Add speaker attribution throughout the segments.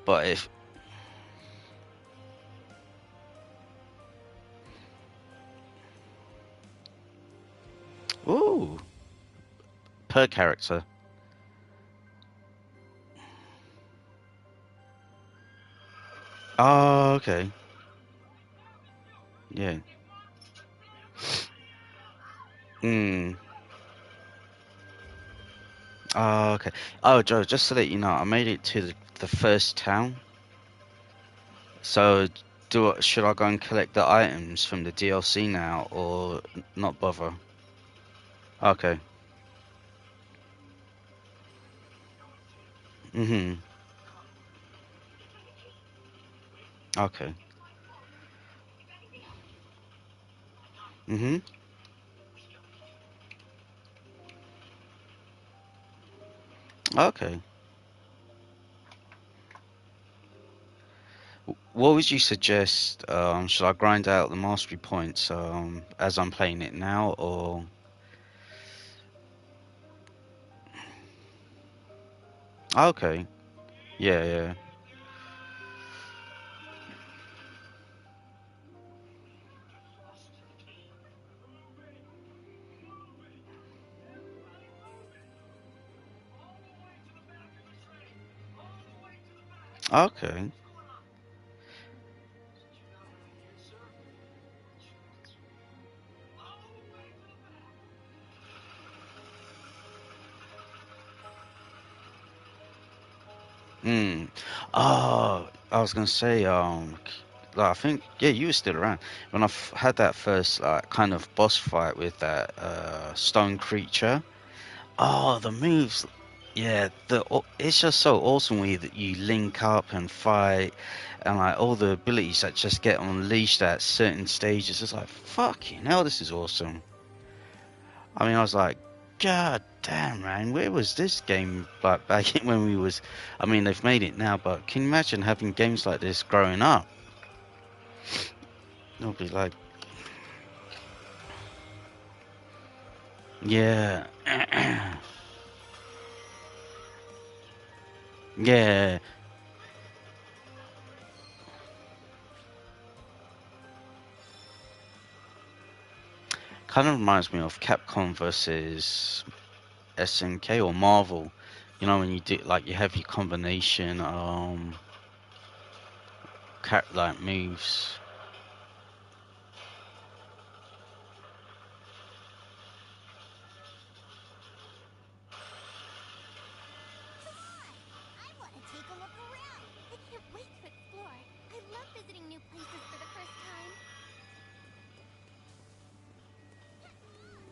Speaker 1: But if ooh, per character. Oh, okay. Yeah. Hmm. Oh, okay. Oh, Joe, just to let you know, I made it to the first town. So, should I go and collect the items from the DLC now, or not bother? Okay. Mhm. Okay. Mhm. Okay. What would you suggest? Should I grind out the mastery points as I'm playing it now, or okay? Yeah, yeah. Okay. Hmm. Oh, I was gonna say, like, I think, yeah, you were still around when had that first like kind of boss fight with that stone creature. Oh, the moves, yeah, it's just so awesome when you link up and fight, and like all the abilities that just get unleashed at certain stages. It's like fucking hell, this is awesome. I mean, I was like, God damn, man, where was this game like back in when we was? I mean, they've made it now, but can you imagine having games like this growing up? It'll be like, yeah, yeah. Kind of reminds me of Capcom versus SNK or Marvel. You know, when you do like you have your combination like moves.
Speaker 2: I want to take a look around. I can't wait to explore. I love visiting new places for the first time. What should we do first? So many choices.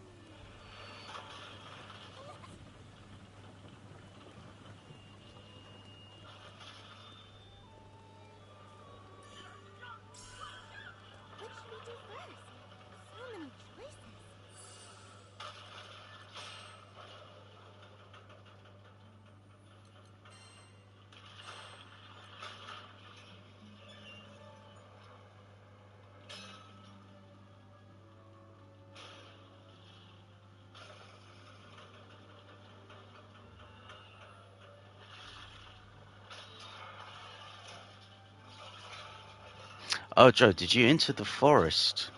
Speaker 1: Oh, Joe, did you enter the forest?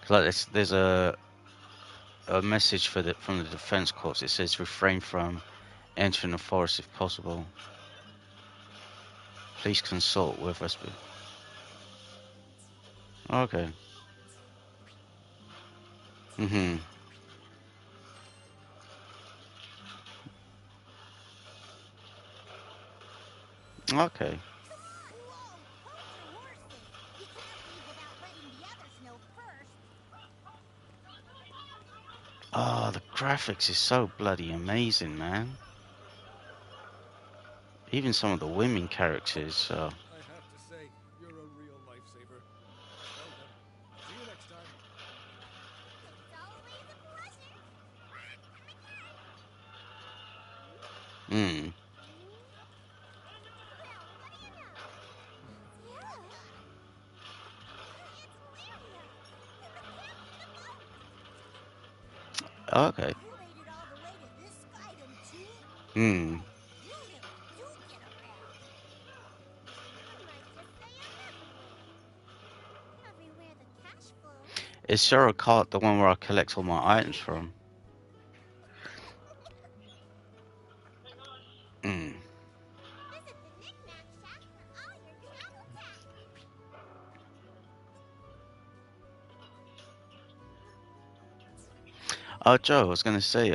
Speaker 1: Like there's a message from the defense corps. It says refrain from entering the forest if possible. Please consult with us. Okay. Mhm. Okay.
Speaker 2: Whoa! Hold your horses! We can't leave without letting the others know first.
Speaker 1: Oh, the graphics is so bloody amazing, man. Even some of the women characters.
Speaker 3: I have to say, you're a real lifesaver. Well then, see you next time.
Speaker 2: It's always a pleasure. Come again.
Speaker 1: Mm.
Speaker 2: Well, what do you know? It's you. It's Lyria. And the captain of boat.
Speaker 1: Okay.
Speaker 2: You made it all the way to this skydom too?
Speaker 1: Hmm.
Speaker 2: You really do get
Speaker 1: Is Cheryl Cart the one where I collect all my items from? Mm.
Speaker 2: Visit the Knick-Knack Shack for all your travel packs.
Speaker 1: Oh, Joe, I was gonna say,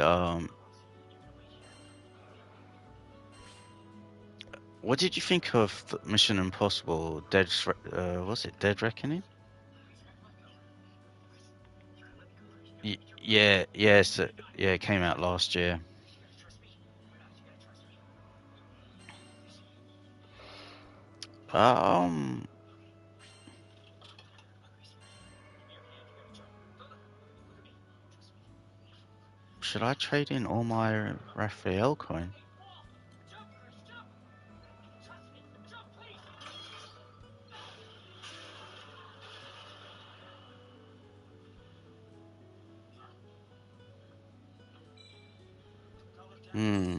Speaker 1: what did you think of Mission Impossible Dead, was it Dead Reckoning? Yeah, yes, yeah, it came out last year. Um, should I trade in all my Raphael coin? Hmm.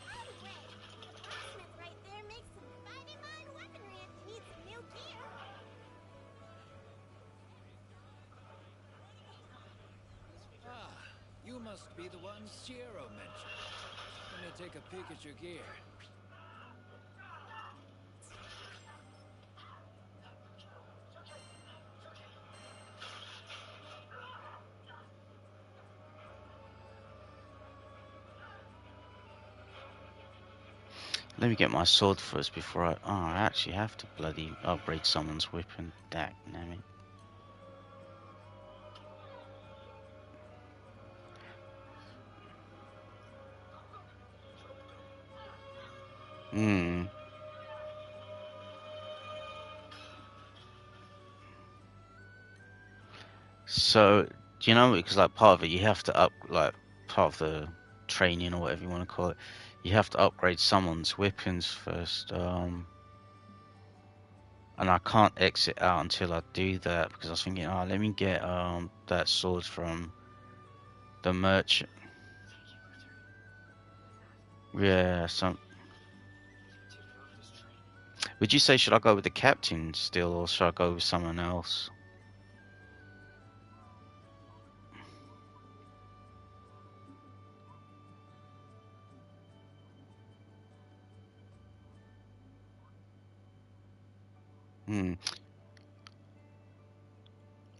Speaker 2: By the way, the blacksmith right there makes some mighty fine weaponry if you need some new gear.
Speaker 3: Ah, you must be the one Shiro mentioned. Let me take a peek at your gear.
Speaker 1: Let me get my sword first before I. Oh, I actually have to bloody upgrade someone's weapon. Damn it. Hmm. So, do you know, because like part of it, you have to like part of the training or whatever you want to call it, you have to upgrade someone's weapons first. And I can't exit out until I do that because I was thinking, oh, let me get that sword from the merchant. Yeah, some. Would you say should I go with the captain still, or should I go with someone else? Hmm.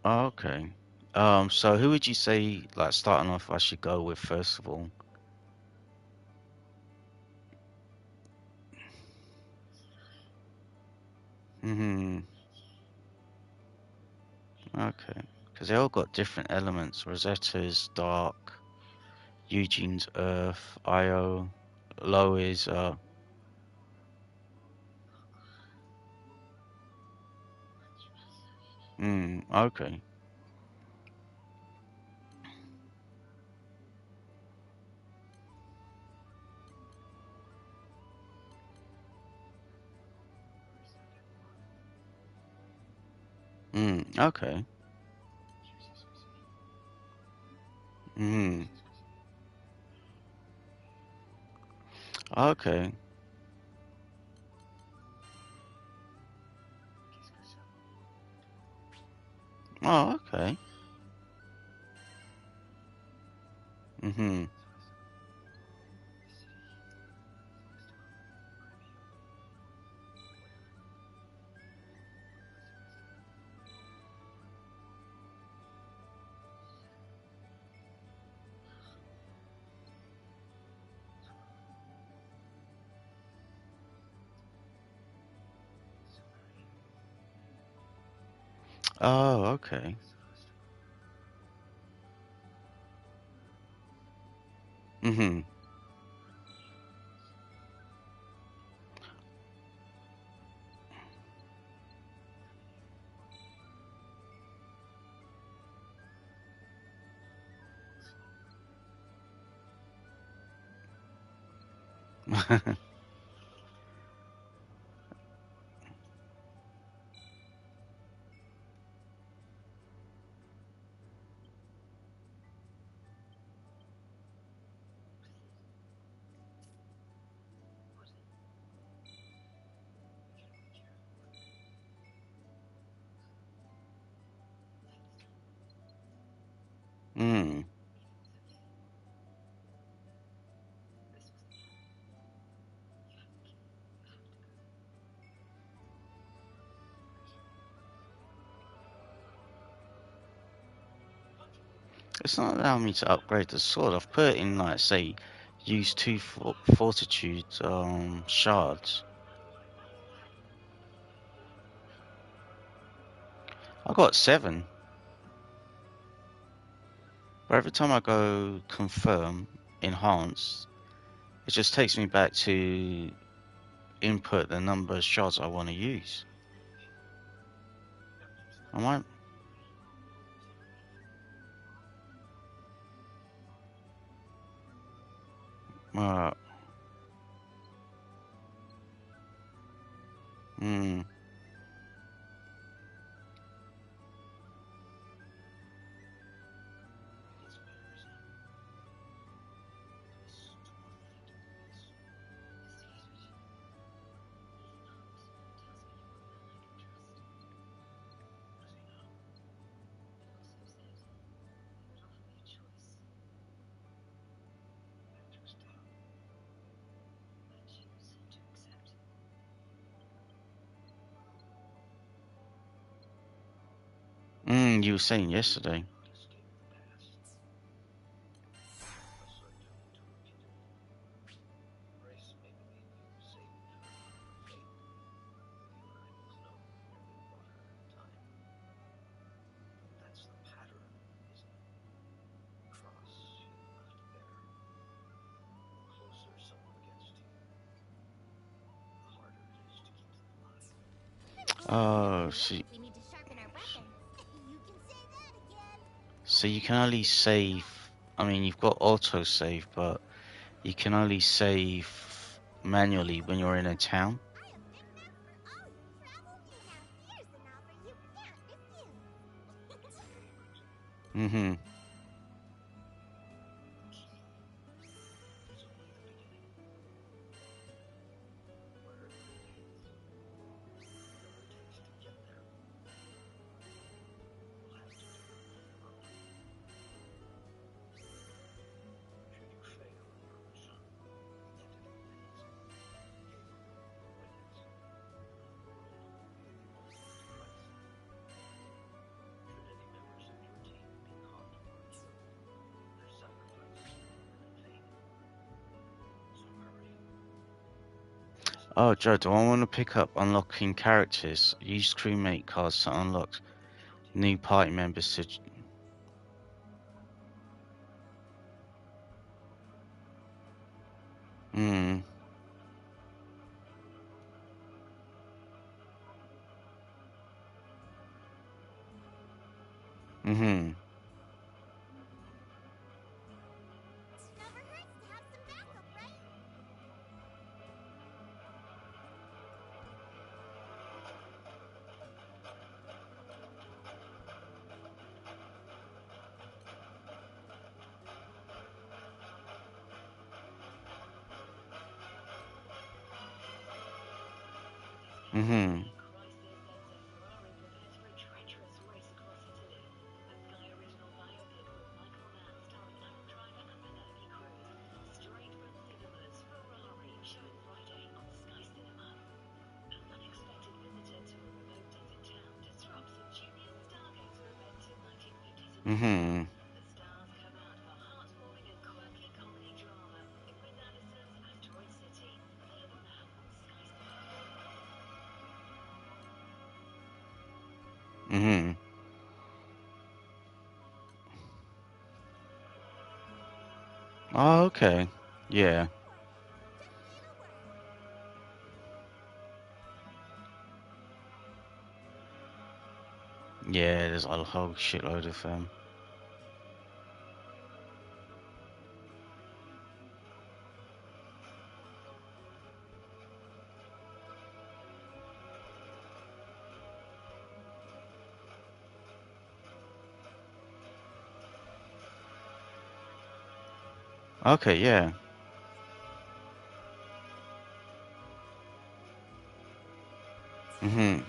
Speaker 1: Oh, okay. So who would you say, like starting off, I should go with first of all? Hmm. Okay. Because they all got different elements. Rosetta's dark, Eugene's earth, Io, Lo is okay. Okay. Hmm. Okay. Oh, okay. Hmm. Oh, okay. Hmm. It's not allowing me to upgrade the sword. I've put it in, like, say, use two fortitude shards. I got 7. But every time I go confirm, enhance, it just takes me back to input the number of shards I want to use. I might. Uh, hmm. You were saying yesterday. Oh, see.
Speaker 2: We need to sharpen our weapons. You can say that again.
Speaker 1: So you can only save. I mean, you've got auto save, but you can only save manually when you're in a town.
Speaker 2: I have knickknacks for all you travel. Now here's an offer you can't refuse.
Speaker 1: Mm-hmm. Oh, Joe, do I want to pick up unlocking characters? Use crewmate cards to unlock new party members to. Hmm. Mm-hmm.
Speaker 2: Never hurts to have some backup, right?
Speaker 1: Mm-hmm. Mm-hmm. Mm-hmm. Oh, okay. Yeah.
Speaker 2: Just need a word.
Speaker 1: Yeah, there's a whole shitload of them. Okay, yeah. Mm-hmm.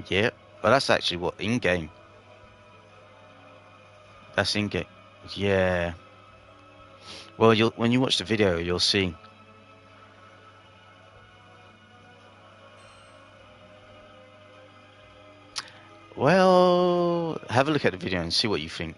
Speaker 1: Yeah. But that's actually what in-game. That's in-game. Yeah. Well, you'll when you watch the video, you'll see. Well, have a look at the video and see what you think.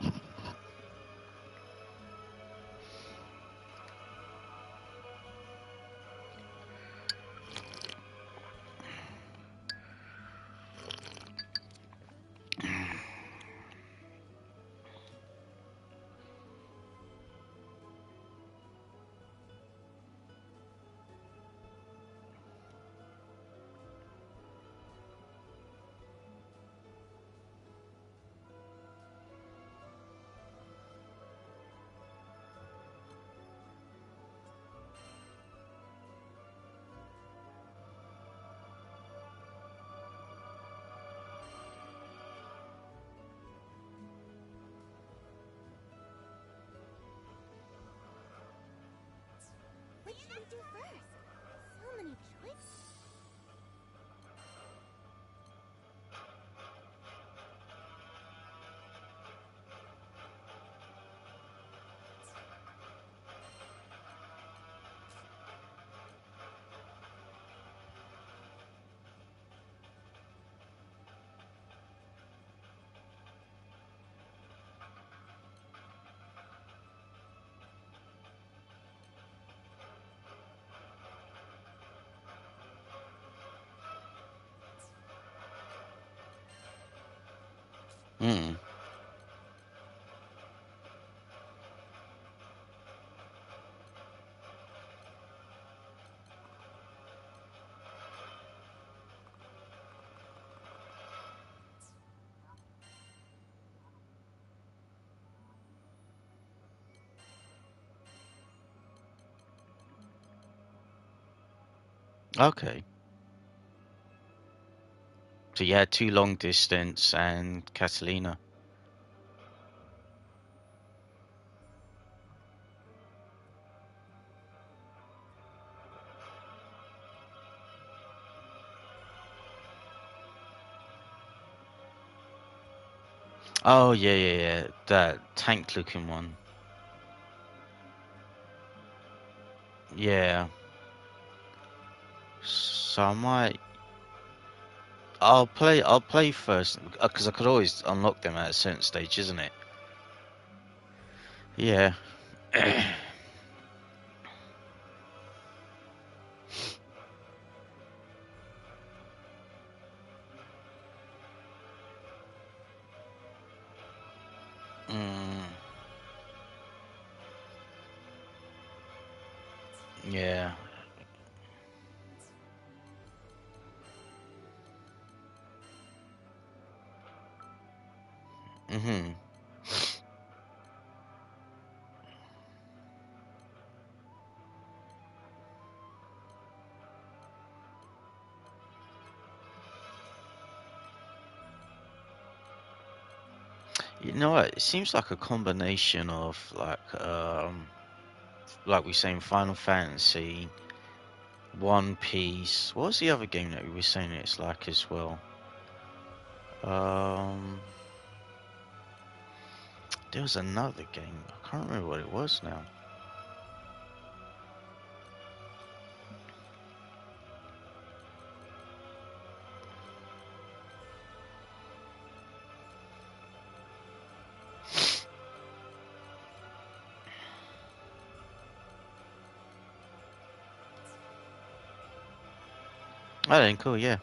Speaker 2: What should we do first? So many choices.
Speaker 1: Hmm. Okay. So you had two long distance and Catalina. Oh yeah, yeah, yeah. That tank looking one. Yeah. So I might. I'll play first because I could always unlock them at a certain stage, isn't it? Yeah. Mm, yeah. Mhm. You know what? It seems like a combination of like we saying Final Fantasy, One Piece. What was the other game that we were saying it's like as well? Um, there was another game. I can't remember what it was now. Oh, then cool. Yeah.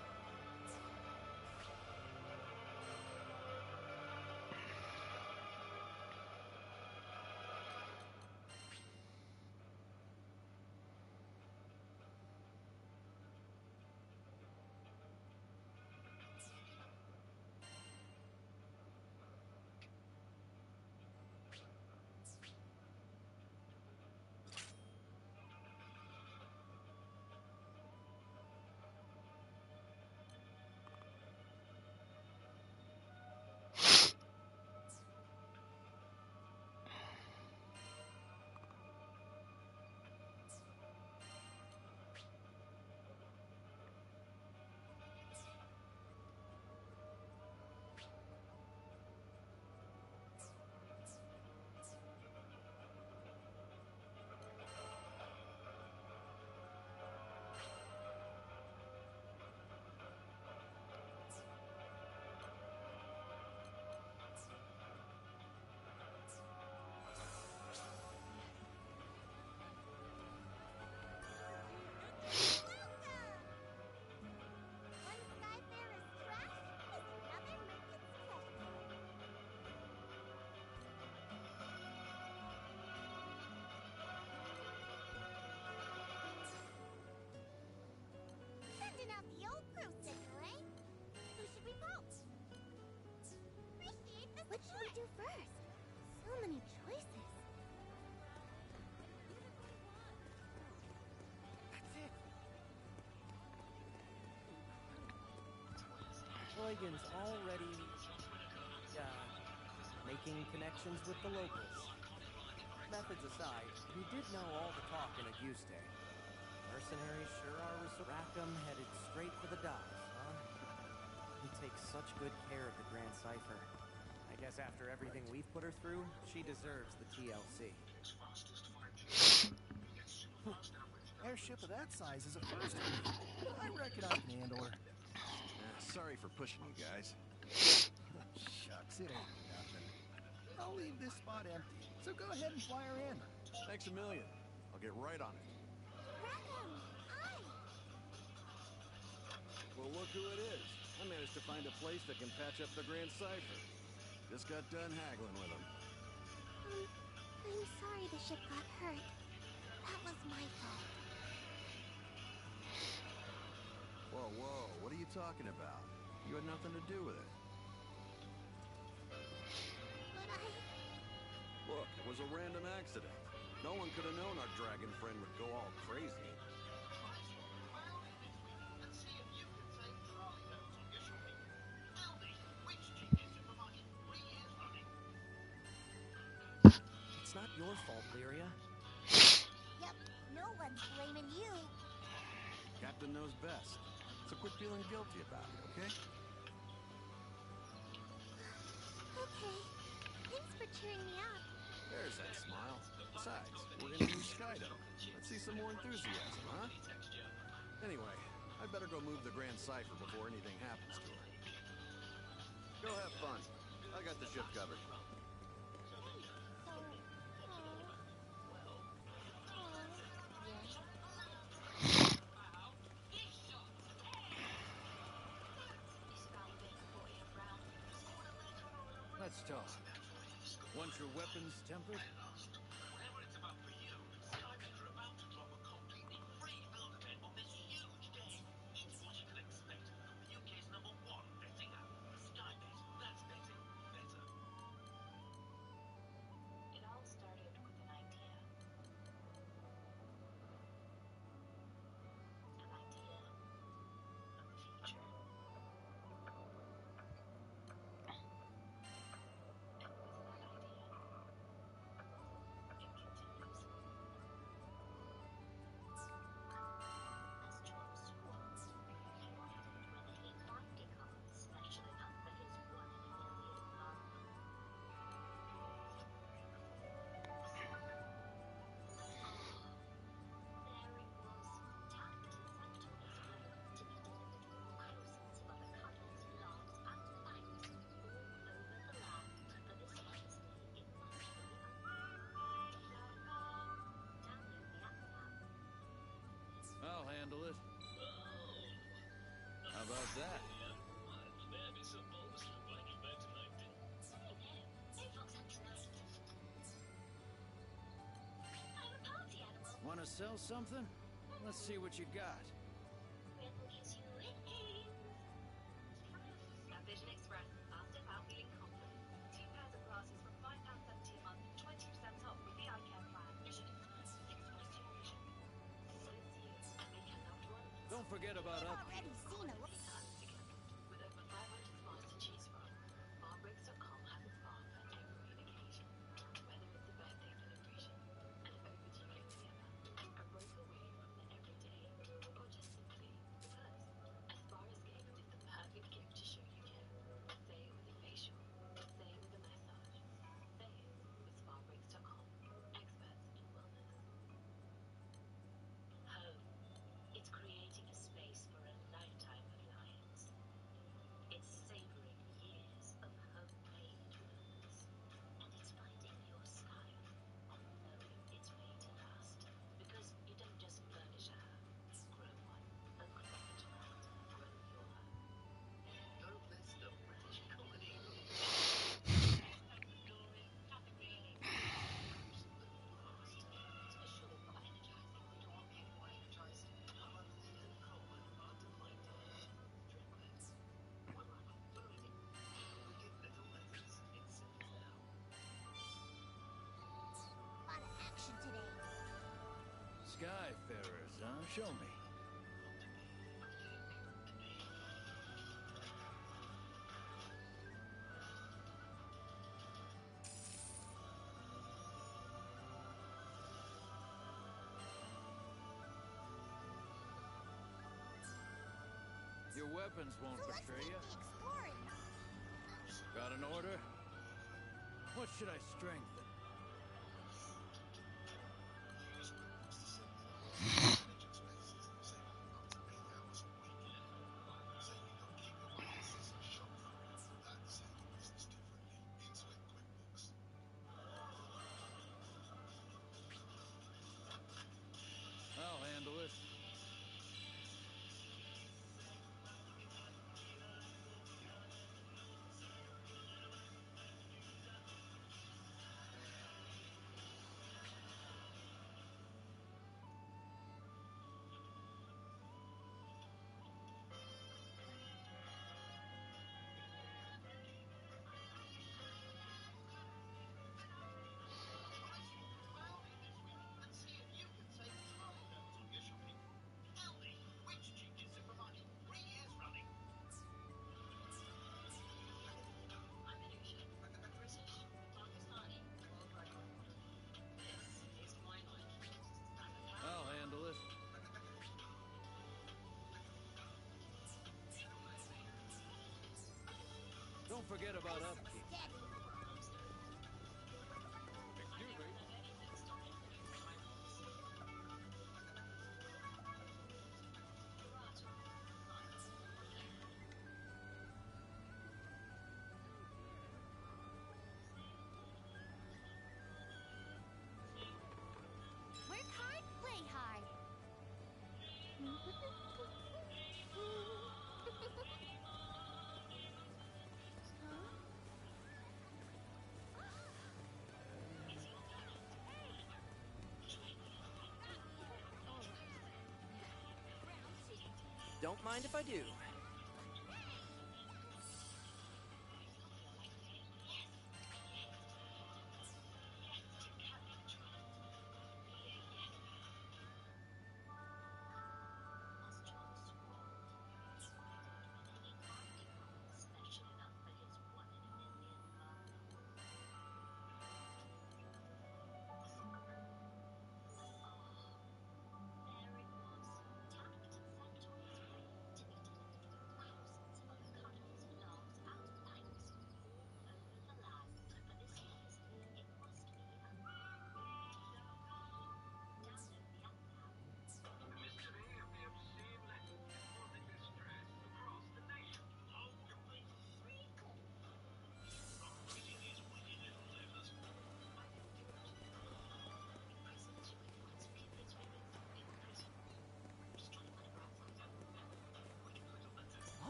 Speaker 2: do first? So many choices.
Speaker 4: That's it. Eugen's already, making connections with the locals. Methods aside, he did know all the talk in Auguste. Mercenaries sure are Rackham headed straight for the docks, huh? He takes such good care of the Grand Cipher. I guess after everything we've put her through, she deserves the TLC.
Speaker 5: Airship of that size is a first for me. I reckon I can handle her.
Speaker 6: Sorry for pushing you guys.
Speaker 5: Shucks, it ain't nothing. I'll leave this spot empty, so go ahead and fly her in.
Speaker 6: Thanks a million. I'll get right on it.
Speaker 2: Rackham, I.
Speaker 6: Well, look who it is. I managed to find a place that can patch up the Grand Cipher. Just got done haggling with him.
Speaker 2: I'm sorry the ship got hurt. That was my fault.
Speaker 6: Whoa, whoa, what are you talking about? You had nothing to do with it.
Speaker 2: But
Speaker 6: Look, it was a random accident. No one could have known our dragon friend would go all crazy.
Speaker 4: It's not your fault, Lyria.
Speaker 2: Yep, no one's blaming you.
Speaker 6: Captain knows best. So quit feeling guilty about it, okay?
Speaker 2: Okay. Thanks for cheering me up.
Speaker 6: There's that smile. Besides, we're in a new Skydo. Let's see some more enthusiasm, huh? Anyway, I'd better go move the Grand Cipher before anything happens to her. Go have fun. I got the ship covered.
Speaker 3: Let's talk. Want your weapons tempered? I'll handle it. How about that? Want to sell something? Let's see what you got. Don't forget about
Speaker 2: I've
Speaker 3: upkeep.
Speaker 2: already seen a lot.
Speaker 3: Skyfarers, huh? Show me. Your weapons won't
Speaker 2: So let's
Speaker 3: betray
Speaker 2: get
Speaker 3: you.
Speaker 2: the exploring.
Speaker 3: Got an order? What should I strengthen? I'll handle it. I'll handle it. Don't forget about
Speaker 2: Nice and
Speaker 3: upkeep.
Speaker 2: steady.
Speaker 3: Excuse me.
Speaker 2: Work hard, play hard.
Speaker 4: Don't mind if I do.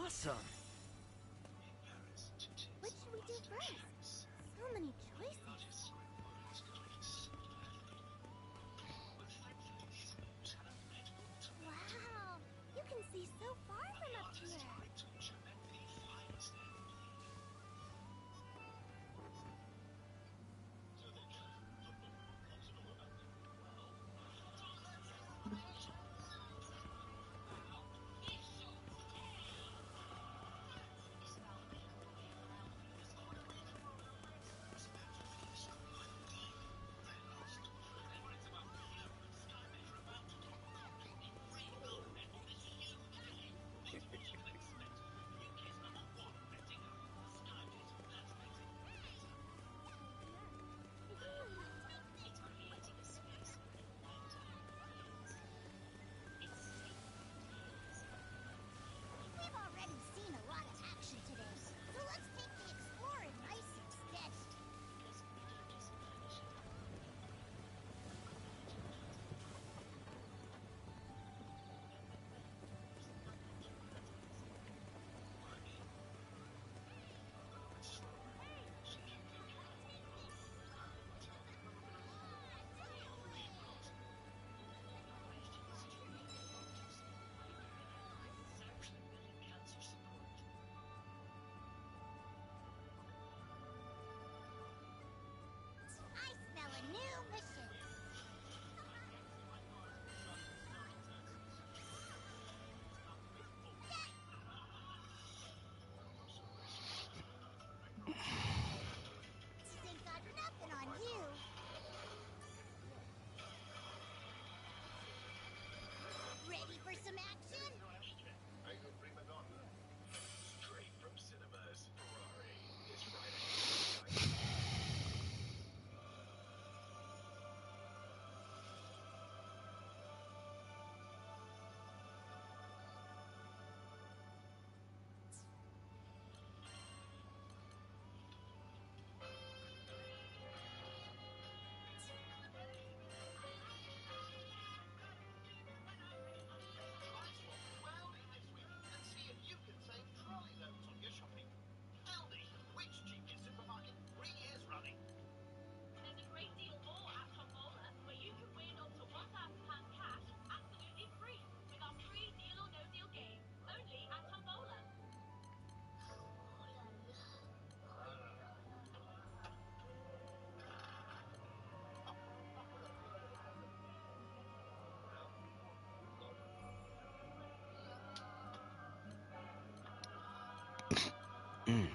Speaker 4: Awesome.
Speaker 2: What should we do first? So many choices. Wow, you can see so far from up here.
Speaker 1: Mm.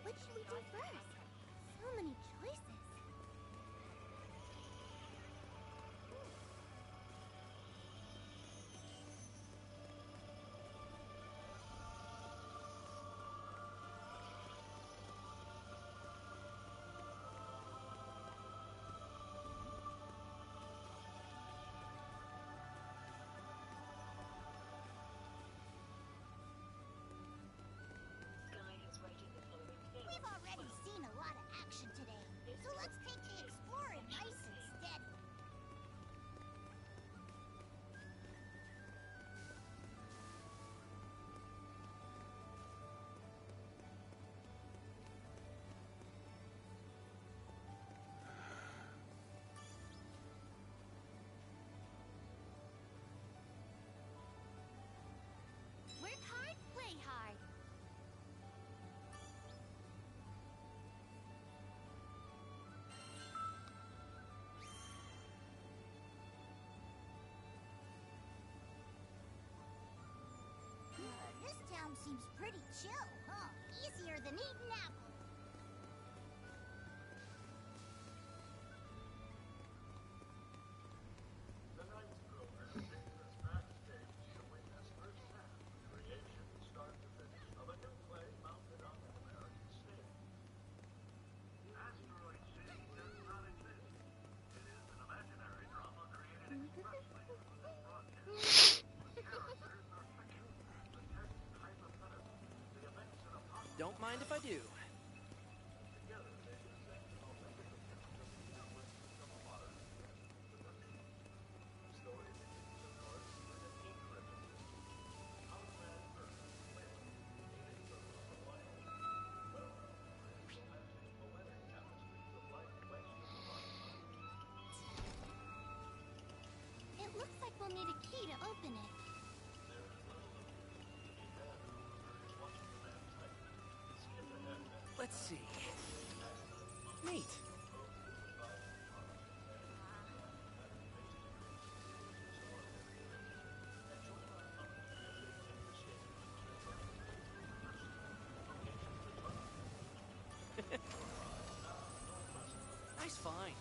Speaker 2: What should we do first? So many choices. We've already seen a lot of action today, so let's take the exploring nice and steady. Work hard, play hard. This town seems pretty chill, huh? Easier than eating apples.
Speaker 4: Don't mind if I do.
Speaker 2: It looks like we'll need a key to open it.
Speaker 4: Let's see. Neat. Nice find.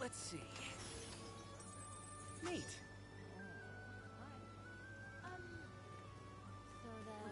Speaker 4: Let's see. Neat.
Speaker 2: So then...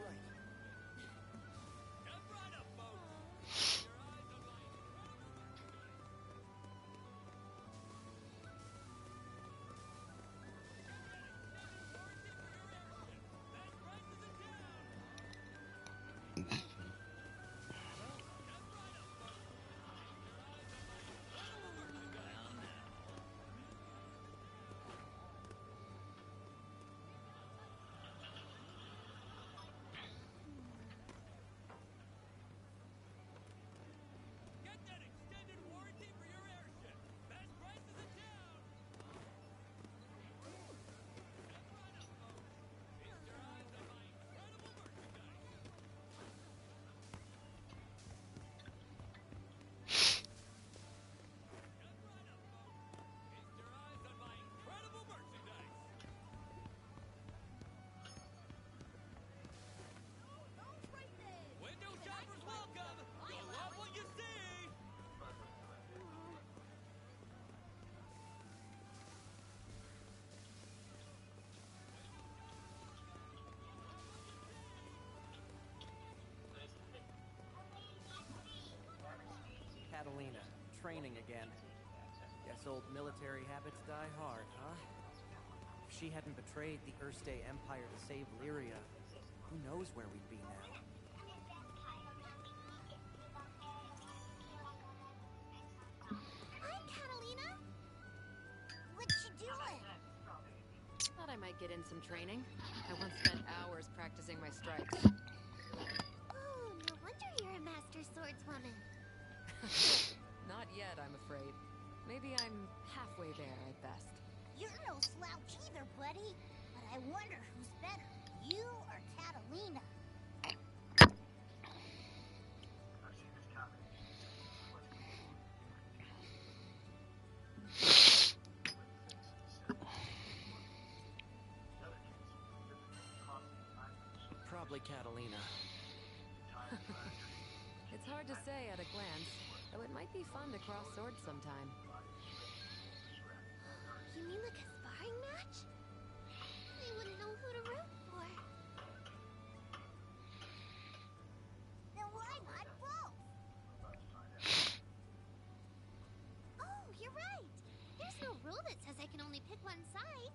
Speaker 3: Get that extended warranty for your airship. Best prices in town. Feast your eyes on my incredible merchandise. Feast your eyes on my incredible merchandise. Window shoppers welcome. You'll love what you see.
Speaker 4: Catalina, training again. Guess old military habits die hard, huh? If she hadn't betrayed the Erste Empire to save Lyria, who knows where we'd be now?
Speaker 2: Hi, Catalina! What you doing?
Speaker 7: Thought I might get in some training. I once spent hours practicing my strikes.
Speaker 2: Oh, no wonder you're a master swordswoman.
Speaker 7: Not yet, I'm afraid. Maybe I'm halfway there at best.
Speaker 2: You're no slouch either, buddy. But I wonder who's better, you or Catalina?
Speaker 4: Probably Catalina.
Speaker 7: It's hard to say at a glance, though it might be fun to cross swords sometime.
Speaker 2: You mean like a sparring match? I wouldn't know who to root for. Then why not both? Oh, you're right. There's no rule that says I can only pick one side.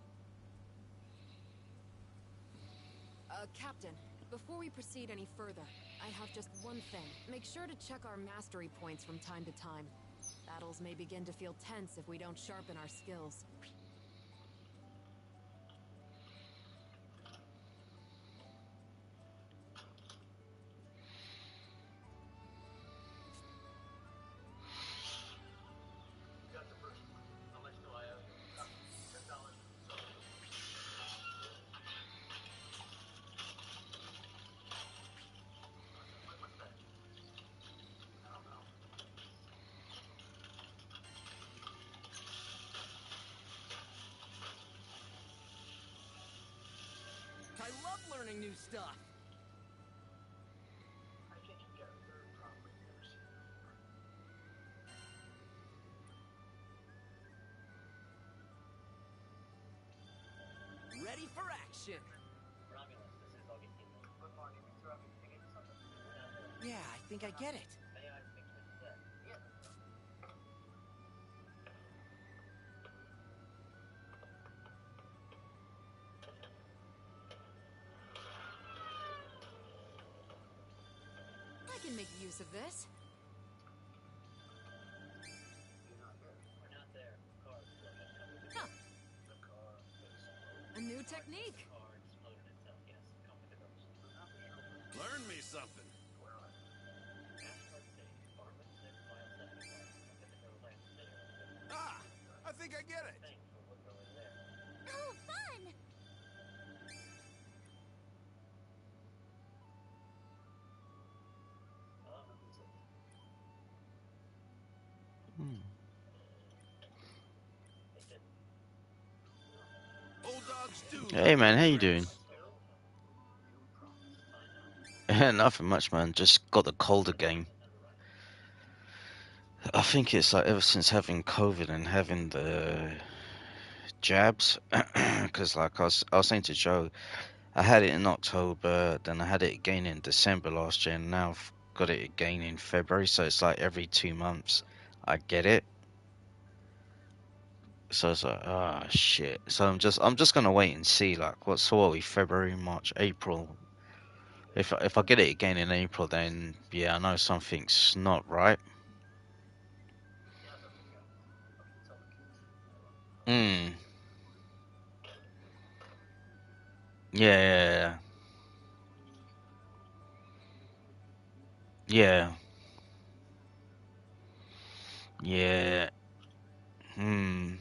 Speaker 7: Captain, before we proceed any further, I have just one thing. Make sure to check our mastery points from time to time. Battles may begin to feel tense if we don't sharpen our skills.
Speaker 4: I love learning new stuff. Ready for action. Yeah, I think I get it.
Speaker 7: I can make use of this. Huh. A new technique.
Speaker 6: Learn me something. Ah, I think I get it.
Speaker 2: Oh, fun!
Speaker 6: Old dogs do.
Speaker 1: Hey man, how you doing? Nothing much, man. Just got the cold again. I think it's like ever since having COVID and having the jabs, because like I was saying to Joe, I had it in October, then I had it again in December last year, and now I've got it again in February. So it's like every 2 months I get it. So it's like, ah, shit. So I'm just gonna wait and see, like, what are we, February, March, April. If I get it again in April, then yeah, I know something's not right. Mm. Yeah, yeah, yeah. Hmm.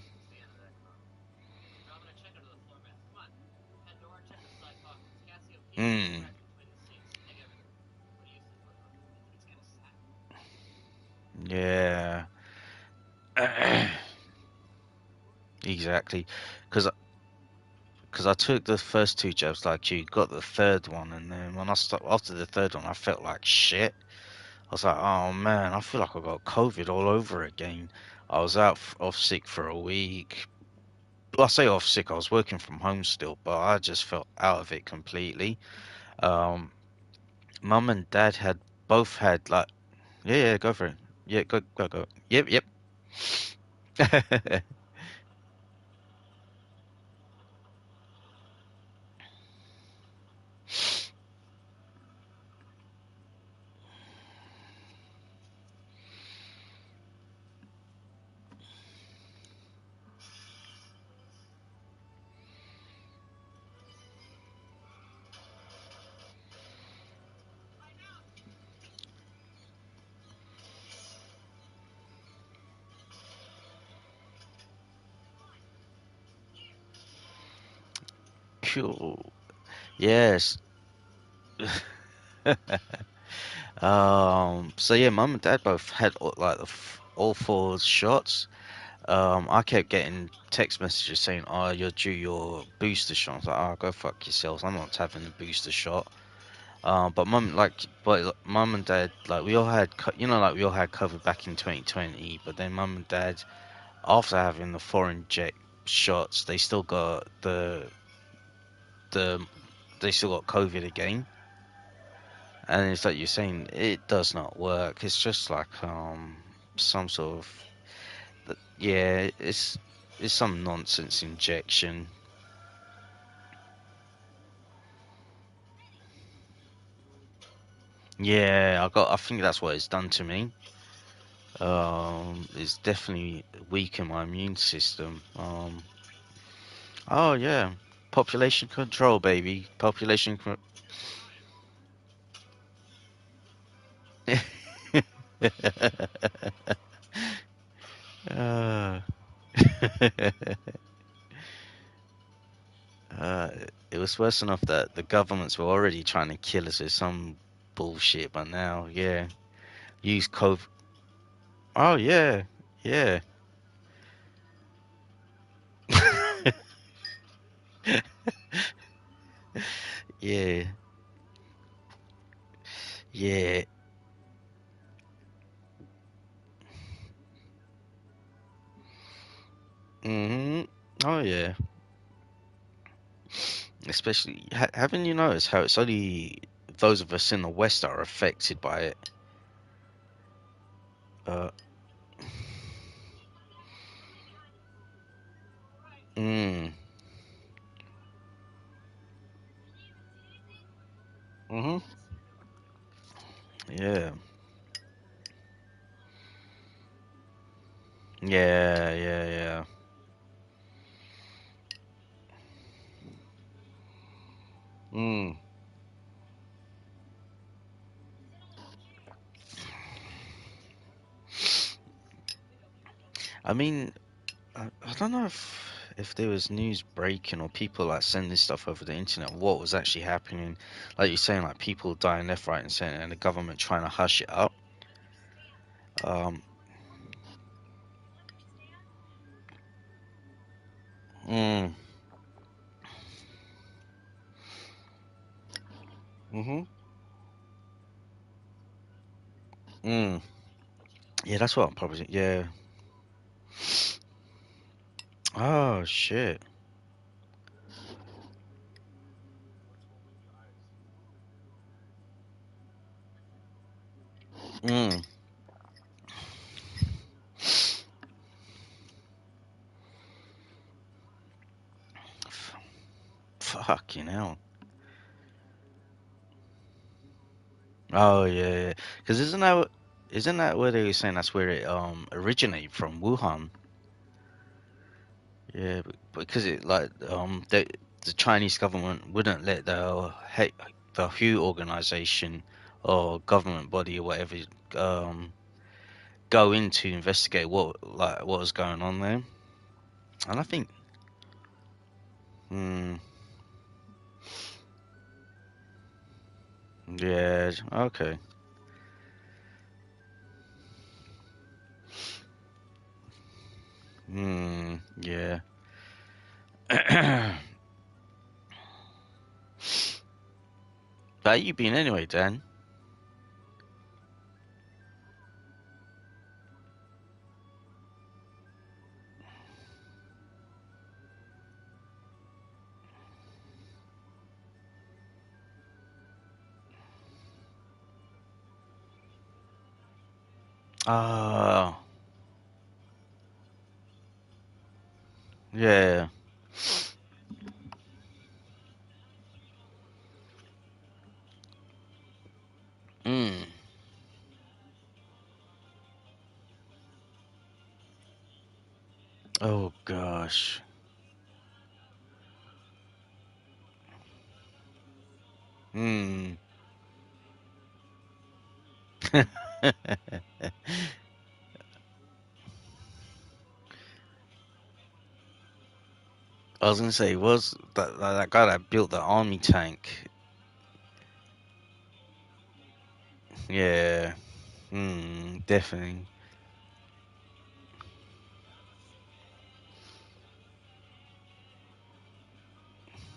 Speaker 1: Hmm. Yeah. Exactly. Because I took the first two jabs like you, got the third one, and then when I stopped after the third one, I felt like shit. I was like, oh man, I feel like I got COVID all over again. I was out off sick for a week. Well, I say off sick, I was working from home still, but I just felt out of it completely. Um, Mum and dad had both had like, yeah, yeah, go for it. Yeah, go, go, go. Yep, yep. Cool. Yes. So yeah, mum and dad both had like all four shots. I kept getting text messages saying, "Oh, you're due your booster shot." I was like, "Oh, go fuck yourselves. I'm not having a booster shot." But mum and dad, like we all had, like we all had COVID back in 2020. But then mum and dad, after having the foreign jet shots, the they still got COVID again. And it's like you're saying, it does not work. It's just like some sort of yeah, it's some nonsense injection. Yeah, I think that's what it's done to me. It's definitely weakened my immune system. Oh yeah, population control, baby. Population control. uh, uh, it was worse enough that the governments were already trying to kill us with some bullshit, but now, yeah, use COVID. Oh yeah, yeah. Yeah, yeah. Hmm. Oh yeah. Especially, haven't you noticed how it's only those of us in the West that are affected by it? Uh, mm, hmm. Yeah. Yeah, yeah, yeah. Mm. I mean, I don't know if there was news breaking or people like sending stuff over the internet, what was actually happening. Like you're saying, like people dying left, right, and center, and the government trying to hush it up. Um. Mm. Mhm. Mm. Yeah, that's what I'm probably. Yeah. Oh shit. Mm. F- Fucking hell. Oh yeah. Because isn't that where they were saying that's where it originated from, Wuhan? Yeah, because it like the Chinese government wouldn't let the WHO organization or government body or whatever um go in to investigate what was going on there. And I think, hmm, yeah, okay, yeah. But you been anyway, Dan? Oh, yeah. Mm. Oh gosh. Hmm. I was gonna say, was that guy that built the army tank? Yeah. Definitely.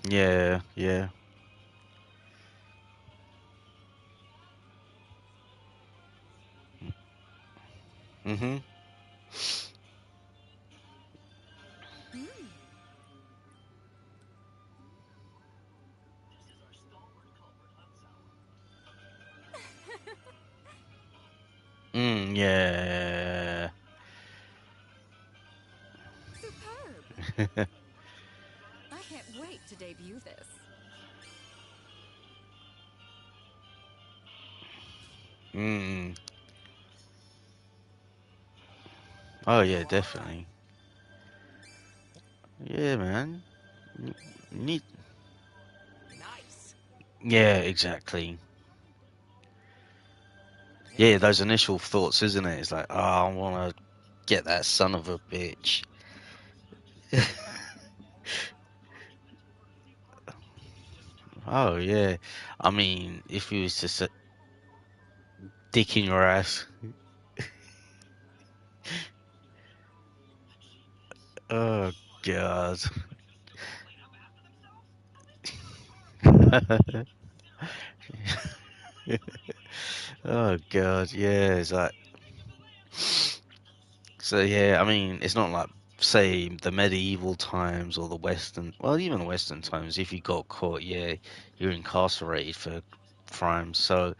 Speaker 1: Yeah, yeah. Mm-hmm. Yeah.
Speaker 7: Superb! I can't wait to debut this.
Speaker 1: mm. Oh yeah, definitely. Yeah, man. N- Neat.
Speaker 4: Nice.
Speaker 1: Yeah, exactly. Yeah, those initial thoughts, isn't it? It's like, oh, I want to get that son of a bitch. Oh yeah. I mean, if he was just a dick in your ass. Oh god. Oh god, yeah, it's like so yeah, I mean it's not like say the medieval times or the western well even the western times if you got caught, yeah, you're incarcerated for crimes. So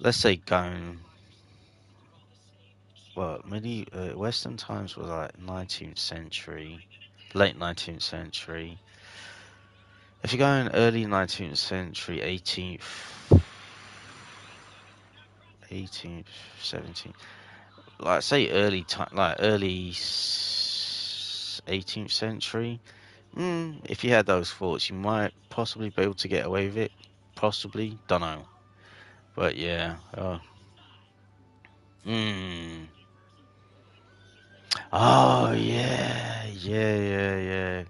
Speaker 1: let's say going well, western times was like 19th century, late 19th century. If you're going early 19th century, 18th, 17th, like say early time, like early 18th century. If you had those thoughts, you might possibly be able to get away with it. Possibly, don't know. But yeah. Mm. Oh yeah, yeah.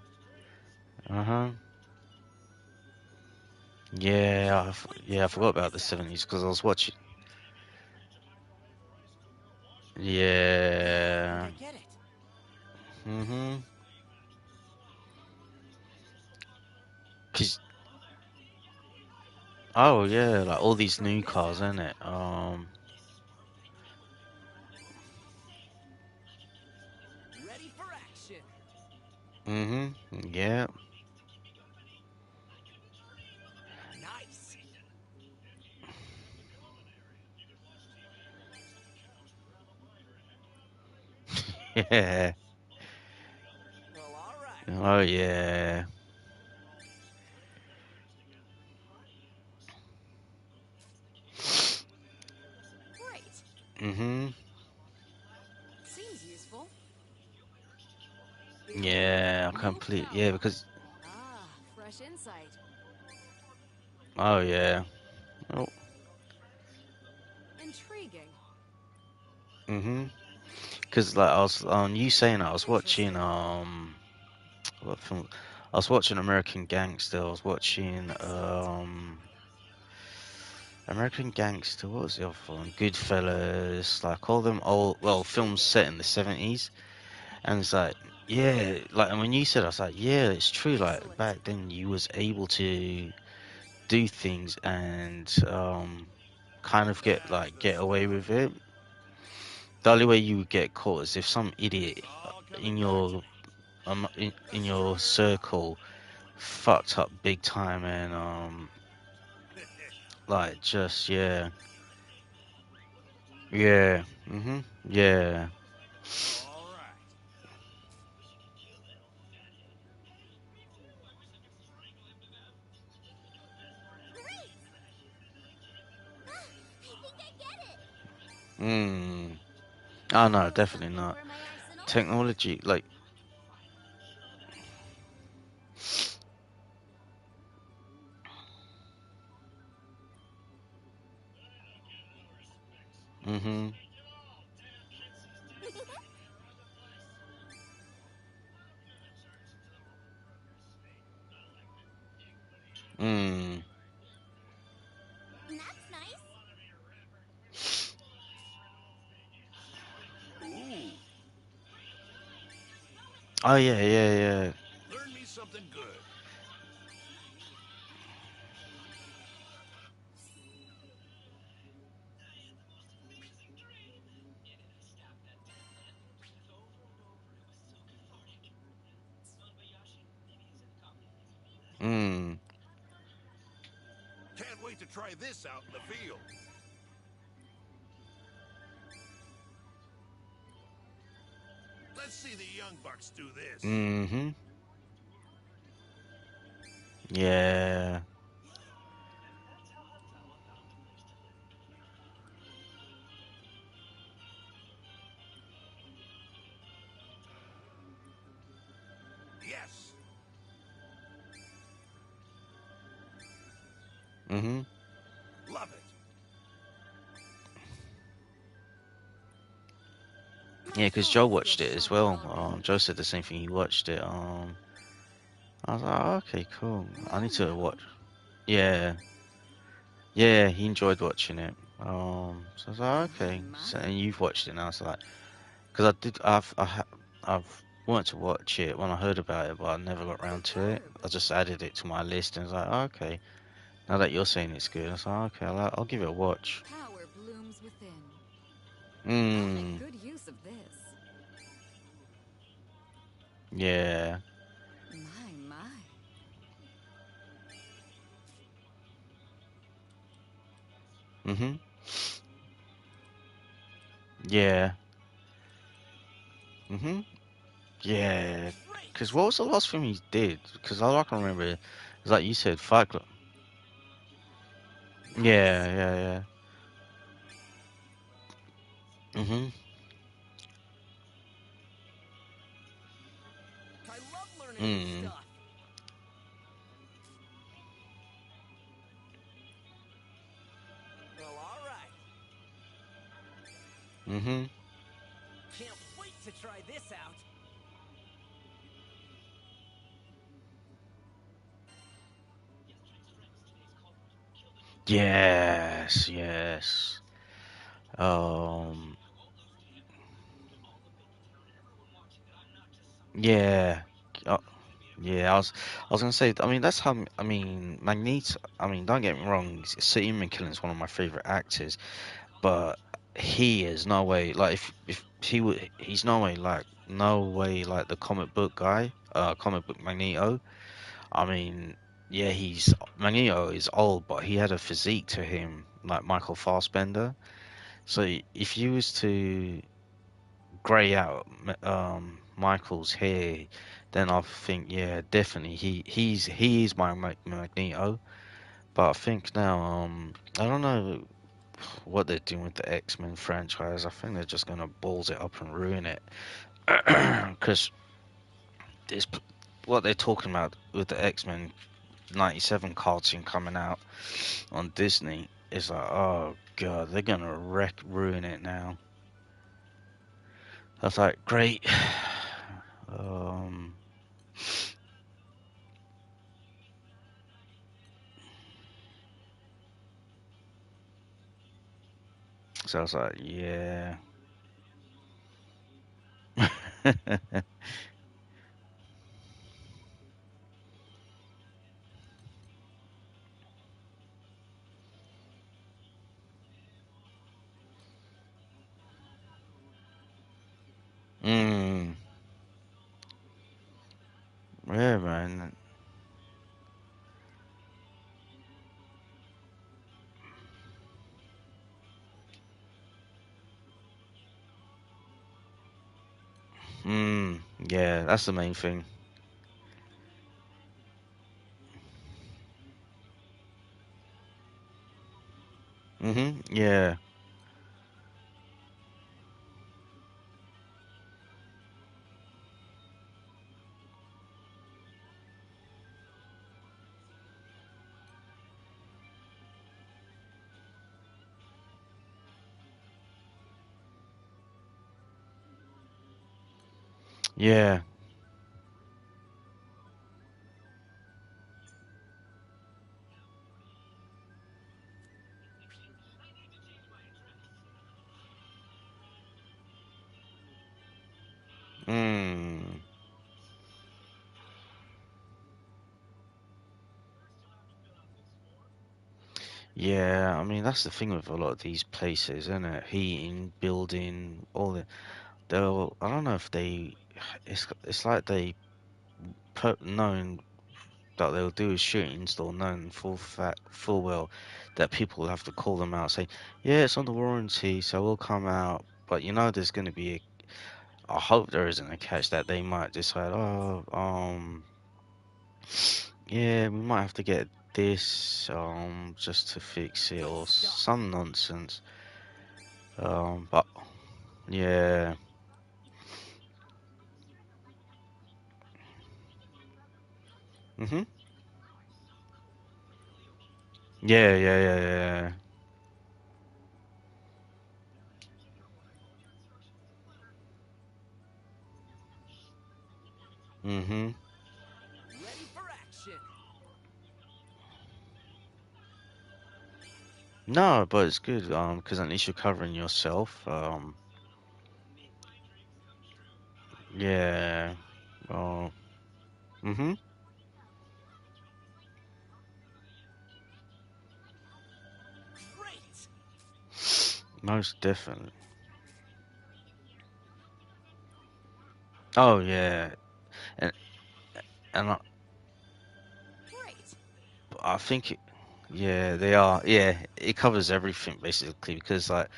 Speaker 1: Uh huh. Yeah, yeah. I forgot about the 70s because I was watching.
Speaker 4: I
Speaker 1: Yeah.
Speaker 4: think I get it.
Speaker 1: Mhm. Cause oh yeah, like all these new cars, isn't it? Mm-hmm. Yeah.
Speaker 4: Nice.
Speaker 1: Yeah.
Speaker 4: Well, all right.
Speaker 1: Oh yeah.
Speaker 7: Great.
Speaker 1: Mm-hmm.
Speaker 7: Seems useful.
Speaker 1: Yeah.
Speaker 7: New
Speaker 1: Complete. Yeah.
Speaker 7: power.
Speaker 1: Because.
Speaker 7: Ah, fresh insight.
Speaker 1: Oh yeah. Oh.
Speaker 7: Intriguing.
Speaker 1: Mm-hmm. Because like I was you saying I was watching
Speaker 7: Interesting.
Speaker 1: what film? I was watching American Gangster. I was watching
Speaker 7: Excellent.
Speaker 1: American Gangster. What was the other one? Goodfellas. Like all them old films
Speaker 7: Intriguing.
Speaker 1: set in the 70s. And it's like, yeah, like, and when you said, I was like, yeah, it's true. Like
Speaker 7: Excellent.
Speaker 1: back then, you was able to do things and kind of get away with it. The only way you would get caught is if some idiot in your in your circle fucked up big time and like just yeah, yeah, yeah,
Speaker 5: All right.
Speaker 2: Great! I think I get it.
Speaker 1: mm. Oh no, definitely
Speaker 2: Something
Speaker 1: not.
Speaker 2: for my arsenal?
Speaker 1: Technology, like, mm-hmm, mm.
Speaker 2: That's nice.
Speaker 5: Ooh,
Speaker 1: Oh yeah, yeah, yeah.
Speaker 5: learn me something good.
Speaker 1: Mm.
Speaker 5: Can't wait to try this out in the field. Let's see the young bucks do this.
Speaker 1: Mm-hmm. Yeah.
Speaker 5: Yes.
Speaker 1: Mm-hmm.
Speaker 5: Love it.
Speaker 2: My
Speaker 1: Yeah, because Joe
Speaker 2: jaws feel
Speaker 1: watched it as
Speaker 2: sharper
Speaker 1: well.
Speaker 2: already.
Speaker 1: Joe said the same thing. He watched it. I was like, oh, okay, cool. I
Speaker 2: Well,
Speaker 1: need to
Speaker 2: well.
Speaker 1: watch. Yeah, yeah, he enjoyed watching it. So I was like,
Speaker 2: My,
Speaker 1: okay.
Speaker 2: my.
Speaker 1: So, and you've watched it now, so like, because I've wanted to watch it when I heard about it, but I never got around to it. I just added it to my list and was like, oh, okay. Now that you're saying it's good, I was like, okay, I'll give it a watch.
Speaker 7: Power blooms within. I'll make
Speaker 1: Mm,
Speaker 7: good use of this.
Speaker 1: yeah.
Speaker 7: My, my.
Speaker 1: Mhm. Yeah. Mhm. Yeah. Because
Speaker 4: Great.
Speaker 1: what was the last film he did? Because all I can remember is like you said, Fight Club. Yeah,
Speaker 4: Nice.
Speaker 1: yeah, yeah. Mhm.
Speaker 4: I love learning new
Speaker 1: Mm.
Speaker 4: stuff. Well, all right.
Speaker 1: Mhm.
Speaker 4: Can't wait to try this out.
Speaker 1: Yes, yes. Um. Yeah. Uh, yeah. I was gonna say. I mean, that's how. I mean, Magneto. I mean, don't get me wrong. Ian McKellen is one of my favorite actors, but he is no way. Like, if he would, he's no way like the comic book guy. comic book Magneto. I mean, yeah, he's Magneto is old, but he had a physique to him like Michael Fassbender. So if you was to grey out Michael's hair, then I think yeah, definitely he is my Magneto. But I think now I don't know what they're doing with the X-Men franchise. I think they're just gonna balls it up and ruin it because this what they're talking about with the X-Men '97 cartoon coming out on Disney is like, oh god, they're gonna ruin it now. I was like, great. Um, so I was like, yeah. mm, yeah, man. Yeah, that's the main thing. Yeah, yeah. Mm. Yeah, I mean that's the thing with a lot of these places, isn't it? Heating, building, all the they'll I don't know if they it's like they put knowing that they'll do shootings, they'll know full well that people will have to call them out, say, yeah, it's under warranty, so we'll come out. But you know, there's going to be I hope there isn't a catch that they might decide, oh, yeah, we might have to get this, just to fix it or some nonsense. But yeah, mhm, yeah, yeah, yeah, yeah, mhm.
Speaker 4: Ready for action.
Speaker 1: No, but it's good, because at least you're covering yourself. Yeah. Oh. Mhm.
Speaker 4: Great.
Speaker 1: Most definitely. Oh yeah, and and
Speaker 7: Great.
Speaker 1: I think yeah they are yeah it covers everything basically because like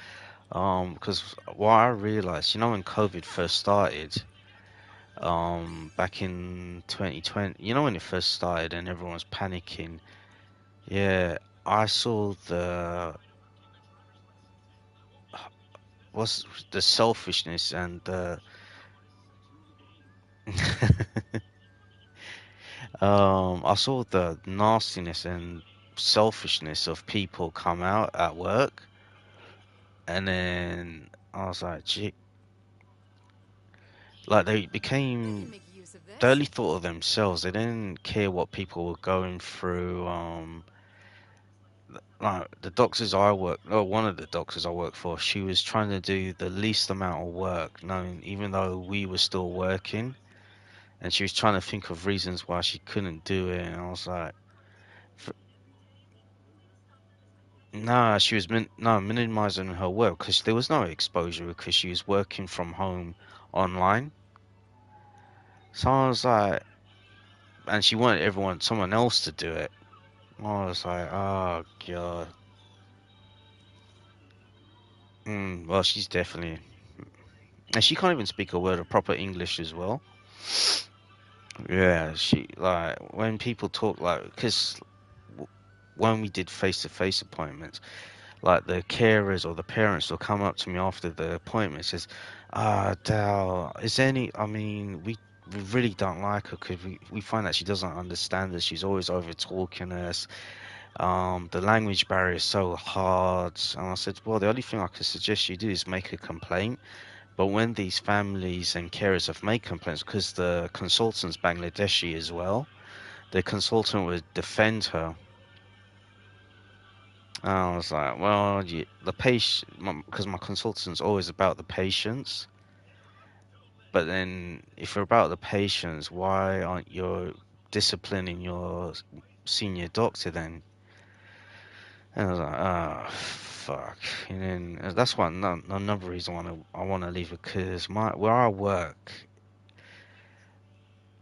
Speaker 1: because what I realized when COVID first started back in 2020 when it first started and everyone was panicking, yeah, I saw the what's the selfishness and the I saw the nastiness and selfishness of people come out at work, and then I was like, gee, like they
Speaker 7: I can
Speaker 1: became,
Speaker 7: make use of
Speaker 1: they
Speaker 7: this.
Speaker 1: only thought of themselves. They didn't care what people were going through. Like the doctors I work, or one of the doctors I work for, she was trying to do the least amount of work, knowing even though we were still working, and she was trying to think of reasons why she couldn't do it, and I was like. Nah, she was minimizing her work because there was no exposure because she was working from home online. So I was like, and she wanted someone else to do it. I was like, oh god. Well, she's definitely, and she can't even speak a word of proper English as well. Yeah, she like when people talk like because when we did face-to-face appointments, like the carers or the parents will come up to me after the appointment and says, Dal, is there any, I mean, we really don't like her because we find that she doesn't understand us. She's always over talking us. The language barrier is so hard. And I said, well, the only thing I could suggest you do is make a complaint. But when these families and carers have made complaints, because the consultant's Bangladeshi as well, the consultant would defend her. I was like, well, the patient, because my consultant's always about the patients. But then, if you're about the patients, why aren't you disciplining your senior doctor then? And I was like, fuck. And then that's why another reason I want to leave it because where I work,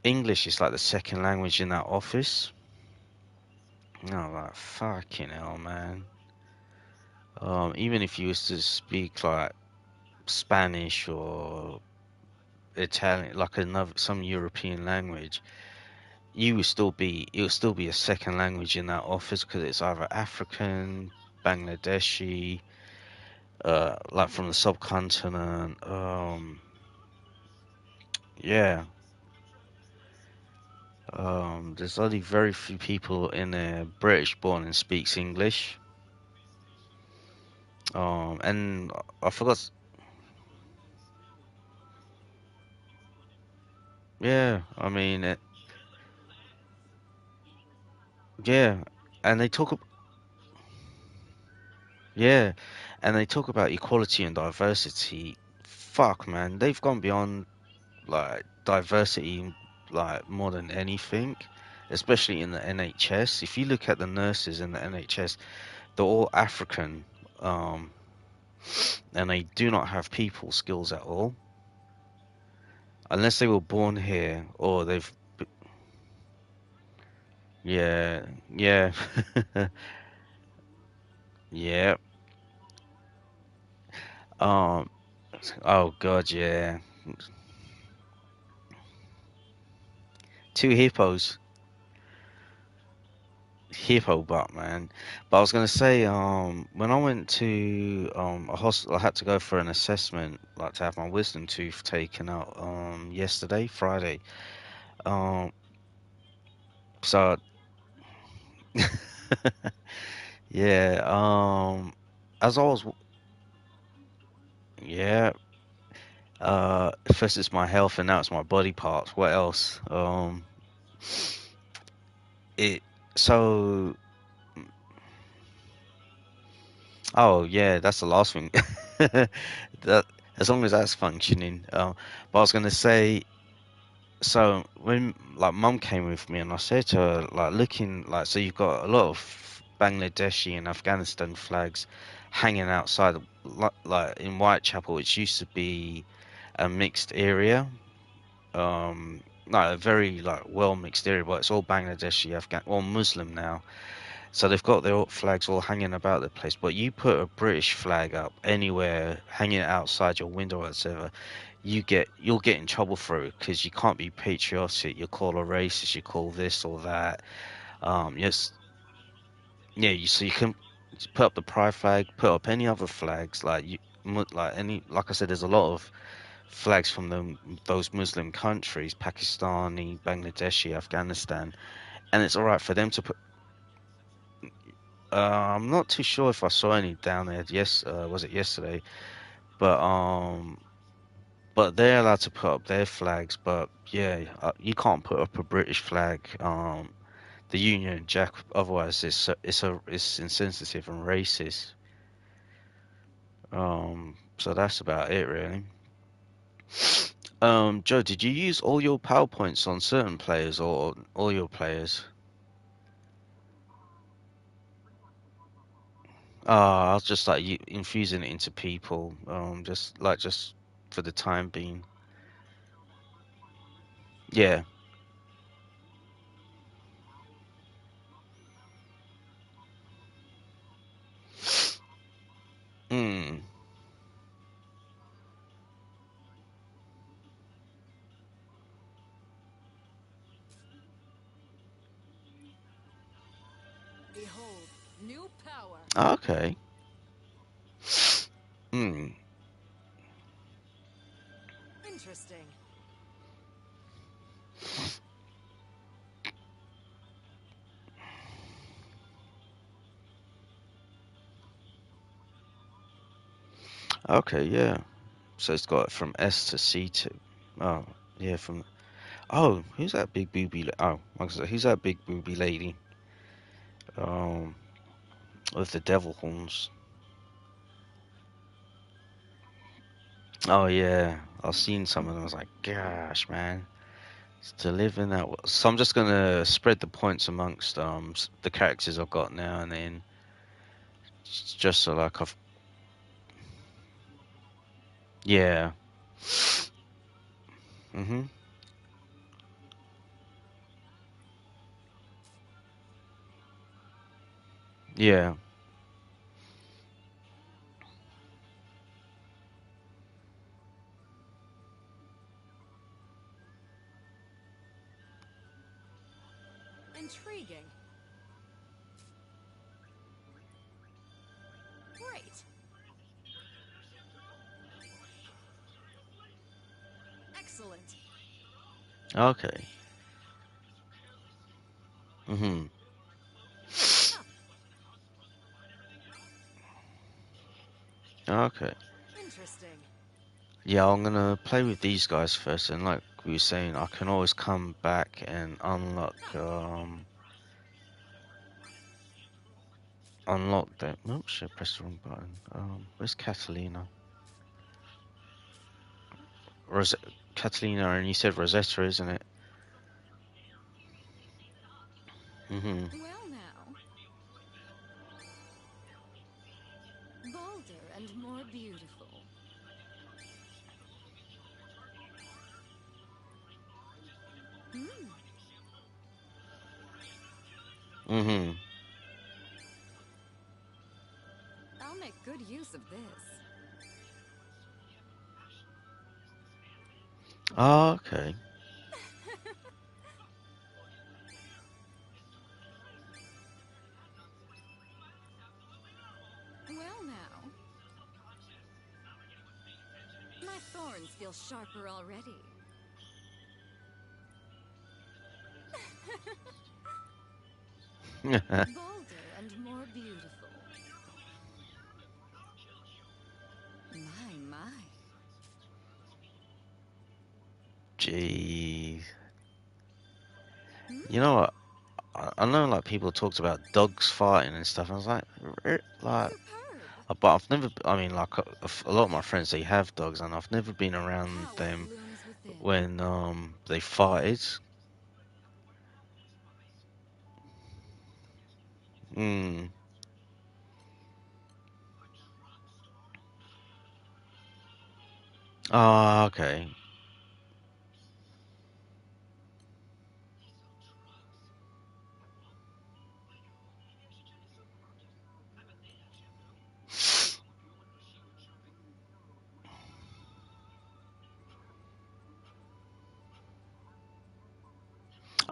Speaker 1: English is like the second language in that office. And I was like, fucking hell, man. Even if you was to speak like Spanish or Italian, like some European language, it would still be a second language in that office because it's either African, Bangladeshi, like from the subcontinent. Yeah. There's only very few people in there British born and speaks English. And I forgot. Yeah, I mean, yeah, and they talk. Yeah, and they talk about equality and diversity. Fuck, man, they've gone beyond like diversity, like more than anything, especially in the NHS. If you look at the nurses in the NHS, they're all African, um, and they do not have people skills at all, unless they were born here or yeah, yeah, yeah. Um, oh God, yeah, two hippos. Hippo butt, man. But I was gonna say, when I went to a hospital, I had to go for an assessment, like to have my wisdom tooth taken out, yesterday, Friday. Um, so yeah, as I was, yeah, first it's my health and now it's my body parts. What else? It so oh yeah, that's the last thing. That as long as that's functioning. But I was gonna say. So when like mum came with me and I said to her like looking like so you've got a lot of Bangladeshi and Afghanistan flags hanging outside like in Whitechapel, which used to be a mixed area, like a very like well mixed area, but it's all Bangladeshi, Afghan or Muslim now. So they've got their flags all hanging about the place. But you put a British flag up anywhere, hanging outside your window or whatever, you'll get in trouble for it because you can't be patriotic. You call a racist. You call this or that. Yes, yeah. So you can put up the pride flag, put up any other flags like any like I said. There's a lot of flags from those Muslim countries, Pakistani, Bangladeshi, Afghanistan, and it's all right for them to put. I'm not too sure if I saw any down there. Yes, was it yesterday? But they're allowed to put up their flags. But yeah, you can't put up a British flag. The Union Jack. Otherwise, it's insensitive and racist. So that's about it, really. Joe, did you use all your PowerPoints on certain players or all your players? I was just like infusing it into people. Just for the time being. Yeah. Hmm.
Speaker 7: Behold, new power.
Speaker 1: Okay. Hmm.
Speaker 7: Interesting.
Speaker 1: Okay. Yeah. So it's got from S to C2. Oh. Yeah. From. Oh, who's that big booby? Oh, like I said, who's that big booby lady? Um, with the devil horns. Oh yeah, I've seen some of them. I was like, gosh, man, to live in that. So I'm just gonna spread the points amongst the characters I've got now, and then just so like I've yeah. Mhm. Yeah.
Speaker 7: Intriguing. Great. Excellent.
Speaker 1: Okay. Mhm.
Speaker 7: Huh.
Speaker 1: Okay.
Speaker 7: Interesting.
Speaker 1: Yeah, I'm gonna play with these guys first, and like we were saying, I can always come back and
Speaker 7: Huh.
Speaker 1: unlock that. Oops, shit, I pressed the wrong button. Where's Catalina? Catalina, and you said Rosetta, isn't it? Mhm.
Speaker 7: Well now. Bolder and more beautiful. Hmm.
Speaker 1: Mhm.
Speaker 7: I'll make good use of this.
Speaker 1: Oh, okay.
Speaker 7: Well now. My thorns feel sharper already. Bolder and more beautiful. My.
Speaker 1: Jeez. You know
Speaker 7: Hmm.
Speaker 1: what? I know like people talked about dogs fighting and stuff. I was like, like,
Speaker 7: Superb.
Speaker 1: but I've never. I mean, like a lot of my friends they have dogs, and I've never been around
Speaker 7: Power
Speaker 1: them
Speaker 7: blooms within.
Speaker 1: when they fighted. Mm. Oh, okay.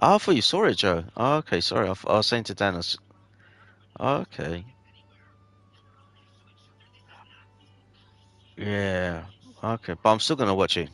Speaker 1: Oh, I thought you saw it, Joe. Oh, okay, sorry. I was saying to Dan. Oh, okay. Yeah. Okay, but I'm still gonna watch it.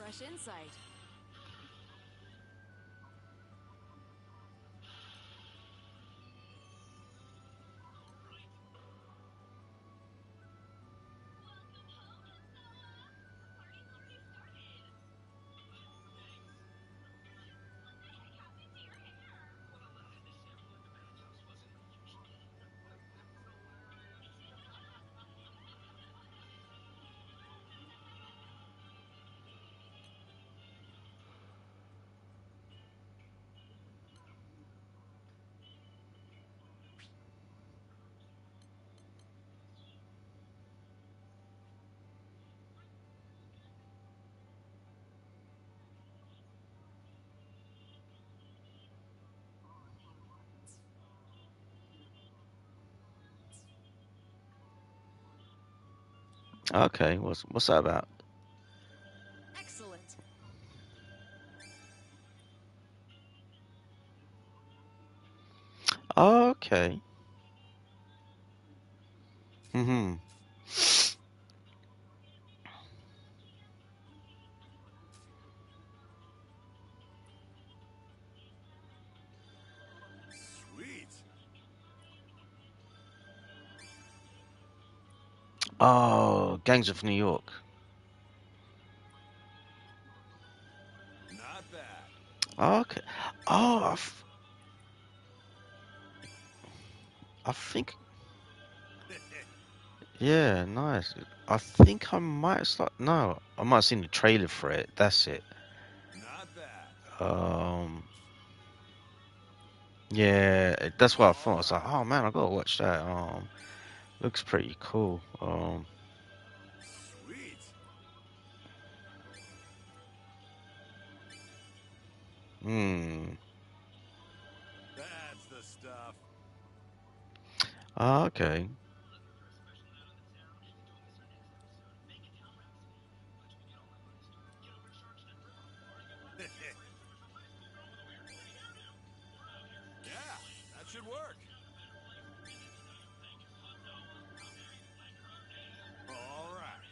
Speaker 7: fresh insight.
Speaker 1: Okay, what's that about?
Speaker 7: Excellent.
Speaker 1: Okay. Mm-hmm.
Speaker 6: Sweet.
Speaker 1: Oh, Gangs of New York.
Speaker 6: Not bad.
Speaker 1: Okay. Oh, I think. Yeah, nice. I think I might start. No, I might have seen the trailer for it. That's it.
Speaker 6: Not bad.
Speaker 1: Um, yeah, that's what I thought. I
Speaker 6: All
Speaker 1: was like,
Speaker 6: right.
Speaker 1: oh man, I gotta watch that. Looks pretty cool.
Speaker 6: Sweet.
Speaker 1: Hmm.
Speaker 6: That's the stuff.
Speaker 1: Okay.
Speaker 6: Yeah, that should work. All right.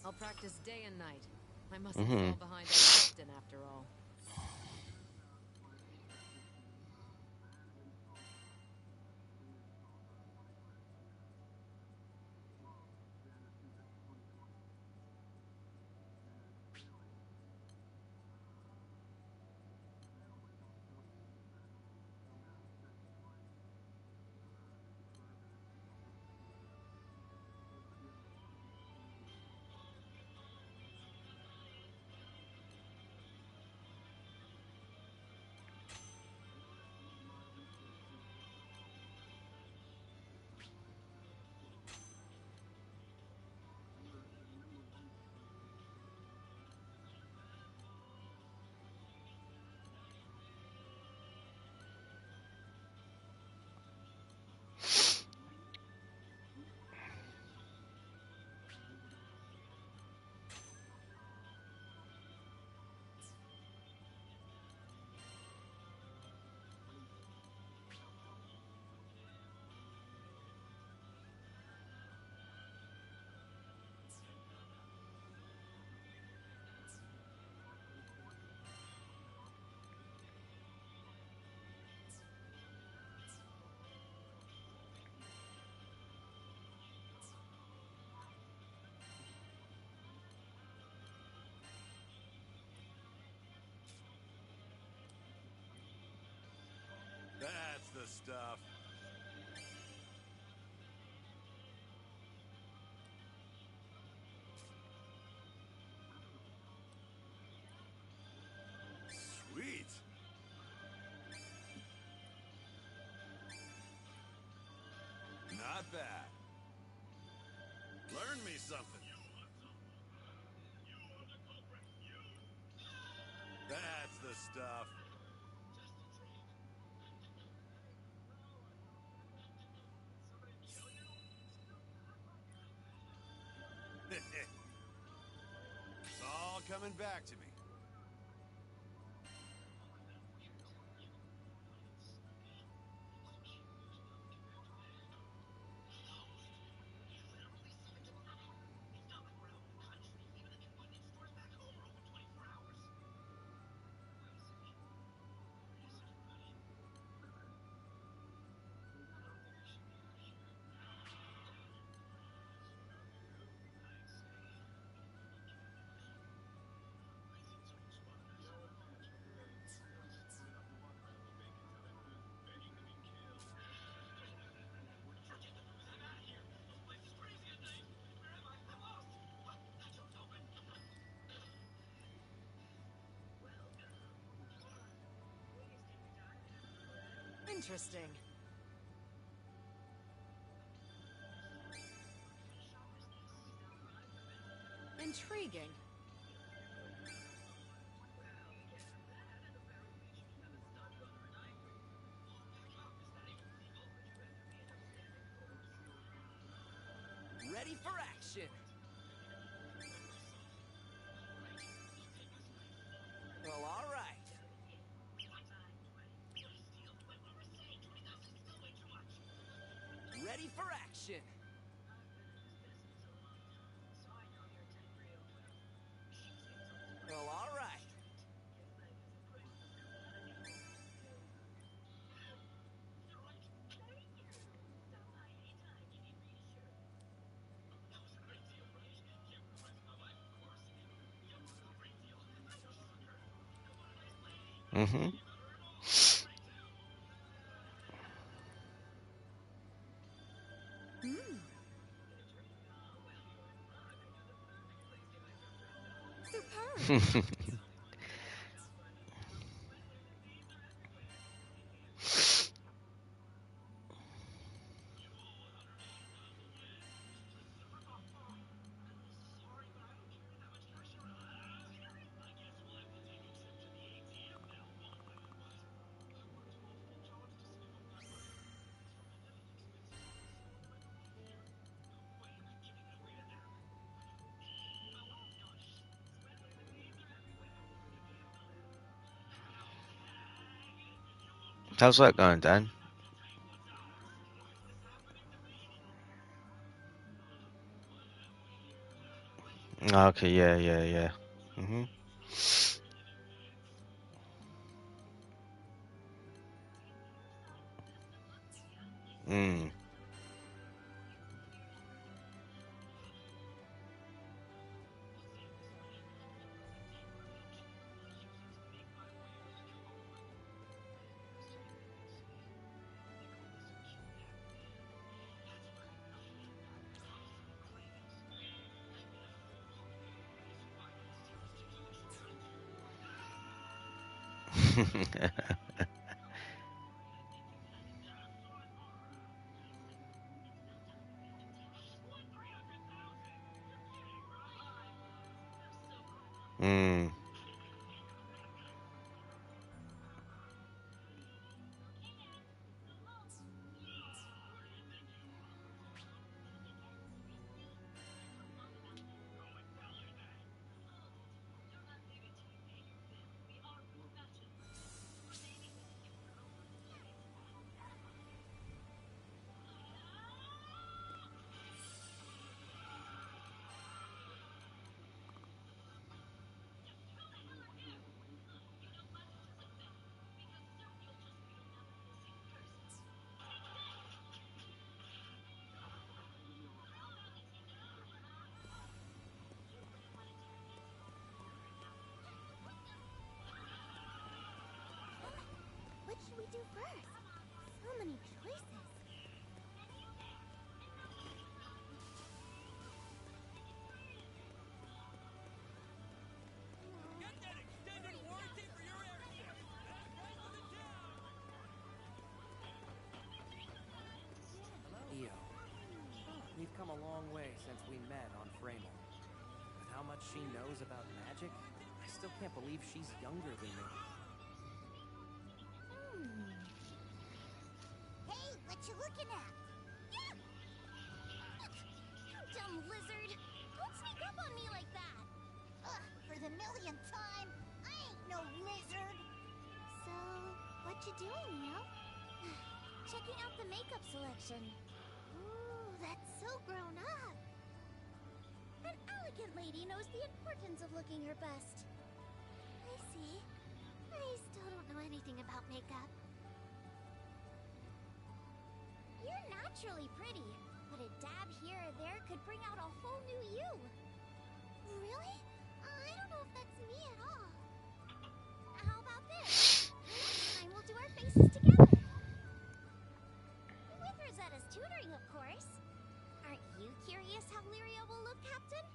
Speaker 7: I'll practice day and night. I mustn't
Speaker 1: Mm-hmm.
Speaker 7: fall behind our captain after all.
Speaker 6: That's the stuff. Sweet. Not bad. Learn me something. That's the stuff. It's all coming back to me.
Speaker 7: Interesting. Intriguing.
Speaker 4: Ready for action. Well, all right. Ready for action. Well, all right.
Speaker 1: Mm-hmm.
Speaker 7: Hmm. Superb.
Speaker 1: How's that going, Dan? Okay, yeah, yeah, yeah. Mm-hmm. Mm. Mm.
Speaker 2: What should we do first? So many choices.
Speaker 3: Get that extended warranty for your airship. That's right on the town.
Speaker 4: Io. We've come a long way since we met on Framel. With how much she knows about magic, I still can't believe she's younger than me.
Speaker 2: Hey, what you looking at? Yeah! You dumb lizard! Don't sneak up on me like that! Ugh, for the millionth time, I ain't no lizard! So, what you doing, Neo? Checking out the makeup selection. Ooh, that's so grown up! An elegant lady knows the importance of looking her best. I see. I still don't know anything about makeup. You're naturally pretty, but a dab here or there could bring out a whole new you. Really? I don't know if that's me at all. How about this? Next time we'll do our faces together. With Rosetta's tutoring, of course. Aren't you curious how Lyria will look, Captain?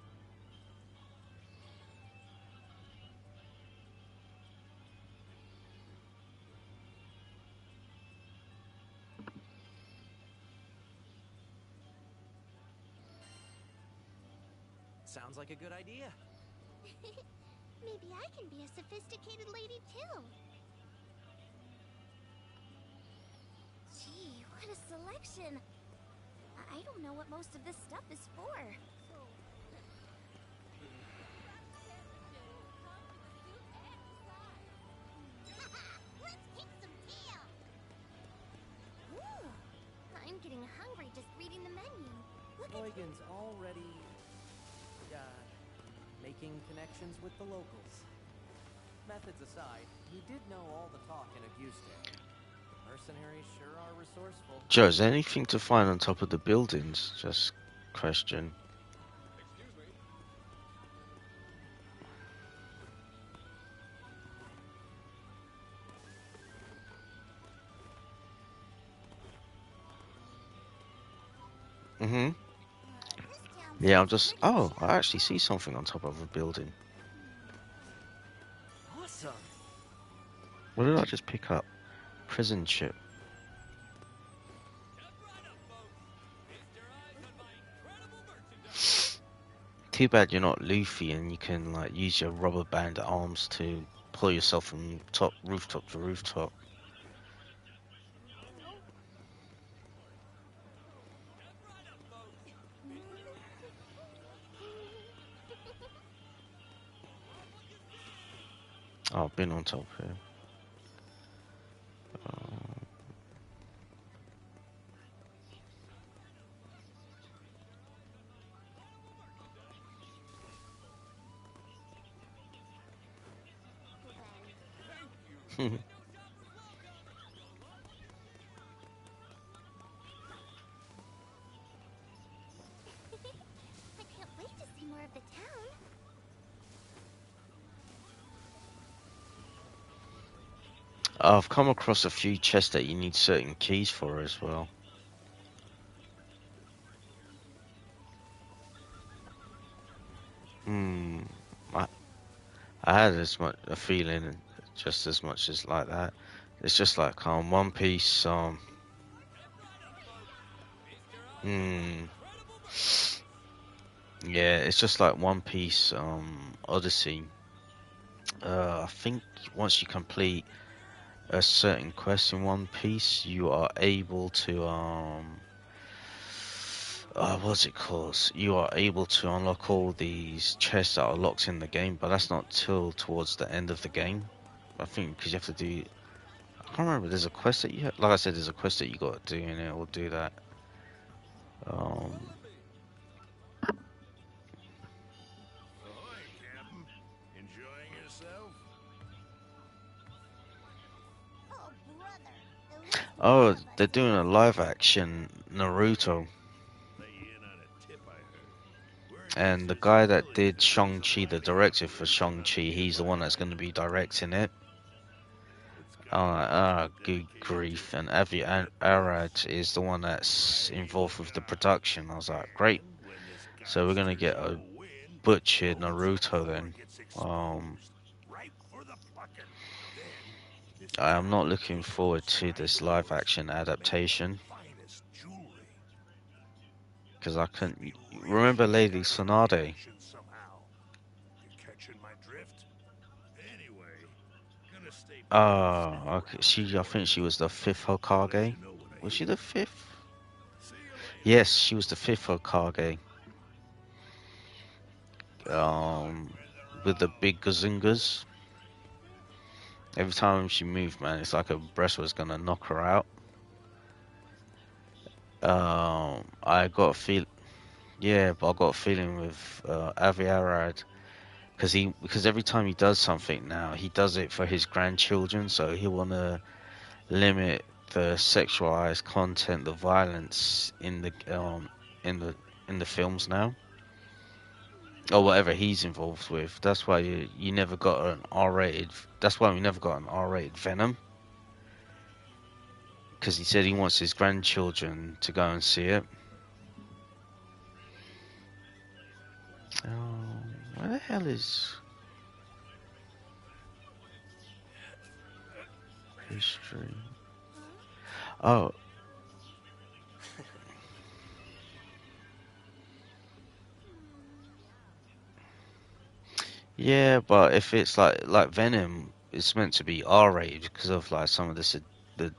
Speaker 4: Sounds like a good idea.
Speaker 2: Maybe I can be a sophisticated lady too. Gee, what a selection. I don't know what most of this stuff is for. Let's kick some tail. Ooh, I'm getting hungry just reading the menu. Look at
Speaker 4: Eugen's already, making connections with the locals. Methods aside, he did know all the talk in Auguste. Mercenaries sure are resourceful.
Speaker 1: Joe, is there anything to find on top of the buildings? Just question. Mm-hmm.
Speaker 2: this town
Speaker 1: Yeah, I'm
Speaker 2: seems
Speaker 1: just...
Speaker 2: pretty
Speaker 1: Oh,
Speaker 2: chill.
Speaker 1: I actually see something on top of a building.
Speaker 4: Awesome.
Speaker 1: What did I just pick up? Prison ship. Too bad you're not Luffy and you can like use your rubber band arms to pull yourself from rooftop to rooftop. Oh, I've been on top here.
Speaker 2: I can't wait to see more of the town.
Speaker 1: I've come across a few chests that you need certain keys for as well. Hmm. I, I had as much a feeling, just as much as like that. It's just like One Piece. Hmm. Yeah, it's just like One Piece. Odyssey. I think once you complete a certain quest in One Piece, you are able to what's it called? You are able to unlock all these chests that are locked in the game, but that's not till towards the end of the game. I think because you have to do. I can't remember. There's a quest that you have. Like I said, there's a quest that you got to do, and it will do that. Um.
Speaker 5: Ahoy, Captain. Enjoying yourself?
Speaker 2: Oh, brother. At least
Speaker 1: Oh,
Speaker 2: one of us
Speaker 1: they're
Speaker 2: is
Speaker 1: doing a live action Naruto,
Speaker 5: Lay you in on a tip I heard. Word is
Speaker 1: and the
Speaker 5: there's a
Speaker 1: guy that
Speaker 5: village
Speaker 1: did
Speaker 5: that needs some
Speaker 1: Shang-Chi, the director for
Speaker 5: livelihood
Speaker 1: Shang-Chi,
Speaker 5: about
Speaker 1: he's the
Speaker 5: nearby
Speaker 1: one that's going to be
Speaker 5: island.
Speaker 1: directing it.
Speaker 5: It's got
Speaker 1: Good
Speaker 5: dedication
Speaker 1: grief.
Speaker 5: to
Speaker 1: And
Speaker 5: it.
Speaker 1: Avi
Speaker 5: Get
Speaker 1: Arad
Speaker 5: this.
Speaker 1: is the one that's
Speaker 5: Mighty
Speaker 1: involved with the
Speaker 5: looking
Speaker 1: production. I was like, great.
Speaker 5: And when this
Speaker 1: So we're gonna
Speaker 5: gangster
Speaker 1: get a
Speaker 5: hero wins,
Speaker 1: butchered
Speaker 5: loads of
Speaker 1: Naruto
Speaker 5: ore
Speaker 1: then.
Speaker 5: gets
Speaker 1: Um,
Speaker 5: exposed. Ripe for the plucking. Then this
Speaker 1: I'm not
Speaker 5: town
Speaker 1: looking
Speaker 5: goes
Speaker 1: forward to
Speaker 5: upside
Speaker 1: this live
Speaker 5: doors,
Speaker 1: action
Speaker 5: made of the
Speaker 1: adaptation
Speaker 5: finest jewelry.
Speaker 1: because I
Speaker 5: Must
Speaker 1: couldn't.
Speaker 5: be really
Speaker 1: Remember Lady
Speaker 5: got in on the
Speaker 1: Tsunade?
Speaker 5: action somehow. You catching my drift? Anyway, gonna stay put and sniff
Speaker 1: Okay.
Speaker 5: around
Speaker 1: I
Speaker 5: for
Speaker 1: think she was
Speaker 5: orders.
Speaker 1: the fifth
Speaker 5: I'll let
Speaker 1: Hokage.
Speaker 5: you know when I
Speaker 1: Was she
Speaker 5: hear
Speaker 1: the
Speaker 5: from 'em.
Speaker 1: fifth?
Speaker 5: See you later.
Speaker 1: Yes, she was the fifth Hokage. With the big gazingas. Every time she moved, man, it's like her breast was gonna knock her out. I got a feel. Yeah, but I got a feeling with Avi Arad because every time he does something now, he does it for his grandchildren. So he wanna limit the sexualized content, the violence in the in the films now, or whatever he's involved with. That's why you never got an R-rated. That's why we never got an R-rated Venom, because he said he wants his grandchildren to go and see it. Where the hell is history? Oh, Yeah, but if it's like Venom, it's meant to be R-rated because of like some of the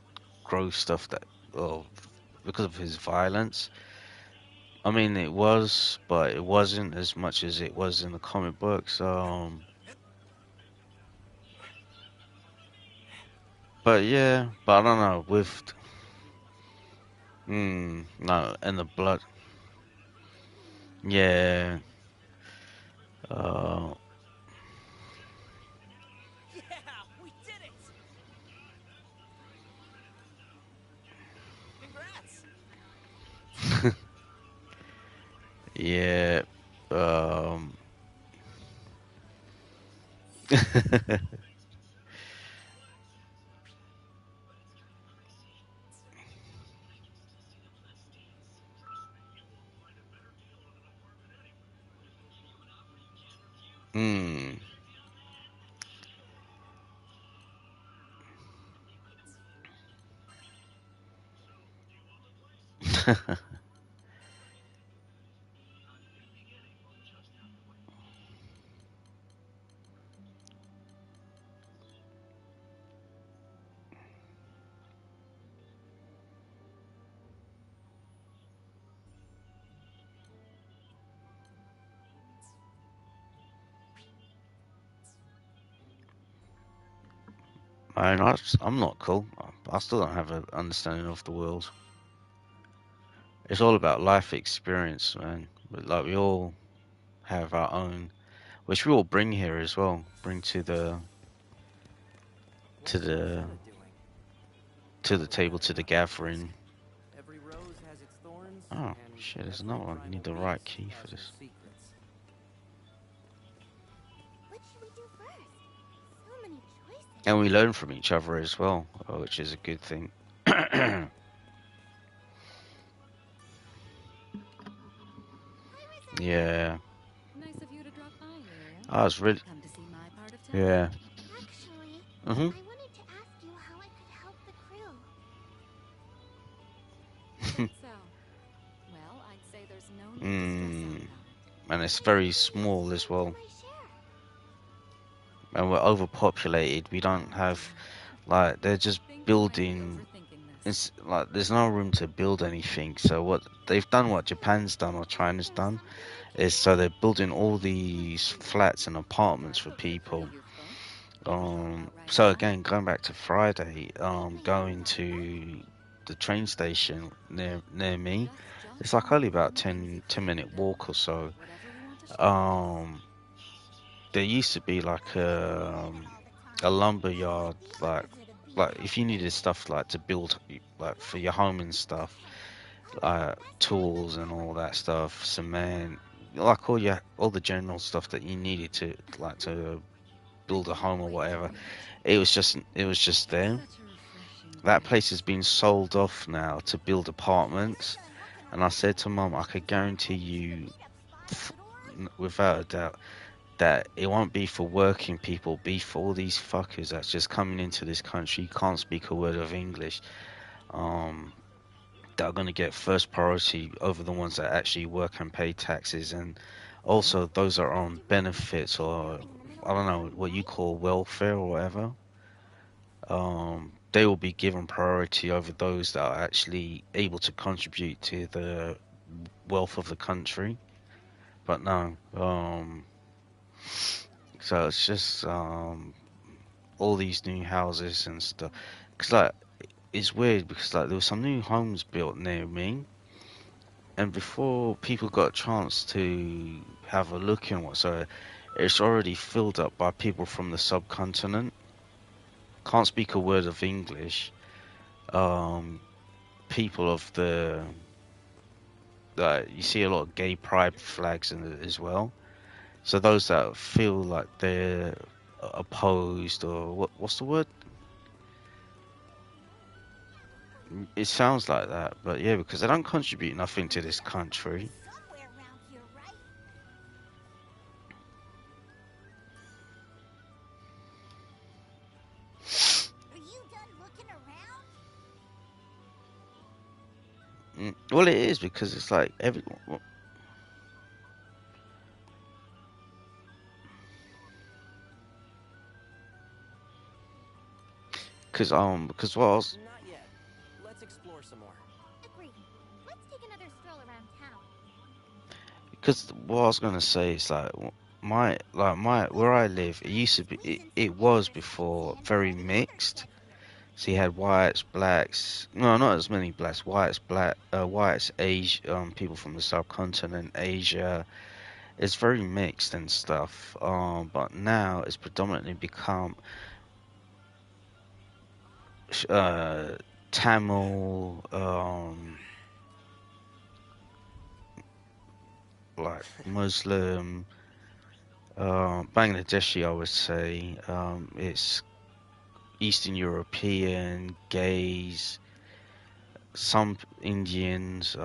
Speaker 1: gross stuff that, or because of his violence. I mean, it was, but it wasn't as much as it was in the comic books. But yeah, but I don't know with, no, and the blood. Yeah. Uh.
Speaker 4: Yeah, we did it! Congrats!
Speaker 1: Yeah. Um. Hmm. I'm not cool. I still don't have an understanding of the world. It's all about life experience, man. But like we all have our own, which we all bring here as well. Bring to
Speaker 4: What's
Speaker 1: the
Speaker 4: Rosanna doing?
Speaker 1: to the
Speaker 4: Probably
Speaker 1: table,
Speaker 4: having
Speaker 1: to the
Speaker 4: a hard time.
Speaker 1: gathering.
Speaker 4: Every rose has its thorns,
Speaker 1: Oh
Speaker 4: and
Speaker 1: shit! There's
Speaker 4: every
Speaker 1: another one.
Speaker 4: primal
Speaker 1: Need the right
Speaker 4: beast
Speaker 1: key for
Speaker 4: has her
Speaker 1: this.
Speaker 4: secrets.
Speaker 2: What should we do first? So many choices.
Speaker 1: And we learn from each other as well, which is a good thing.
Speaker 2: Hi, Rosanna.
Speaker 1: Yeah.
Speaker 7: Nice of you to drop by, Lyria.
Speaker 1: I was really.
Speaker 7: Come to see my part of town?
Speaker 1: Yeah.
Speaker 2: Actually,
Speaker 1: Mhm.
Speaker 2: I wanted to ask you how I could help the crew.
Speaker 7: Is that so? Well, I'd say there's no need to stress out
Speaker 1: Mm.
Speaker 7: about it.
Speaker 1: And it's
Speaker 2: Then
Speaker 1: very
Speaker 2: please
Speaker 1: small as
Speaker 2: come do
Speaker 1: well.
Speaker 2: my share.
Speaker 1: And we're overpopulated. We don't
Speaker 7: Oh
Speaker 1: have
Speaker 7: dear.
Speaker 1: like they're just
Speaker 7: Think you might be
Speaker 1: building.
Speaker 7: overthinking this.
Speaker 1: It's like there's no room to build anything. So what they've done, what Japan's done or China's
Speaker 2: There's
Speaker 1: done,
Speaker 2: something I can
Speaker 1: is
Speaker 2: do.
Speaker 1: so they're building all these flats and apartments for
Speaker 7: Pretty
Speaker 1: people.
Speaker 7: youthful. You could help out right
Speaker 1: So
Speaker 7: away.
Speaker 1: again, going back to Friday,
Speaker 2: My
Speaker 1: going
Speaker 2: name's
Speaker 1: to the train station near me,
Speaker 7: Just jump
Speaker 1: it's like
Speaker 7: on
Speaker 1: only
Speaker 7: board
Speaker 1: about
Speaker 7: and things will
Speaker 1: 10 minute
Speaker 7: go.
Speaker 1: walk or so.
Speaker 7: Whatever we want to share.
Speaker 1: Um, there used to be like a lumber yard, like if you needed stuff like to build like for your home and stuff, tools and all that stuff, cement, like all the general stuff that you needed to like to build a home or whatever. It was just there.
Speaker 7: Such a refreshing
Speaker 1: That place
Speaker 7: breeze.
Speaker 1: has been sold off now to build apartments. And I said to Mum, I could guarantee you, without a doubt, that it won't be for working people, be for all these fuckers that's just coming into this country, can't speak a word of English, um, that are going to get first priority over the ones that actually work and pay taxes, and also those that are on benefits or I don't know what you call welfare or whatever. They will be given priority over those that are actually able to contribute to the wealth of the country. But no, so it's just all these new houses and stuff. Cause like it's weird because like there were some new homes built near me, and before people got a chance to have a look in whatsoever, it's already filled up by people from the subcontinent. Can't speak a word of English. Um, People of the you see a lot of gay pride flags in it as well. So those that feel like they're opposed or what's the word? It sounds like that, but yeah, because they don't contribute nothing to this country.
Speaker 2: Somewhere around here, right? Are you done looking around?
Speaker 1: Well, it is because it's like every. because what I was,
Speaker 4: Not yet. Let's explore some more.
Speaker 2: Agreed. Let's take another stroll around town.
Speaker 1: because what I was gonna say is like my where I live, it used to be, it was before very mixed. So you had whites, blacks, no, not as many blacks, whites, Asia, people from the subcontinent, Asia. It's very mixed and stuff. But now it's predominantly become uh, Tamil, like Muslim, Bangladeshi, I would say. It's Eastern European, gays, some Indians.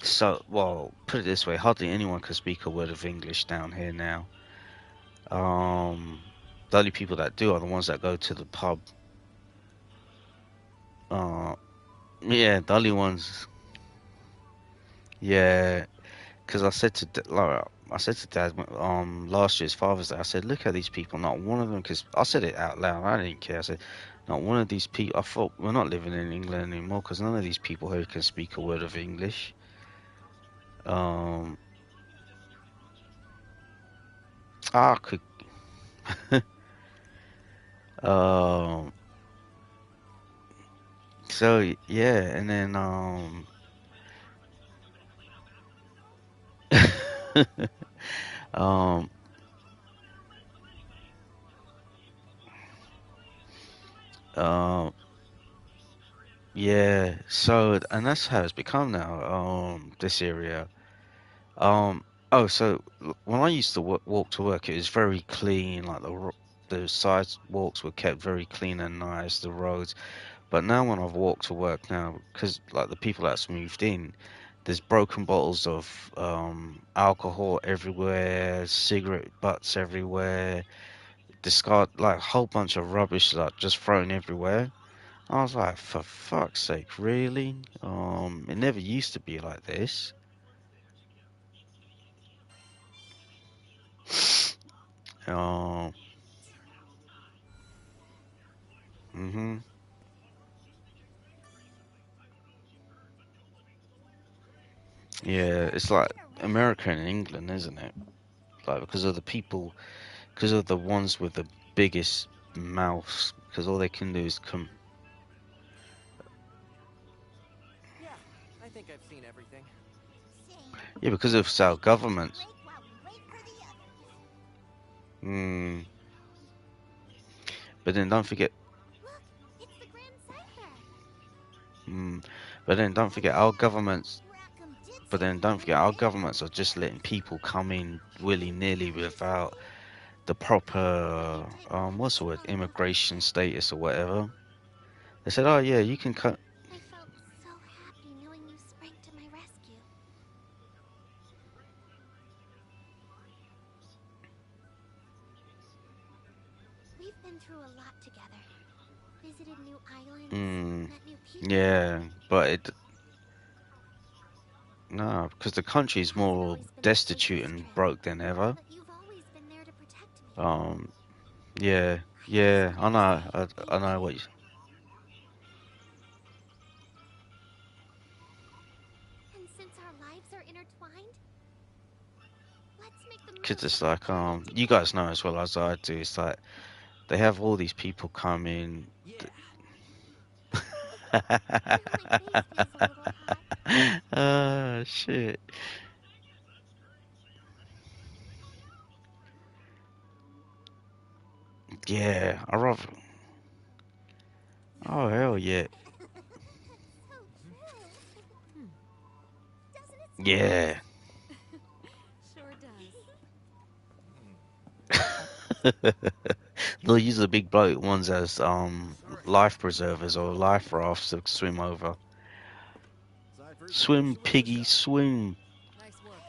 Speaker 1: So, well, put it this way: hardly anyone can speak a word of English down here now. Um, the only people that do are the ones that go to the pub. Uh, yeah, the only ones. Yeah, because I said to Dad, last year's Father's Day, I said, look at these people. Not one of them, because I said it out loud. I didn't care. I said, not one of these people. I thought we're not living in England anymore, because none of these people here can speak a word of English. Um, I could. um. So yeah, and then um. Um. Yeah. So, and that's how it's become now. This area. Um, oh, so when I used to walk to work, it was very clean. Like the sidewalks were kept very clean and nice, the roads. But now when I've walked to work now, because like the people that's moved in, there's broken bottles of alcohol everywhere, cigarette butts everywhere, discard like a whole bunch of rubbish like just thrown everywhere. I was like, for fuck's sake, really? It never used to be like this. Um, mhm. Yeah, it's like America and England, isn't it? Like because of the people, because of the ones with the biggest mouths, because all they can do is come.
Speaker 4: Yeah, I think I've seen everything.
Speaker 2: Same.
Speaker 1: Yeah, because of our
Speaker 2: Let's take a quick
Speaker 1: governments.
Speaker 2: break while we wait for the others.
Speaker 1: Mm. But then don't forget.
Speaker 2: Look, it's the Grand Cipher.
Speaker 1: Mm, but then don't forget our governments.
Speaker 2: Rackham did
Speaker 1: But
Speaker 2: say
Speaker 1: then
Speaker 2: he
Speaker 1: don't forget
Speaker 2: wouldn't
Speaker 1: our
Speaker 2: make
Speaker 1: governments are
Speaker 2: it.
Speaker 1: just letting people come in willy nilly without
Speaker 2: Seriously?
Speaker 1: the proper what's the word, immigration status or whatever. They said, oh yeah, you can come.
Speaker 2: I felt so happy knowing you sprang to my rescue. We've been through a lot together. Visited new islands,
Speaker 1: Mm,
Speaker 2: met new people.
Speaker 1: yeah, but it no, because the
Speaker 2: It
Speaker 1: country's
Speaker 2: hasn't
Speaker 1: more
Speaker 2: always been the
Speaker 1: destitute
Speaker 2: safest
Speaker 1: and
Speaker 2: trip,
Speaker 1: broke than ever.
Speaker 2: but you've always been there to protect me.
Speaker 1: Um, yeah,
Speaker 2: I just
Speaker 1: yeah, I
Speaker 2: wanted to
Speaker 1: know,
Speaker 2: say
Speaker 1: I
Speaker 2: thank
Speaker 1: know
Speaker 2: you.
Speaker 1: what you,
Speaker 2: And since our lives are intertwined, let's make the
Speaker 1: because
Speaker 2: most
Speaker 1: it's
Speaker 2: of
Speaker 1: like,
Speaker 2: every day
Speaker 1: you
Speaker 2: together.
Speaker 1: guys know as well as I do, it's like they have all these people come in.
Speaker 4: Yeah.
Speaker 2: Now my face feels a little hot.
Speaker 1: Shit. Yeah, I rather. Oh hell yeah,
Speaker 2: So true. Doesn't it sound
Speaker 1: yeah.
Speaker 2: nice?
Speaker 7: Sure does.
Speaker 1: They'll use the big bloke ones as life preservers or life rafts to swim over.
Speaker 6: Cypher,
Speaker 1: Swim,
Speaker 6: show us the
Speaker 1: piggy,
Speaker 6: shop.
Speaker 1: swim.
Speaker 7: Nice work.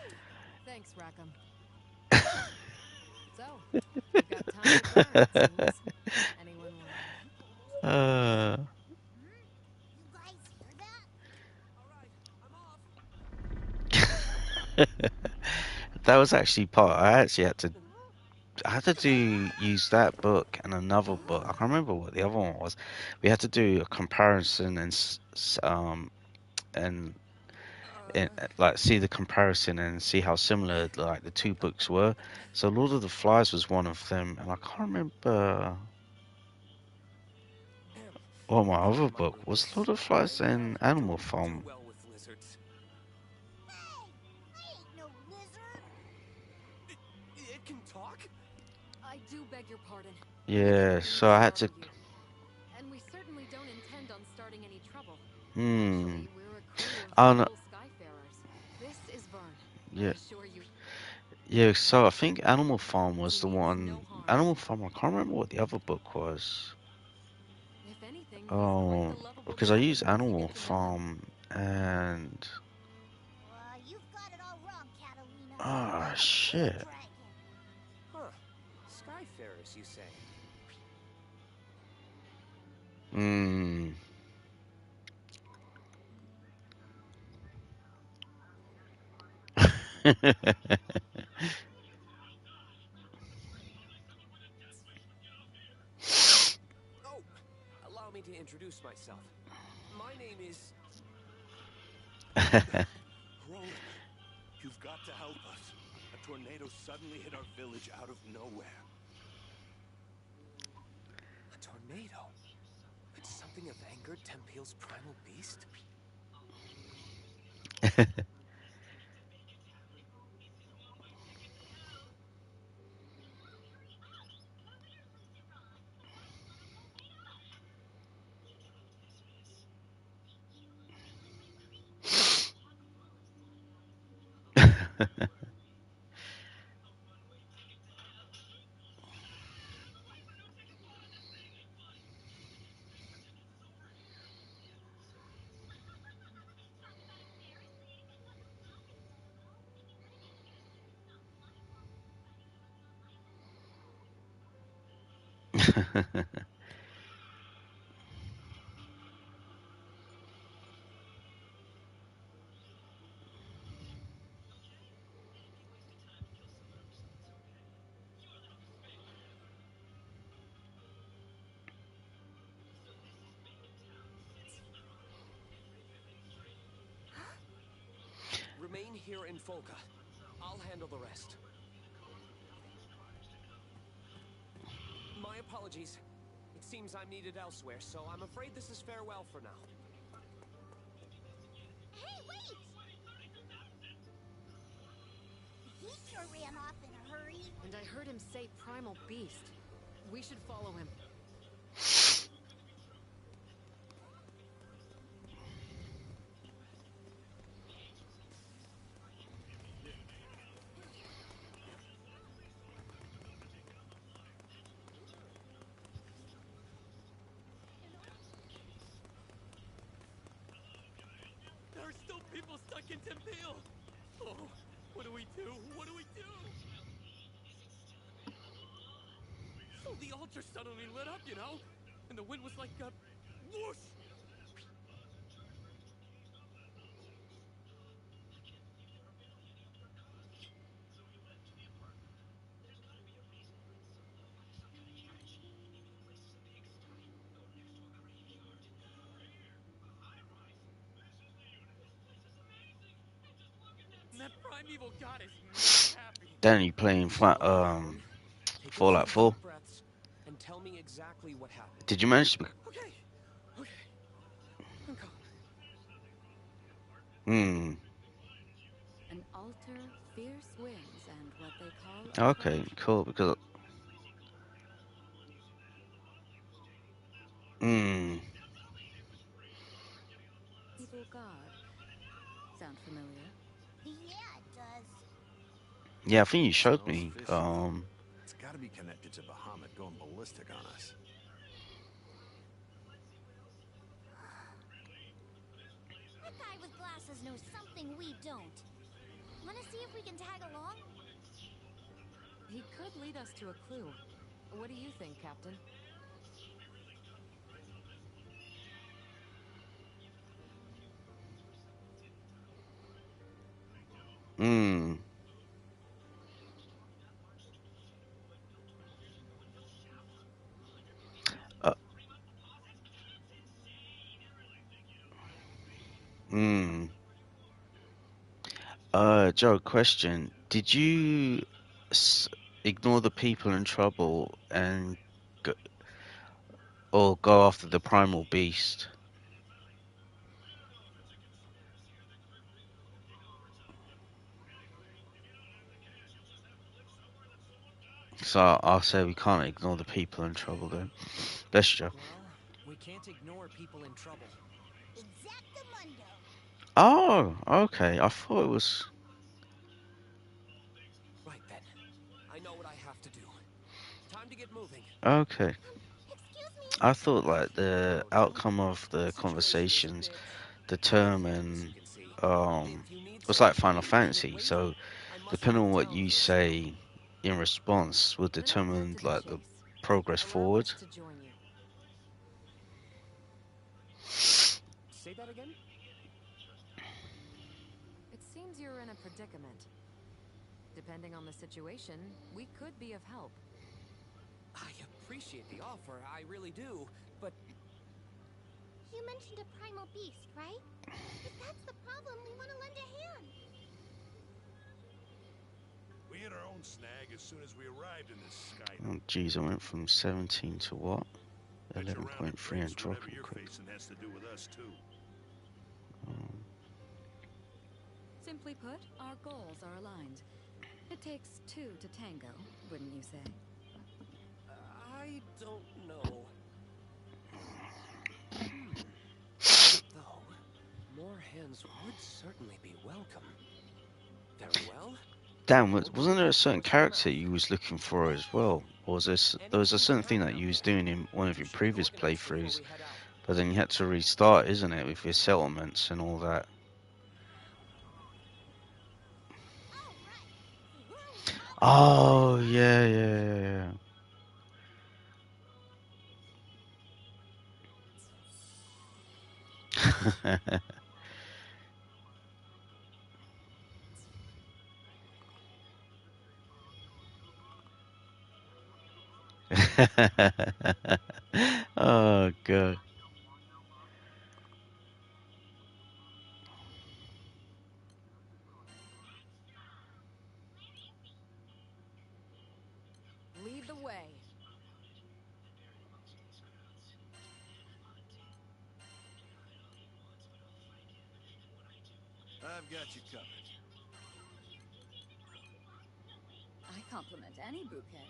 Speaker 7: Thanks, Rackham. So, we've got time to burn, it seems. Anyone wanna...
Speaker 1: uh,
Speaker 2: You guys hear that?
Speaker 1: that was actually part. I actually had to I had to use that book and another book. I can't remember what the other one was. We had to do a comparison and like see the comparison and see how similar like the two books were. So Lord of the Flies was one of them, and I can't remember what my other
Speaker 8: Thought my
Speaker 1: book was.
Speaker 8: lupus.
Speaker 1: Lord of the Flies
Speaker 8: I
Speaker 1: and Animal
Speaker 8: don't do
Speaker 1: Farm.
Speaker 8: well with lizards.
Speaker 2: Hey! I ain't no lizard!
Speaker 8: It can talk?
Speaker 7: I do beg your pardon. We
Speaker 1: Yeah,
Speaker 7: didn't mean to
Speaker 1: so I had to.
Speaker 7: startle you. And we certainly don't intend on starting any trouble.
Speaker 1: Hmm.
Speaker 7: Actually, we're a crew of
Speaker 1: Oh no,
Speaker 7: local Skyfarers. This is Vern. I
Speaker 1: yeah,
Speaker 7: assure you,
Speaker 1: yeah. So I think Animal Farm was
Speaker 7: he
Speaker 1: the
Speaker 7: means no
Speaker 1: one.
Speaker 7: harm.
Speaker 1: Animal Farm. I can't remember what the other book was.
Speaker 7: If anything, he's quite the
Speaker 1: Oh,
Speaker 7: lovable
Speaker 1: because I
Speaker 7: dragon
Speaker 1: used
Speaker 7: once you
Speaker 1: Animal
Speaker 7: get to know him.
Speaker 1: Farm and
Speaker 2: You've got it all wrong, Catalina.
Speaker 1: ah
Speaker 2: I'm a blue
Speaker 1: shit.
Speaker 2: dragon.
Speaker 8: Huh. Skyfarers, you say?
Speaker 1: Hmm.
Speaker 8: Oh, allow me to introduce myself. My name is...
Speaker 9: Roland, you've got to help us. A tornado suddenly hit our village out of nowhere.
Speaker 8: a tornado. Could something have angered Tempeal's primal beast? Remain here in Folka. I'll handle the rest. My apologies. It seems I'm needed elsewhere, so I'm afraid this is farewell for now.
Speaker 2: Hey, wait! He sure ran off in a hurry.
Speaker 7: And I heard him say primal beast. We should follow him.
Speaker 8: There are still people stuck in Tempeal! Oh, what do we do? What do we do? So the altar suddenly lit up, you know? And the wind was like a... whoosh! And that primeval god is not happy.
Speaker 1: Then you playing
Speaker 8: Slow down. Take a
Speaker 1: Fallout
Speaker 8: few
Speaker 1: 4.
Speaker 8: deep breaths and tell me exactly what happened.
Speaker 1: Did you manage to?
Speaker 8: Okay. Okay. I'm calm.
Speaker 1: Hmm.
Speaker 7: An altar, fierce winds, and what they call a
Speaker 1: Okay,
Speaker 7: crash.
Speaker 1: cool. Because hmm.
Speaker 7: Evil god. Sound familiar?
Speaker 2: Yeah, it does.
Speaker 1: Yeah, I think you showed
Speaker 6: Smells
Speaker 1: me.
Speaker 6: fishy. It's got to be connected to Bahamut going ballistic on us.
Speaker 2: That guy with glasses knows something we don't. Wanna see if we can tag along?
Speaker 7: He could lead us to a clue. What do you think, Captain?
Speaker 1: Hmm. Joe, question. Did you s ignore the people in trouble and go, or go after the primal beast? So I'll say we can't ignore the people in trouble then. Best Joe.
Speaker 4: Well, we can't ignore people in trouble.
Speaker 2: Exactamundo.
Speaker 1: Oh, okay. I thought it was
Speaker 8: Right then. I know what I have to do. Time to get moving.
Speaker 1: okay.
Speaker 2: Excuse me.
Speaker 1: I thought like the
Speaker 8: Hello then.
Speaker 1: outcome of the
Speaker 8: Situation is a
Speaker 1: conversations
Speaker 8: bit delicate, as you
Speaker 1: determine
Speaker 8: can see.
Speaker 1: um
Speaker 8: If you need
Speaker 1: it's
Speaker 8: some
Speaker 1: like Final
Speaker 8: 20-minute
Speaker 1: Fantasy.
Speaker 8: wait,
Speaker 1: So
Speaker 8: I must
Speaker 1: depending
Speaker 8: leave
Speaker 1: on what
Speaker 8: town
Speaker 1: you
Speaker 8: for a scout.
Speaker 1: say in response will
Speaker 7: Then I'll cut
Speaker 1: determine
Speaker 7: to the
Speaker 1: like the
Speaker 7: chase.
Speaker 1: progress
Speaker 7: Allow
Speaker 1: forward.
Speaker 7: us to join you.
Speaker 8: Say that again?
Speaker 7: It seems you're in a predicament. Depending on the situation, we could be of help.
Speaker 8: I appreciate the offer, I really do, but
Speaker 2: You mentioned a primal beast, right? If that's the problem, we want to lend a hand.
Speaker 9: We hit our own snag as soon as we arrived in this sky.
Speaker 1: Oh geez, I went from 17 to what?
Speaker 9: Bet your rounded
Speaker 1: 11.3 and
Speaker 9: drinks whatever
Speaker 1: dropping
Speaker 9: you're
Speaker 1: quick.
Speaker 9: facing has to do with us too.
Speaker 1: Um,
Speaker 10: Simply put, our goals are aligned. It takes two to tango, wouldn't you say?
Speaker 8: I don't know. Though, more hands would certainly be welcome. Very well.
Speaker 1: damn,
Speaker 8: We'll
Speaker 1: wasn't
Speaker 8: move
Speaker 1: there a
Speaker 8: with the
Speaker 1: certain
Speaker 8: horse's
Speaker 1: character
Speaker 8: mouth.
Speaker 1: you was looking for as well? Or was there was a
Speaker 8: Anything
Speaker 1: certain
Speaker 8: can
Speaker 1: thing
Speaker 8: happen
Speaker 1: that
Speaker 8: out
Speaker 1: you was
Speaker 8: there.
Speaker 1: doing in one of your
Speaker 8: Should get
Speaker 1: previous
Speaker 8: organized before
Speaker 1: playthroughs,
Speaker 8: we head out.
Speaker 1: but then you had to restart, isn't it, with your settlements and all that?
Speaker 2: Oh, right. We're
Speaker 1: Oh yeah, yeah, yeah. Oh god.
Speaker 7: Lead the way.
Speaker 6: I've got you covered.
Speaker 10: I compliment any bouquet.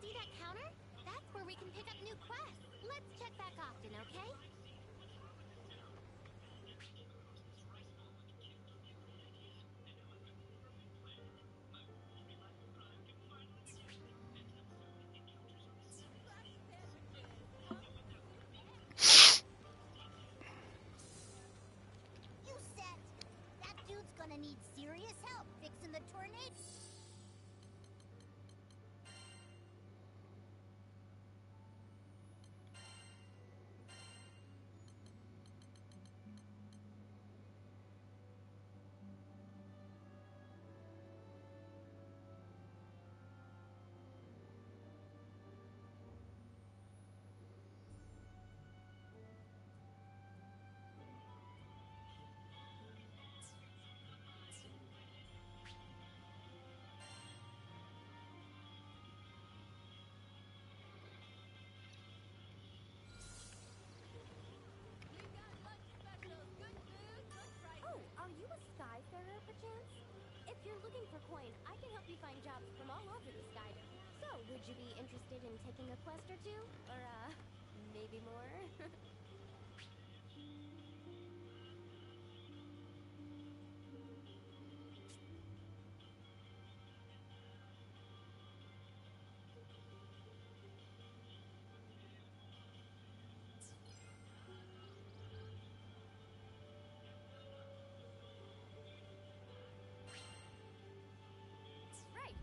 Speaker 2: See that counter? That's where we can pick up new quests. Let's check back often, okay? You set. That dude's gonna need serious help fixing the tornado. Oh, are you a skyfarer, perchance? If you're looking for coin, I can help you find jobs from all over the sky. So, would you be interested in taking a quest or two? Or, maybe more? Right.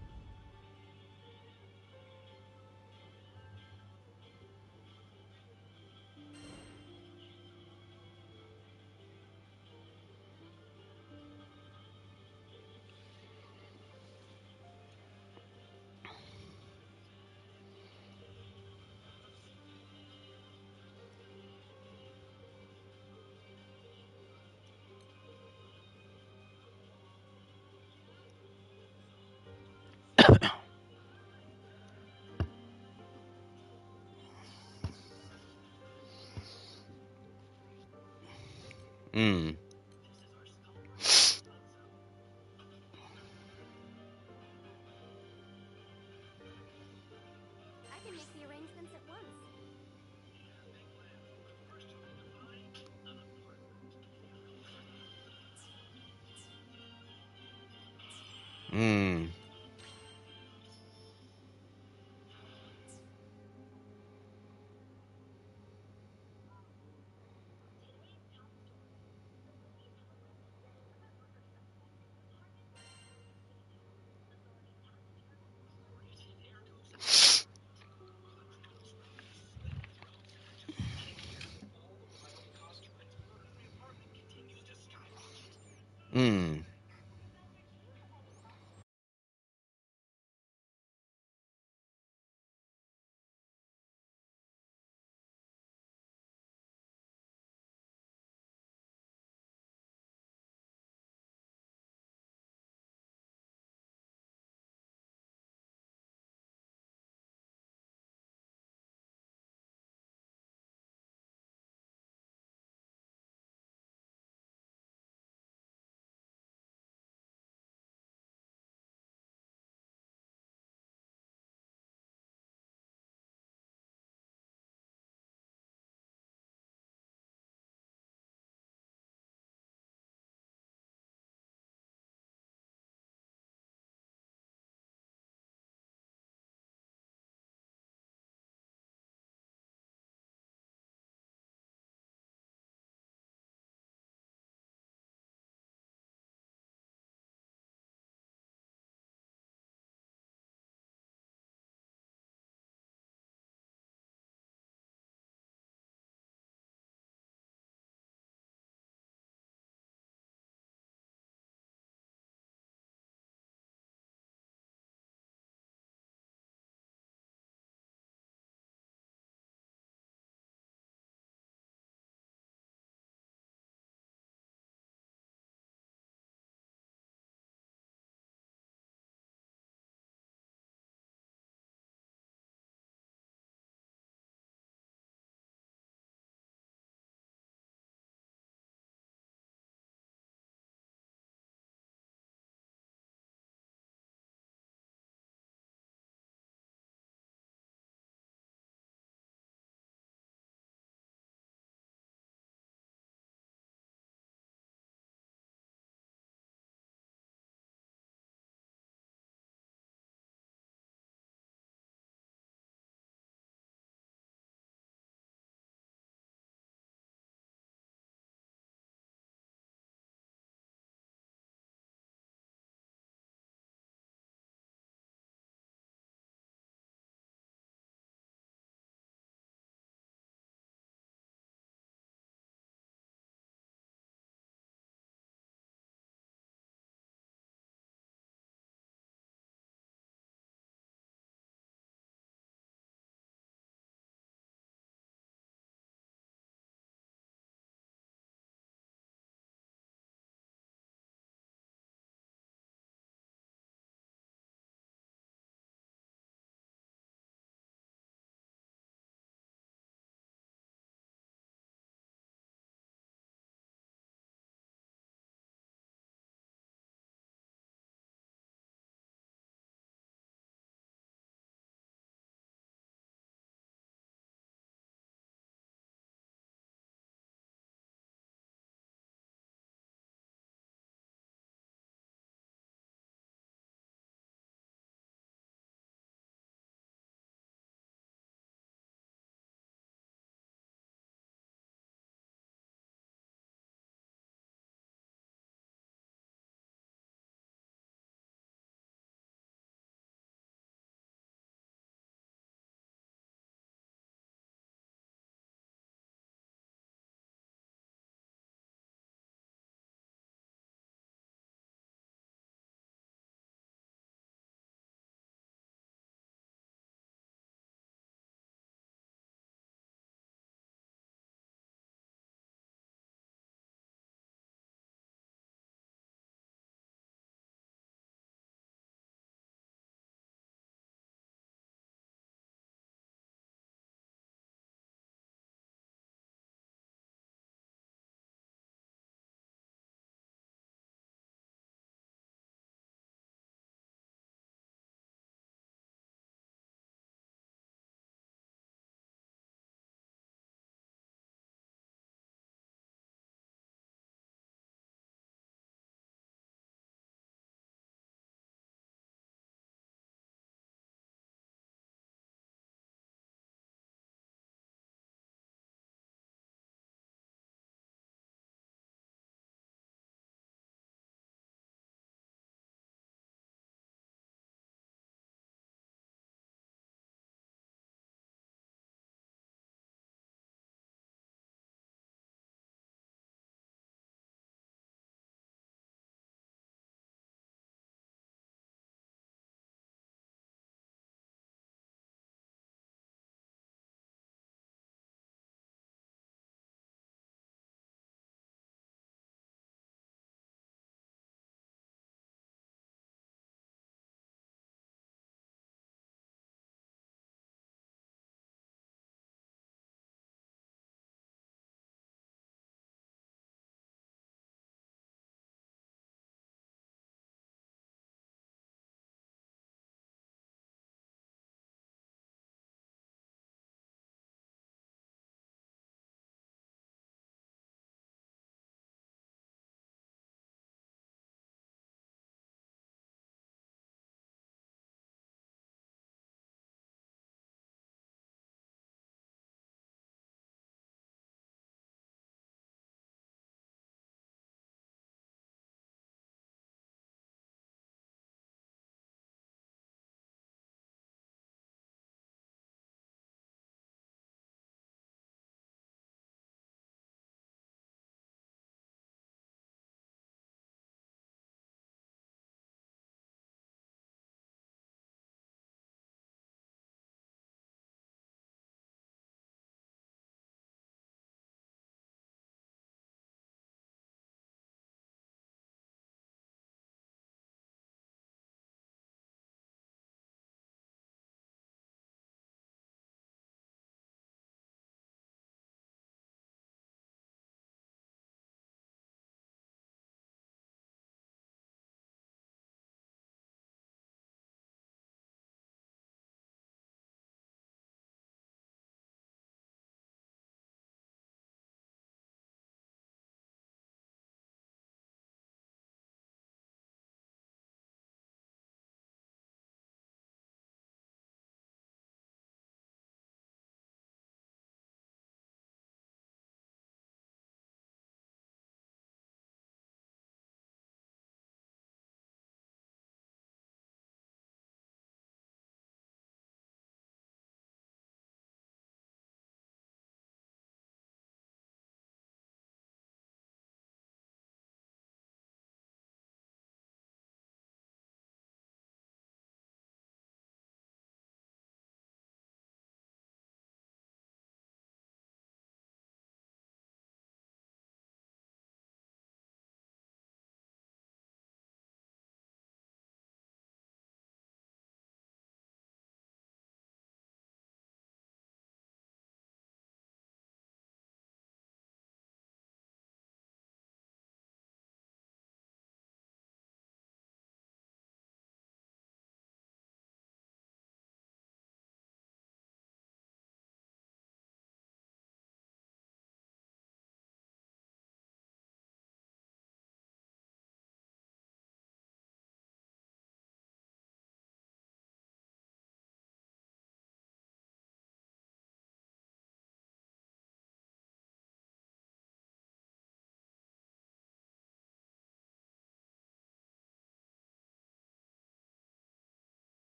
Speaker 1: Mm.
Speaker 2: I can make the arrangements at once.
Speaker 1: Mm. Mm.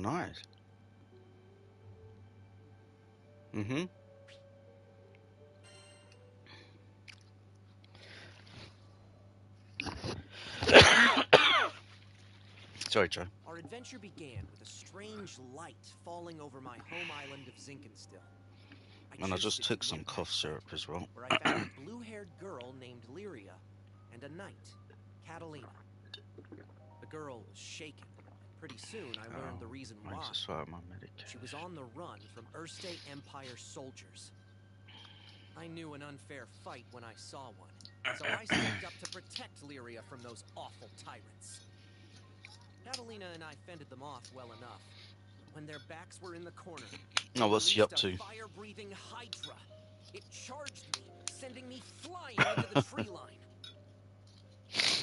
Speaker 1: nice. Mm-hmm. Sorry, Joe.
Speaker 4: Our adventure began with a strange light falling over my home island of Zinkenstill.
Speaker 1: And I
Speaker 4: choosed
Speaker 1: just
Speaker 4: it to
Speaker 1: took
Speaker 4: the
Speaker 1: some
Speaker 4: impact
Speaker 1: cough
Speaker 4: site,
Speaker 1: syrup as well.
Speaker 4: where I found a blue-haired girl named Lyria and a knight, Catalina. The girl was shaken, and pretty soon I learned the reason
Speaker 1: I need
Speaker 4: why.
Speaker 1: to swallow my medication.
Speaker 4: She was on the run from Erste Empire soldiers. I knew an unfair fight when I saw one, so I stepped up to protect Lyria from those awful tyrants. Catalina and I fended them off well enough. When their backs were in the corner,
Speaker 1: Oh, what's he up
Speaker 4: released
Speaker 1: to?
Speaker 4: a fire-breathing hydra. It charged me, sending me flying into the tree line.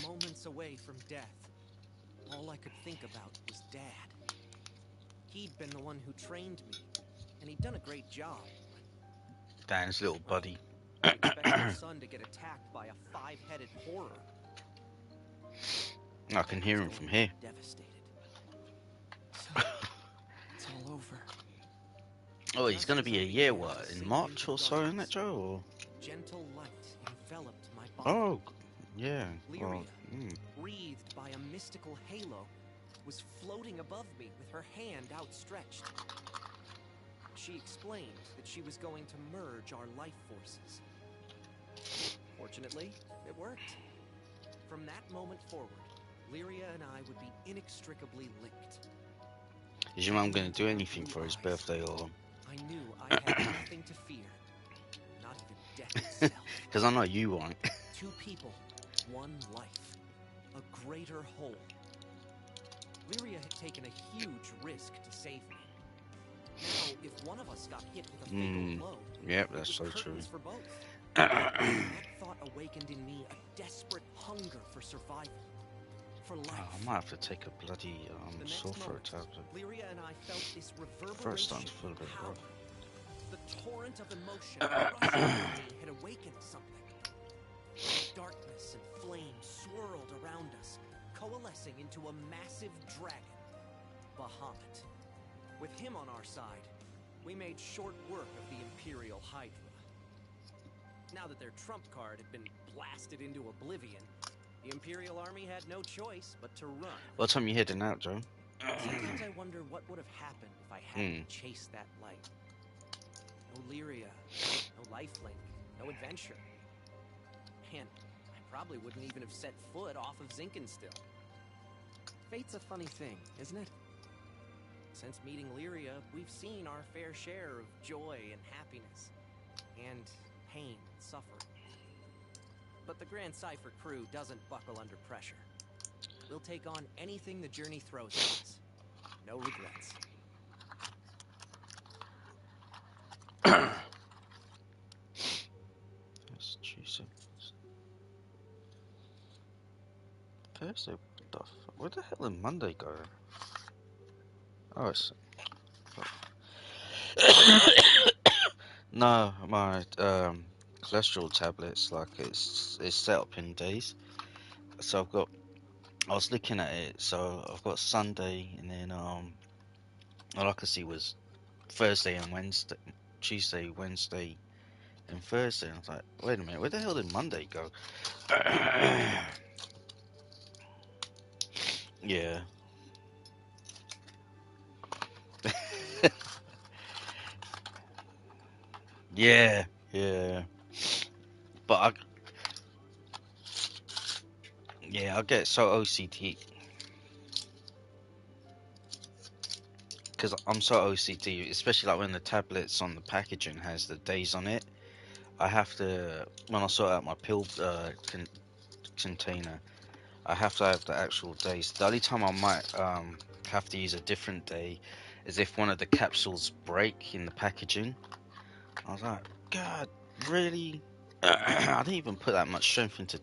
Speaker 4: Moments away from death, all I could think about was Dad. He'd been the one who trained me, and he'd done a great job.
Speaker 1: Dan's little buddy.
Speaker 4: I expect your son to get attacked by a five-headed horror.
Speaker 1: I can hear him from here.
Speaker 4: Devastated. So, it's all over.
Speaker 1: Oh, he's going to be a year, what, in March or so, isn't it, Joe? Or...
Speaker 4: Gentle light enveloped my body.
Speaker 1: Oh, yeah.
Speaker 4: Lyria,
Speaker 1: Well,
Speaker 4: wreathed by a mystical halo, was floating above me with her hand outstretched. She explained that she was going to merge our life forces. Fortunately, it worked. From that moment forward, Lyria and I would be inextricably linked.
Speaker 1: Is your mum going to do anything for his birthday, or...?
Speaker 4: I knew I had nothing to fear. Not even death itself.
Speaker 1: Because I know you won't.
Speaker 4: Two people, one life. A greater whole. Lyria had taken a huge risk to save me. Now, if one of us got hit with a fatal blow,
Speaker 1: Yep, that's so
Speaker 4: it was
Speaker 1: true.
Speaker 4: curtains for both. That thought awakened in me a desperate hunger for survival. For life.
Speaker 1: Oh, I might have to take a bloody sore throat tablet.
Speaker 4: Lyria and I felt this
Speaker 1: Throat's
Speaker 4: reverberation
Speaker 1: starting to feel a bit
Speaker 4: of power.
Speaker 1: rough.
Speaker 4: The torrent of emotion rushing over me had awakened something. Darkness and flame swirled around us, coalescing into a massive dragon, Bahamut. With him on our side, we made short work of the Imperial Hydra. Now that their trump card had been blasted into oblivion, the Imperial Army had no choice but to run.
Speaker 1: What time are you heading out, Joe?
Speaker 4: Sometimes I wonder what would have happened if I hadn't chased that light. No Lyria, no lifelink, no adventure. Man, I probably wouldn't even have set foot off of Zinkenstill. Fate's a funny thing, isn't it? Since meeting Lyria, we've seen our fair share of joy and happiness, and pain and suffering. But the Grand Cipher crew doesn't buckle under pressure. We'll take on anything the journey throws at us. No regrets.
Speaker 1: That's Tuesday. Thursday? What the fuck? Where the hell did Monday go? Oh, it's... No, my cholesterol tablets, like it's set up in days. So I was looking at it, so I've got Sunday, and then all I could see was Thursday and Wednesday, Tuesday, Wednesday, and Thursday. And I was like, wait a minute, where the hell did Monday go? Yeah. Yeah, yeah. But I get so OCD. Because I'm so OCD, especially like when the tablets on the packaging has the days on it. I have to, when I sort out my pill container, I have to have the actual days. The only time I might have to use a different day is if one of the capsules break in the packaging. I was like, God, really? I didn't even put that much strength into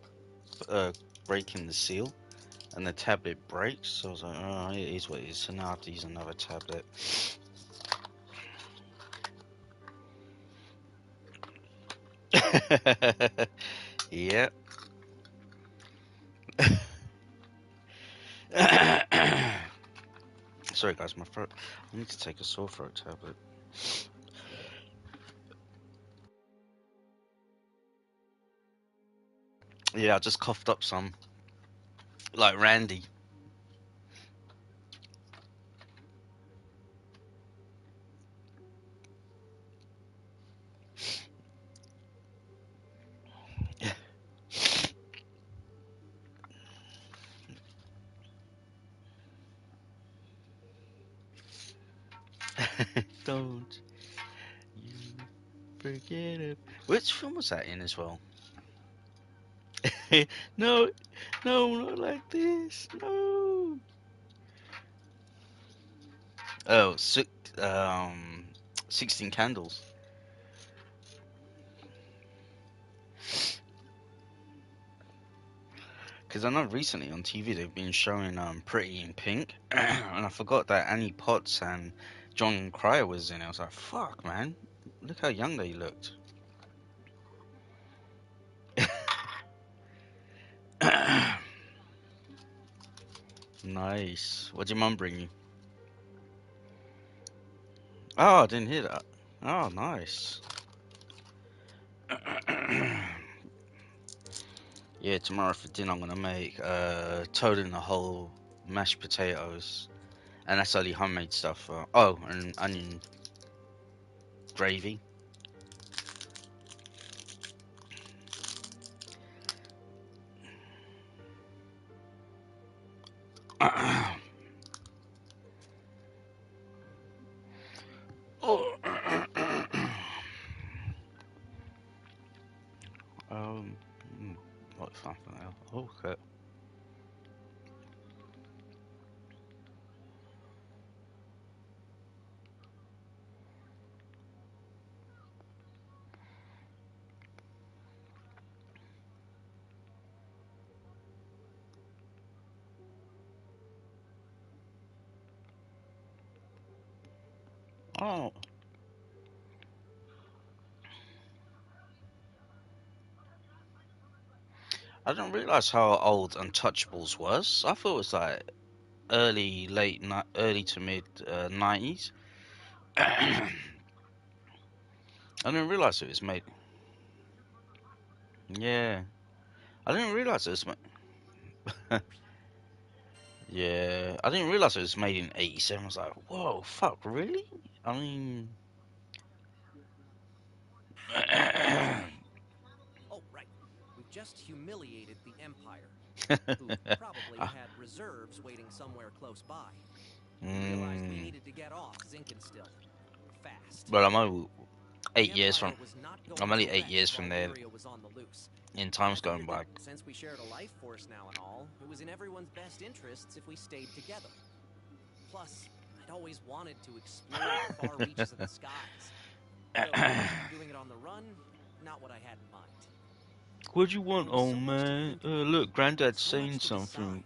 Speaker 1: breaking the seal, and the tablet breaks. So I was like, oh, it is what it is. So now I have to use another tablet. Yep. Sorry, guys, my throat. I need to take a sore throat tablet. Yeah, I just coughed up some, like Randy. Don't you forget it. Which film was that in as well? No, no, not like this. No. Oh, 16 Candles. Because I know recently on TV they've been showing Pretty in Pink, and I forgot that Annie Potts and John Cryer was in it. I was like, fuck, man, look how young they looked. Nice. What did your mum bring you? Oh, I didn't hear that. Oh, nice. Yeah, tomorrow for dinner I'm gonna make toad in the hole, mashed potatoes, and that's only homemade stuff. Oh, and onion gravy. Oh. um, what's something else? Okay. Oh, I didn't realize how old Untouchables was. I thought it was like early to mid 90s. I didn't realize it was made. Yeah, I didn't realize it was made. Yeah, I didn't realize it was made in '87. I was like, whoa, fuck, really? I mean,
Speaker 4: Oh, right. We just humiliated the Empire, who probably
Speaker 1: Ah,
Speaker 4: had reserves waiting somewhere close by. Realized we
Speaker 1: mm,
Speaker 4: needed to get off Zinkenstill. Fast.
Speaker 1: well, I'm only
Speaker 4: The
Speaker 1: 8 years
Speaker 4: Empire
Speaker 1: from.
Speaker 4: was not
Speaker 1: I'm
Speaker 4: going to
Speaker 1: only eight
Speaker 4: rest
Speaker 1: years
Speaker 4: while
Speaker 1: from there.
Speaker 4: Lyria was on the loose.
Speaker 1: In
Speaker 4: And I
Speaker 1: time's going
Speaker 4: figured that
Speaker 1: by.
Speaker 4: since we shared a life force now and all, it was in everyone's best interests if we stayed together. Plus, I'd always wanted to explore the far reaches of the skies. Though doing it on the run, not what I had in mind.
Speaker 1: What do you want,
Speaker 4: There was
Speaker 1: old
Speaker 4: so much to
Speaker 1: man?
Speaker 4: think about,
Speaker 1: Look, Granddad's
Speaker 4: so much
Speaker 1: saying
Speaker 4: to
Speaker 1: something.
Speaker 4: decide.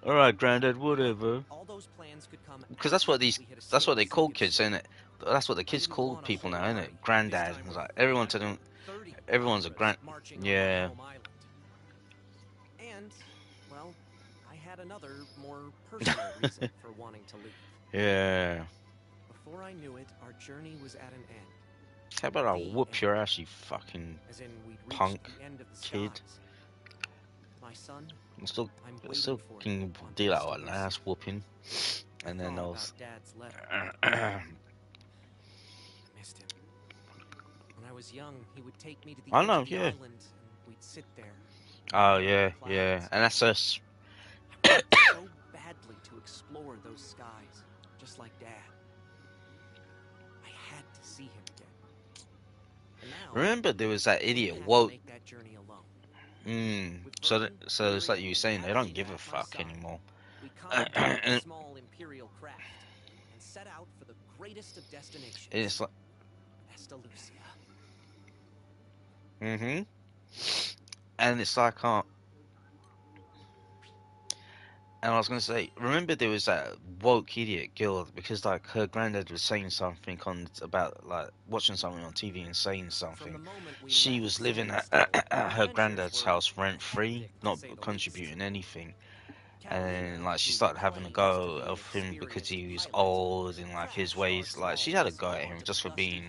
Speaker 1: All right, Granddad,
Speaker 4: But
Speaker 1: whatever.
Speaker 4: all those plans could come
Speaker 1: Because that's
Speaker 4: after
Speaker 1: what these.
Speaker 4: we had
Speaker 1: That's what
Speaker 4: escaped
Speaker 1: they call kids,
Speaker 4: Zinkenstill.
Speaker 1: ain't it? That's what the
Speaker 4: I
Speaker 1: kids
Speaker 4: didn't
Speaker 1: call
Speaker 4: want a
Speaker 1: people
Speaker 4: whole
Speaker 1: now, ain't it?
Speaker 4: army, this
Speaker 1: Granddad.
Speaker 4: time
Speaker 1: It's
Speaker 4: with
Speaker 1: like everyone to
Speaker 4: 30
Speaker 1: them.
Speaker 4: 30
Speaker 1: Everyone's a
Speaker 4: conquerors
Speaker 1: grand.
Speaker 4: marching on my
Speaker 1: Yeah.
Speaker 4: home island. And, well, I had another, more personal reason for wanting to leave.
Speaker 1: Yeah.
Speaker 4: Before I knew it, our journey was at an end.
Speaker 1: How about I
Speaker 4: The
Speaker 1: whoop
Speaker 4: end.
Speaker 1: your ass, you fucking
Speaker 4: As in, we'd reached
Speaker 1: punk
Speaker 4: the end of the
Speaker 1: kid?
Speaker 4: skies. My son,
Speaker 1: I'm still,
Speaker 4: I'm
Speaker 1: still
Speaker 4: waiting for
Speaker 1: can
Speaker 4: you on
Speaker 1: do that
Speaker 4: Vesta
Speaker 1: one
Speaker 4: Lucia.
Speaker 1: ass whooping,
Speaker 4: I
Speaker 1: and then
Speaker 4: thought
Speaker 1: I
Speaker 4: about
Speaker 1: was.
Speaker 4: Dad's letter. I missed him. When I was young, he would take me to the
Speaker 1: I
Speaker 4: edge
Speaker 1: know,
Speaker 4: of the
Speaker 1: yeah.
Speaker 4: island, and we'd sit there.
Speaker 1: Oh
Speaker 4: looking at
Speaker 1: yeah,
Speaker 4: the
Speaker 1: yeah,
Speaker 4: clouds.
Speaker 1: and that's us.
Speaker 4: I wanted so badly to explore those skies, just like Dad. I had to see him again. And now,
Speaker 1: Remember, there was that
Speaker 4: we
Speaker 1: idiot
Speaker 4: had to
Speaker 1: woke.
Speaker 4: make that journey alone. With
Speaker 1: So,
Speaker 4: Vernon,
Speaker 1: so it's like you
Speaker 4: Lyria,
Speaker 1: were
Speaker 4: and
Speaker 1: saying, they don't
Speaker 4: Adelaide
Speaker 1: give a
Speaker 4: at my
Speaker 1: fuck
Speaker 4: side,
Speaker 1: anymore.
Speaker 4: we commandeered a
Speaker 1: And
Speaker 4: small Imperial craft and set out for the greatest of destinations,
Speaker 1: it's like,
Speaker 4: Vesta Lucia.
Speaker 1: and it's like, and I was gonna say, remember there was that woke idiot girl because like her granddad was saying something on about like watching something on TV and saying
Speaker 4: From the
Speaker 1: something.
Speaker 4: moment we
Speaker 1: She
Speaker 4: left
Speaker 1: was living
Speaker 4: Zinkenstill,
Speaker 1: at
Speaker 4: our
Speaker 1: her
Speaker 4: adventures
Speaker 1: granddad's
Speaker 4: were
Speaker 1: house rent free,
Speaker 4: hectic, to
Speaker 1: not
Speaker 4: say the least.
Speaker 1: contributing anything. and like she started having a go of him because he was old and like his ways. Like she had a go at him just for being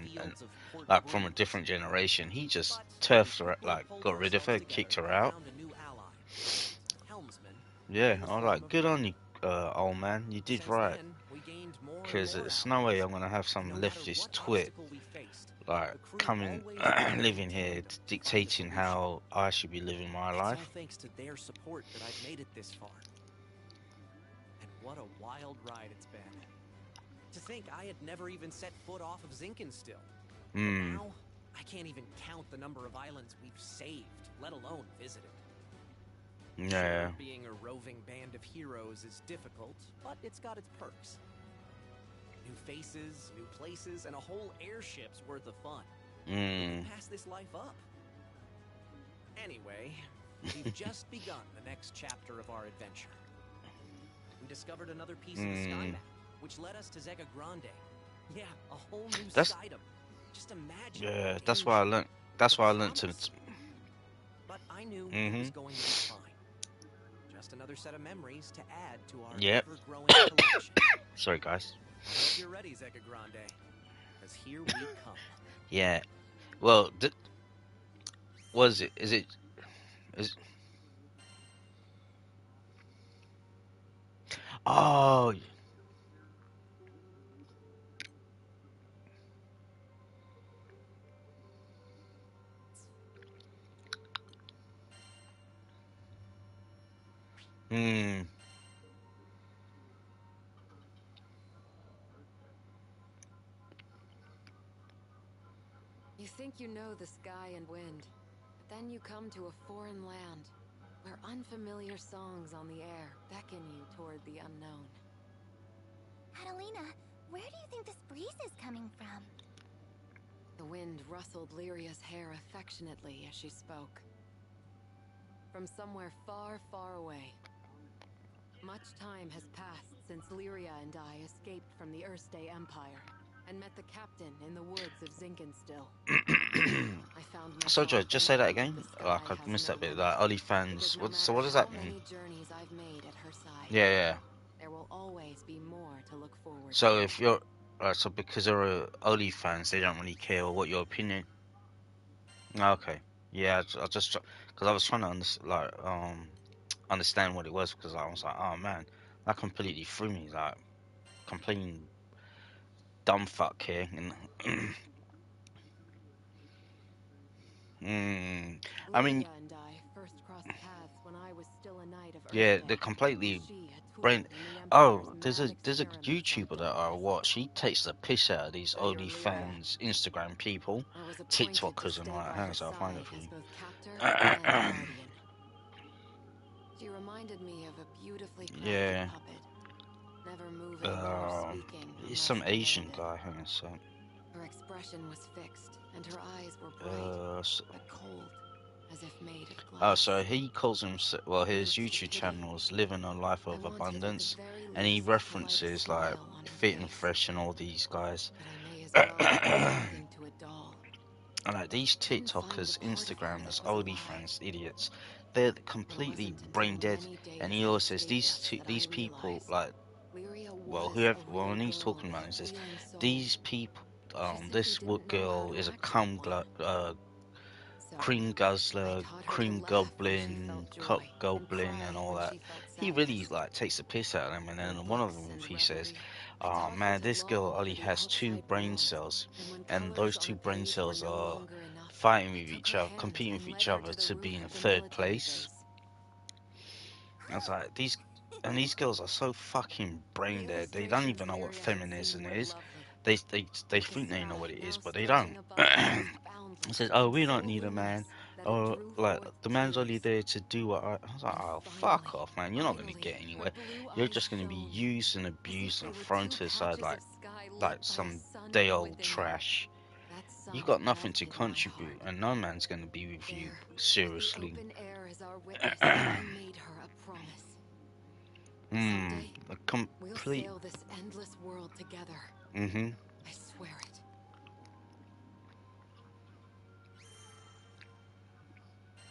Speaker 1: like from a different generation. He just turfed her, like got rid of her, kicked her out. Yeah, I was like, good on you, old man. You did right. Because it's no way I'm gonna have some leftist twit like coming, living here, dictating how I should be living my life.
Speaker 4: All thanks to their support that I've made it this far. And what a wild ride it's been. To think I had never even set foot off of Zinkenstill. But now, I can't even count the number of islands we've saved, let alone visited.
Speaker 1: Yeah.
Speaker 4: Sure, being a roving band of heroes is difficult, but it's got its perks. New faces, new places, and a whole airship's worth of fun. Pass this life up. Anyway, we've just begun the next chapter of our adventure. We discovered another piece of the sky map, which led us to Zega Grande. Yeah, a whole new skydom. Just imagine.
Speaker 1: Yeah, that's why I learned. That's why I learned to.
Speaker 4: But I knew it was going to be fine. Just another set of memories to add to our ever-growing collection.
Speaker 1: Sorry, guys.
Speaker 4: I hope you're ready, Zega Grande, because here we come.
Speaker 1: Yeah. Well, was it? Is it? Is? Oh.
Speaker 7: You think you know the sky and wind, but then you come to a foreign land, where unfamiliar songs on the air beckon you toward the unknown.
Speaker 2: Catalina, where do you think this breeze is coming from?
Speaker 7: The wind rustled Lyria's hair affectionately as she spoke. From somewhere far, far away. Much time has passed since Lyria and I escaped from the Erste Empire and met the captain in the woods of Zinkenstill. I found myself
Speaker 1: Sojo, just say that again. Like I missed that bit. Like OnlyFans. So what does that mean?
Speaker 7: Journeys I've made at her side,
Speaker 1: Yeah.
Speaker 7: there will always be more to look forward to.
Speaker 1: So if you're, so because there are OnlyFans, they don't really care what your opinion. Okay. Yeah, I just because I was trying to understand what it was, because I was like, oh man, that completely threw me, like complete dumb fuck here. I mean,
Speaker 7: and I first crossed paths when I was still a knight of
Speaker 1: yeah,
Speaker 7: Erste.
Speaker 1: they're completely
Speaker 7: She had tooled
Speaker 1: brain.
Speaker 7: in the
Speaker 1: Oh,
Speaker 7: Empire's
Speaker 1: there's a
Speaker 7: mad experiments
Speaker 1: YouTuber
Speaker 7: on
Speaker 1: that I
Speaker 7: Dolores.
Speaker 1: watch. He takes the piss out of these
Speaker 7: Though your
Speaker 1: OnlyFans Instagram people,
Speaker 7: I was appointed to
Speaker 1: TikTokers, and
Speaker 7: stay
Speaker 1: all that.
Speaker 7: by
Speaker 1: Hang
Speaker 7: her
Speaker 1: on, so I'll find it
Speaker 7: side
Speaker 1: for
Speaker 7: as
Speaker 1: you.
Speaker 7: both captor and guardian. She reminded me of a beautifully crafted
Speaker 1: Yeah.
Speaker 7: puppet, never moving or speaking.
Speaker 1: He's some Asian
Speaker 7: commanded.
Speaker 1: guy. Hang on a sec.
Speaker 7: Her expression was fixed, and her eyes were bright but cold, as if made of glass.
Speaker 1: Oh, so he calls himself, well, his YouTube channel is Living a Life of Abundance, and he references like Fit and Fresh and all these guys. And like these TikTokers, Instagrammers, OnlyFans idiots, they're completely brain dead. And he always says these people, like, well, when he's talking about it, he says these people, this girl is a cream guzzler, cream goblin, cup goblin, and all that. He really like takes the piss out of them. And then one of them, he says, "Oh man, this girl only has 2 brain cells, and those 2 brain cells are fighting with each other, competing with each other to be in 3rd place." I was like, these girls are so fucking brain dead. They don't even know what feminism is. They think they know what it is, but they don't. He says, "Oh, we don't need a man. Or like the man's only there to do what I was like, oh, fuck off, man. You're not gonna get anywhere. You're just gonna be used and abused and thrown to the side like some day old trash. You got nothing to contribute, and no man's gonna be with you seriously." A complete.
Speaker 7: We'll sail this endless world together. I swear it.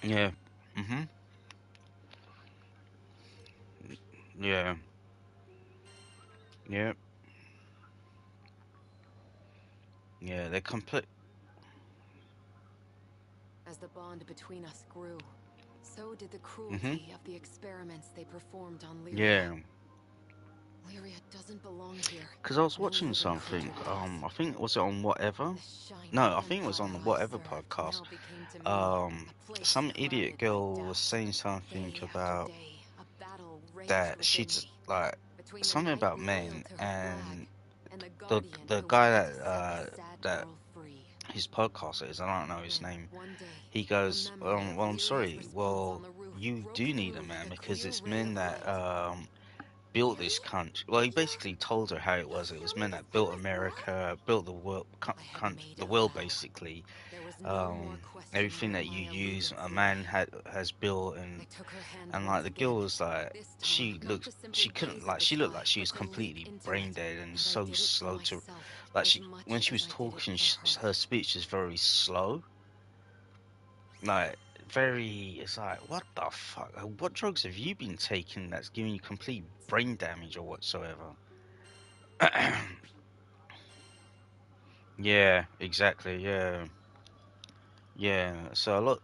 Speaker 1: Yeah. Yeah. Yeah. Yeah. They're complete.
Speaker 7: As the bond between us grew, so did the
Speaker 1: Mhm.
Speaker 7: cruelty of the experiments they performed on Lyria.
Speaker 1: Yeah.
Speaker 7: Lyria doesn't belong here.
Speaker 1: Because I was
Speaker 7: No
Speaker 1: watching
Speaker 7: living
Speaker 1: something.
Speaker 7: creature does.
Speaker 1: I think was it on whatever?
Speaker 7: The shining
Speaker 1: No, I think it was on
Speaker 7: empire
Speaker 1: the
Speaker 7: I
Speaker 1: whatever
Speaker 7: served
Speaker 1: podcast.
Speaker 7: now became to me a place
Speaker 1: Some idiot
Speaker 7: clouded by
Speaker 1: girl was
Speaker 7: doubt.
Speaker 1: saying something
Speaker 7: Day after
Speaker 1: about
Speaker 7: day, a battle raged
Speaker 1: that
Speaker 7: within
Speaker 1: she's
Speaker 7: me
Speaker 1: like
Speaker 7: between the
Speaker 1: something
Speaker 7: knight
Speaker 1: about
Speaker 7: loyal
Speaker 1: men
Speaker 7: to her
Speaker 1: and
Speaker 7: flag and the
Speaker 1: the
Speaker 7: guardian
Speaker 1: the
Speaker 7: who
Speaker 1: guy
Speaker 7: wanted to set the sad
Speaker 1: that
Speaker 7: girl free.
Speaker 1: his podcast is. I don't know his
Speaker 7: When
Speaker 1: name.
Speaker 7: one day,
Speaker 1: He
Speaker 7: the
Speaker 1: goes,
Speaker 7: memory of
Speaker 1: well, I'm
Speaker 7: Lyria's
Speaker 1: sorry.
Speaker 7: response on
Speaker 1: Well,
Speaker 7: the roof
Speaker 1: you
Speaker 7: broke
Speaker 1: do need a
Speaker 7: through like
Speaker 1: man
Speaker 7: a
Speaker 1: because
Speaker 7: clear
Speaker 1: it's
Speaker 7: ray
Speaker 1: men
Speaker 7: of
Speaker 1: that
Speaker 7: light.
Speaker 1: built
Speaker 2: Really?
Speaker 1: this country. Well, he basically told her how it
Speaker 2: You
Speaker 1: was. It was
Speaker 2: feel me
Speaker 1: men
Speaker 2: with
Speaker 1: that built
Speaker 2: pure blood?
Speaker 1: America, built the world,
Speaker 7: I had made
Speaker 1: the
Speaker 7: a
Speaker 1: world
Speaker 7: vow.
Speaker 1: basically.
Speaker 7: There was no more
Speaker 1: Um,
Speaker 7: questioning
Speaker 1: Everything
Speaker 7: where
Speaker 1: that
Speaker 7: my
Speaker 1: you use,
Speaker 7: allegiance
Speaker 1: a
Speaker 7: lay.
Speaker 1: man has built,
Speaker 7: I took her hand
Speaker 1: and like
Speaker 7: once
Speaker 1: the girl
Speaker 7: again.
Speaker 1: was like,
Speaker 7: This time, not to simply
Speaker 1: she couldn't
Speaker 7: gaze at
Speaker 1: like,
Speaker 7: the
Speaker 1: she looked
Speaker 7: sky,
Speaker 1: like she
Speaker 7: but
Speaker 1: was
Speaker 7: to leap
Speaker 1: completely
Speaker 7: into
Speaker 1: brain
Speaker 7: it.
Speaker 1: dead and
Speaker 7: And I
Speaker 1: so
Speaker 7: did it for
Speaker 1: slow to,
Speaker 7: myself
Speaker 1: like
Speaker 7: as
Speaker 1: she when
Speaker 7: much
Speaker 1: she
Speaker 7: as
Speaker 1: was
Speaker 7: I did it
Speaker 1: talking,
Speaker 7: for her.
Speaker 1: her speech is very slow, like very. It's like, what the fuck? What drugs have you been taking that's giving you complete brain damage or whatsoever? Yeah, exactly. Yeah, yeah. So look,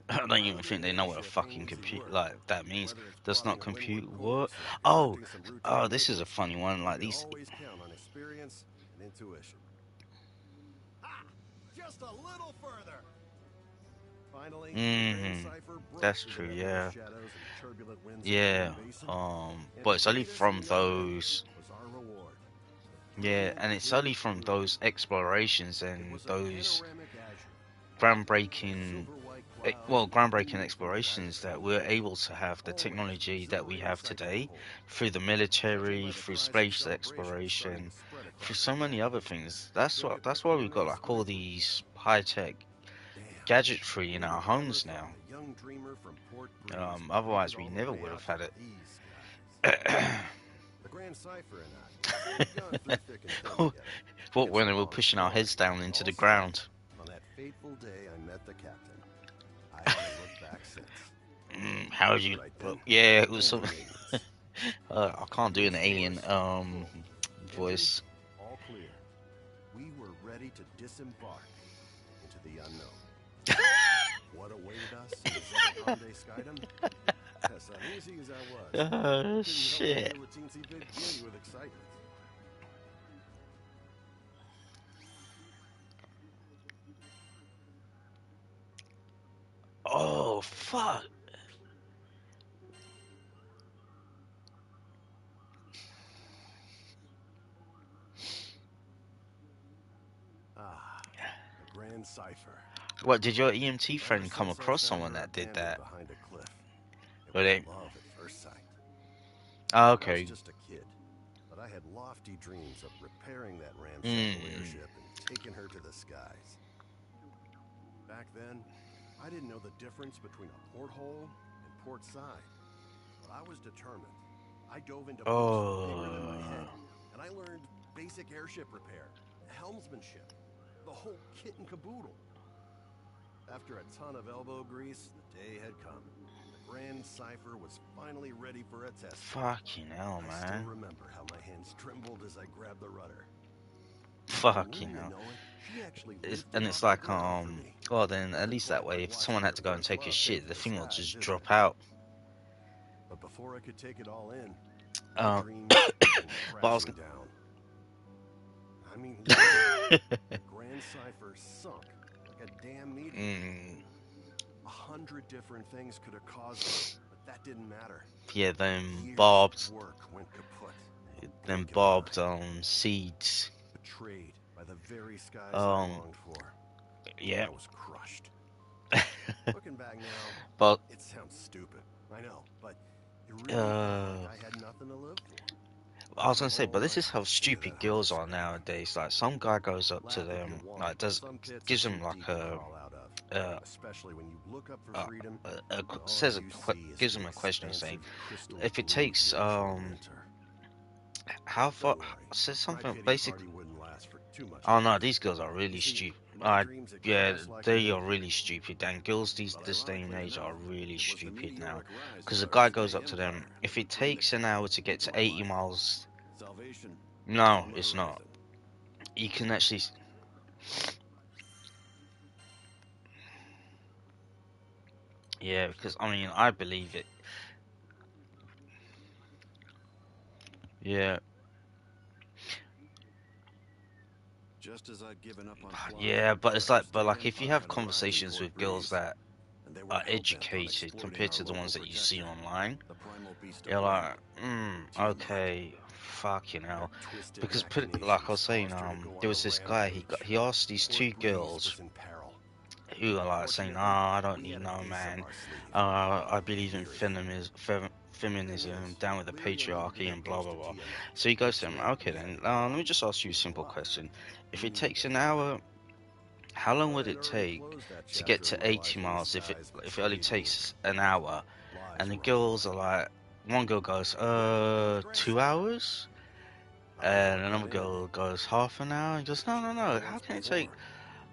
Speaker 1: I don't even think
Speaker 6: Piloting
Speaker 1: they
Speaker 6: an
Speaker 1: know what a
Speaker 6: airship ain't
Speaker 1: fucking
Speaker 6: easy
Speaker 1: compute
Speaker 6: work.
Speaker 1: like that means.
Speaker 6: Whether it's
Speaker 1: Does not
Speaker 6: plotting a windward
Speaker 1: compute what?
Speaker 6: course or
Speaker 1: Oh,
Speaker 6: conducting some
Speaker 1: oh,
Speaker 6: routine
Speaker 1: this is a
Speaker 6: maintenance,
Speaker 1: funny one.
Speaker 6: you
Speaker 1: Like
Speaker 6: can
Speaker 1: these.
Speaker 6: always count on experience and intuition. Ha! Just a little further. Finally, the Grand
Speaker 1: Hmm.
Speaker 6: Cipher broke
Speaker 1: That's
Speaker 6: through
Speaker 1: true.
Speaker 6: the nebulous
Speaker 1: Yeah.
Speaker 6: shadows and turbulent winds of the
Speaker 1: Yeah.
Speaker 6: Moon Basin, and
Speaker 1: But
Speaker 6: to
Speaker 1: it's only
Speaker 6: greet us in
Speaker 1: from
Speaker 6: the unknown
Speaker 1: those.
Speaker 6: was our reward. The
Speaker 1: Yeah,
Speaker 6: brilliant
Speaker 1: and it's only
Speaker 6: blue
Speaker 1: from
Speaker 6: moon.
Speaker 1: those explorations
Speaker 6: It
Speaker 1: and
Speaker 6: was a
Speaker 1: those
Speaker 6: panoramic azure,
Speaker 1: groundbreaking,
Speaker 6: silver white clouds
Speaker 1: well,
Speaker 6: and
Speaker 1: groundbreaking
Speaker 6: blue through the night
Speaker 1: explorations
Speaker 6: sky.
Speaker 1: that we're able to have the
Speaker 6: Always an
Speaker 1: technology that we
Speaker 6: exhilarating
Speaker 1: have
Speaker 6: sight to
Speaker 1: today
Speaker 6: behold.
Speaker 1: through the
Speaker 6: Judging
Speaker 1: military,
Speaker 6: by the
Speaker 1: through
Speaker 6: cries of
Speaker 1: space
Speaker 6: celebration starting to
Speaker 1: exploration,
Speaker 6: spread
Speaker 1: through
Speaker 6: across the
Speaker 1: so many other
Speaker 6: planet,
Speaker 1: things.
Speaker 6: you'll get the
Speaker 1: That's why we've got
Speaker 6: corners
Speaker 1: like all
Speaker 6: wrinkling.
Speaker 1: these high tech
Speaker 6: Damn,
Speaker 1: gadgetry in
Speaker 6: who'd
Speaker 1: our
Speaker 6: have ever
Speaker 1: homes now.
Speaker 6: thought a young dreamer from Port Breeze would make it
Speaker 1: Otherwise, we
Speaker 6: all the
Speaker 1: never
Speaker 6: way
Speaker 1: would
Speaker 6: out
Speaker 1: have
Speaker 6: to
Speaker 1: had it.
Speaker 6: these skies? The Grand Cipher and I, we've gone through thick and thin together.
Speaker 1: What
Speaker 6: Hits
Speaker 1: when
Speaker 6: are
Speaker 1: we were
Speaker 6: long,
Speaker 1: pushing our
Speaker 6: boring,
Speaker 1: heads down
Speaker 6: and it
Speaker 1: into
Speaker 6: all
Speaker 1: the
Speaker 6: started
Speaker 1: ground.
Speaker 6: on that fateful day I met the captain. I haven't looked back since.
Speaker 1: How would you?
Speaker 6: Right
Speaker 1: Well,
Speaker 6: then,
Speaker 1: yeah, it was
Speaker 6: landing
Speaker 1: some.
Speaker 6: maintenance.
Speaker 1: I can't do an
Speaker 6: Boost
Speaker 1: alien
Speaker 6: force, full. Engine,
Speaker 1: voice.
Speaker 6: all clear. We were ready to disembark into the unknown. What awaited us in the Zebragrande Skydom? As uneasy as I was,
Speaker 1: Oh
Speaker 6: couldn't help but
Speaker 1: shit!
Speaker 6: feel a teensy bit giddy with excitement.
Speaker 1: Oh fuck!
Speaker 6: Ah, the Grand Cipher.
Speaker 1: What did your EMT
Speaker 6: Ever
Speaker 1: friend come
Speaker 6: since I
Speaker 1: across
Speaker 6: found
Speaker 1: someone
Speaker 6: her
Speaker 1: that did
Speaker 6: abandoned
Speaker 1: that?
Speaker 6: behind a cliff, it
Speaker 1: Were
Speaker 6: was
Speaker 1: they?
Speaker 6: love at first sight.
Speaker 1: Oh,
Speaker 6: I was
Speaker 1: okay.
Speaker 6: just a kid, but I had lofty dreams of repairing that ramshackle
Speaker 1: Mm.
Speaker 6: airship and taking her to the skies. Back then, I didn't know the difference between a porthole and port side, but I was determined. I dove into books bigger than my head,
Speaker 1: Oh.
Speaker 6: and I learned basic airship repair, helmsmanship, the whole kit and caboodle. After a ton of elbow grease, the day had come. The Grand Cipher was finally ready for a test.
Speaker 1: Fucking hell,
Speaker 6: I still
Speaker 1: man.
Speaker 6: remember how my hands trembled as I grabbed the rudder. And
Speaker 1: Fucking
Speaker 6: wouldn't you
Speaker 1: hell.
Speaker 6: know it, she actually
Speaker 1: And
Speaker 6: lifted
Speaker 1: it's
Speaker 6: off the
Speaker 1: like,
Speaker 6: ground for me.
Speaker 1: well then, at
Speaker 6: Nothing
Speaker 1: least that
Speaker 6: quite
Speaker 1: way,
Speaker 6: like
Speaker 1: if someone
Speaker 6: watching
Speaker 1: had
Speaker 6: your
Speaker 1: to go and
Speaker 6: first
Speaker 1: take a
Speaker 6: love head
Speaker 1: shit,
Speaker 6: for
Speaker 1: the
Speaker 6: the
Speaker 1: thing will
Speaker 6: skies,
Speaker 1: just
Speaker 6: is it?
Speaker 1: drop out.
Speaker 6: But before I could take it all in, my
Speaker 1: Um,
Speaker 6: dreams came
Speaker 1: but I was
Speaker 6: crashing down. I mean, literally, the Grand Cipher sunk like a damn meteor.
Speaker 1: mm,
Speaker 6: 100 different things could have caused it, but that didn't matter.
Speaker 1: yeah, them
Speaker 6: Years
Speaker 1: barbed,
Speaker 6: of work went kaput.
Speaker 1: them
Speaker 6: Blink of an
Speaker 1: barbed
Speaker 6: eye.
Speaker 1: seeds.
Speaker 6: Betrayed by the very skies I
Speaker 1: Um,
Speaker 6: longed for.
Speaker 1: yeah.
Speaker 6: I was crushed. Looking back now,
Speaker 1: But
Speaker 6: it sounds stupid. I know, but it really felt like I had nothing to live for.
Speaker 1: I was
Speaker 6: My
Speaker 1: gonna say, but
Speaker 6: whole
Speaker 1: this
Speaker 6: life
Speaker 1: is how
Speaker 6: was into
Speaker 1: stupid
Speaker 6: that heart of
Speaker 1: girls are
Speaker 6: Skydom.
Speaker 1: nowadays. Like some guy goes up to
Speaker 6: Laugh if you
Speaker 1: them,
Speaker 6: want,
Speaker 1: like
Speaker 6: but
Speaker 1: does
Speaker 6: some pits are
Speaker 1: gives
Speaker 6: too
Speaker 1: them like
Speaker 6: deep to crawl out of. Especially when you look up for freedom, and all you see is
Speaker 1: gives
Speaker 6: the
Speaker 1: them a question saying
Speaker 6: expansive crystal
Speaker 1: if it
Speaker 6: blue
Speaker 1: takes
Speaker 6: European winter.
Speaker 1: how far
Speaker 6: Don't worry,
Speaker 1: says
Speaker 6: my
Speaker 1: something
Speaker 6: pity
Speaker 1: basically.
Speaker 6: party wouldn't last for too much
Speaker 1: Oh no,
Speaker 6: longer.
Speaker 1: these girls are
Speaker 6: You
Speaker 1: really
Speaker 6: see,
Speaker 1: stupid.
Speaker 6: My
Speaker 1: I
Speaker 6: dreams at
Speaker 1: yeah,
Speaker 6: class like
Speaker 1: they
Speaker 6: an
Speaker 1: are really
Speaker 6: idiot.
Speaker 1: stupid. And girls
Speaker 6: But
Speaker 1: this day and
Speaker 6: ironically
Speaker 1: age are
Speaker 6: enough,
Speaker 1: really
Speaker 6: it was the
Speaker 1: stupid now.
Speaker 6: meteoric rise of
Speaker 1: Because a
Speaker 6: our
Speaker 1: guy
Speaker 6: Earth
Speaker 1: goes
Speaker 6: Day
Speaker 1: up to them,
Speaker 6: empire
Speaker 1: if
Speaker 6: that
Speaker 1: it
Speaker 6: bring
Speaker 1: takes an hour to
Speaker 6: it
Speaker 1: get
Speaker 6: into
Speaker 1: to
Speaker 6: our
Speaker 1: 80
Speaker 6: life.
Speaker 1: miles,
Speaker 6: Salvation is
Speaker 1: no,
Speaker 6: on the
Speaker 1: it's not.
Speaker 6: horizon.
Speaker 1: You can actually, yeah, because I mean, I believe it. Yeah,
Speaker 6: Just as I'd given up on flying,
Speaker 1: yeah, but
Speaker 6: our
Speaker 1: it's like,
Speaker 6: Earth
Speaker 1: but
Speaker 6: Day
Speaker 1: like, if you
Speaker 6: empire
Speaker 1: have
Speaker 6: had a rising
Speaker 1: conversations
Speaker 6: toward
Speaker 1: with girls
Speaker 6: breeze,
Speaker 1: that
Speaker 6: and they were
Speaker 1: are
Speaker 6: hell-bent on
Speaker 1: educated
Speaker 6: exploiting
Speaker 1: compared
Speaker 6: our
Speaker 1: to the
Speaker 6: local
Speaker 1: ones that you see
Speaker 6: protector,
Speaker 1: online,
Speaker 6: the primal beast of
Speaker 1: you're like,
Speaker 6: Relink, Tiamat.
Speaker 1: okay, fucking
Speaker 6: Her
Speaker 1: hell.
Speaker 6: twisted
Speaker 1: Because like I was
Speaker 6: machinations
Speaker 1: saying,
Speaker 6: caused her to go
Speaker 1: there
Speaker 6: on a
Speaker 1: was this guy.
Speaker 6: rampage.
Speaker 1: He asked these
Speaker 6: Port
Speaker 1: two
Speaker 6: Breeze
Speaker 1: girls
Speaker 6: was in peril.
Speaker 1: who are like saying, "Oh,
Speaker 6: Fortunately,
Speaker 1: I don't
Speaker 6: we
Speaker 1: need
Speaker 6: had
Speaker 1: no
Speaker 6: an ace up
Speaker 1: man.
Speaker 6: our sleeve.
Speaker 1: I believe in
Speaker 6: Miriam. Thing
Speaker 1: feminism,
Speaker 6: is,
Speaker 1: down with the
Speaker 6: Miriam wanted
Speaker 1: patriarchy,
Speaker 6: to
Speaker 1: and
Speaker 6: get
Speaker 1: blah
Speaker 6: close
Speaker 1: blah
Speaker 6: to
Speaker 1: blah."
Speaker 6: Tiamat,
Speaker 1: So he
Speaker 6: but
Speaker 1: goes to
Speaker 6: she
Speaker 1: him,
Speaker 6: ain't
Speaker 1: "Okay, then,
Speaker 6: exactly a
Speaker 1: let me just ask you a
Speaker 6: model.
Speaker 1: simple
Speaker 6: Plus,
Speaker 1: question. If
Speaker 6: we
Speaker 1: it
Speaker 6: needed
Speaker 1: takes
Speaker 6: the
Speaker 1: an
Speaker 6: cash.
Speaker 1: hour, how long
Speaker 6: But
Speaker 1: would
Speaker 6: I'd
Speaker 1: it
Speaker 6: already
Speaker 1: take
Speaker 6: closed that
Speaker 1: to get
Speaker 6: chapter
Speaker 1: to
Speaker 6: of my
Speaker 1: 80
Speaker 6: life in
Speaker 1: miles?
Speaker 6: disguise,
Speaker 1: If it only
Speaker 6: betrayed me.
Speaker 1: takes an hour?"
Speaker 6: Lies
Speaker 1: And the
Speaker 6: were my
Speaker 1: girls are
Speaker 6: forte.
Speaker 1: like, one girl goes,
Speaker 6: Grand
Speaker 1: 2 hours.
Speaker 6: Cipher. How'd you know
Speaker 1: And
Speaker 6: about
Speaker 1: another
Speaker 6: it?
Speaker 1: girl goes, half an hour. And goes, no, no,
Speaker 6: Never
Speaker 1: no. How
Speaker 6: once
Speaker 1: can it take?
Speaker 6: before.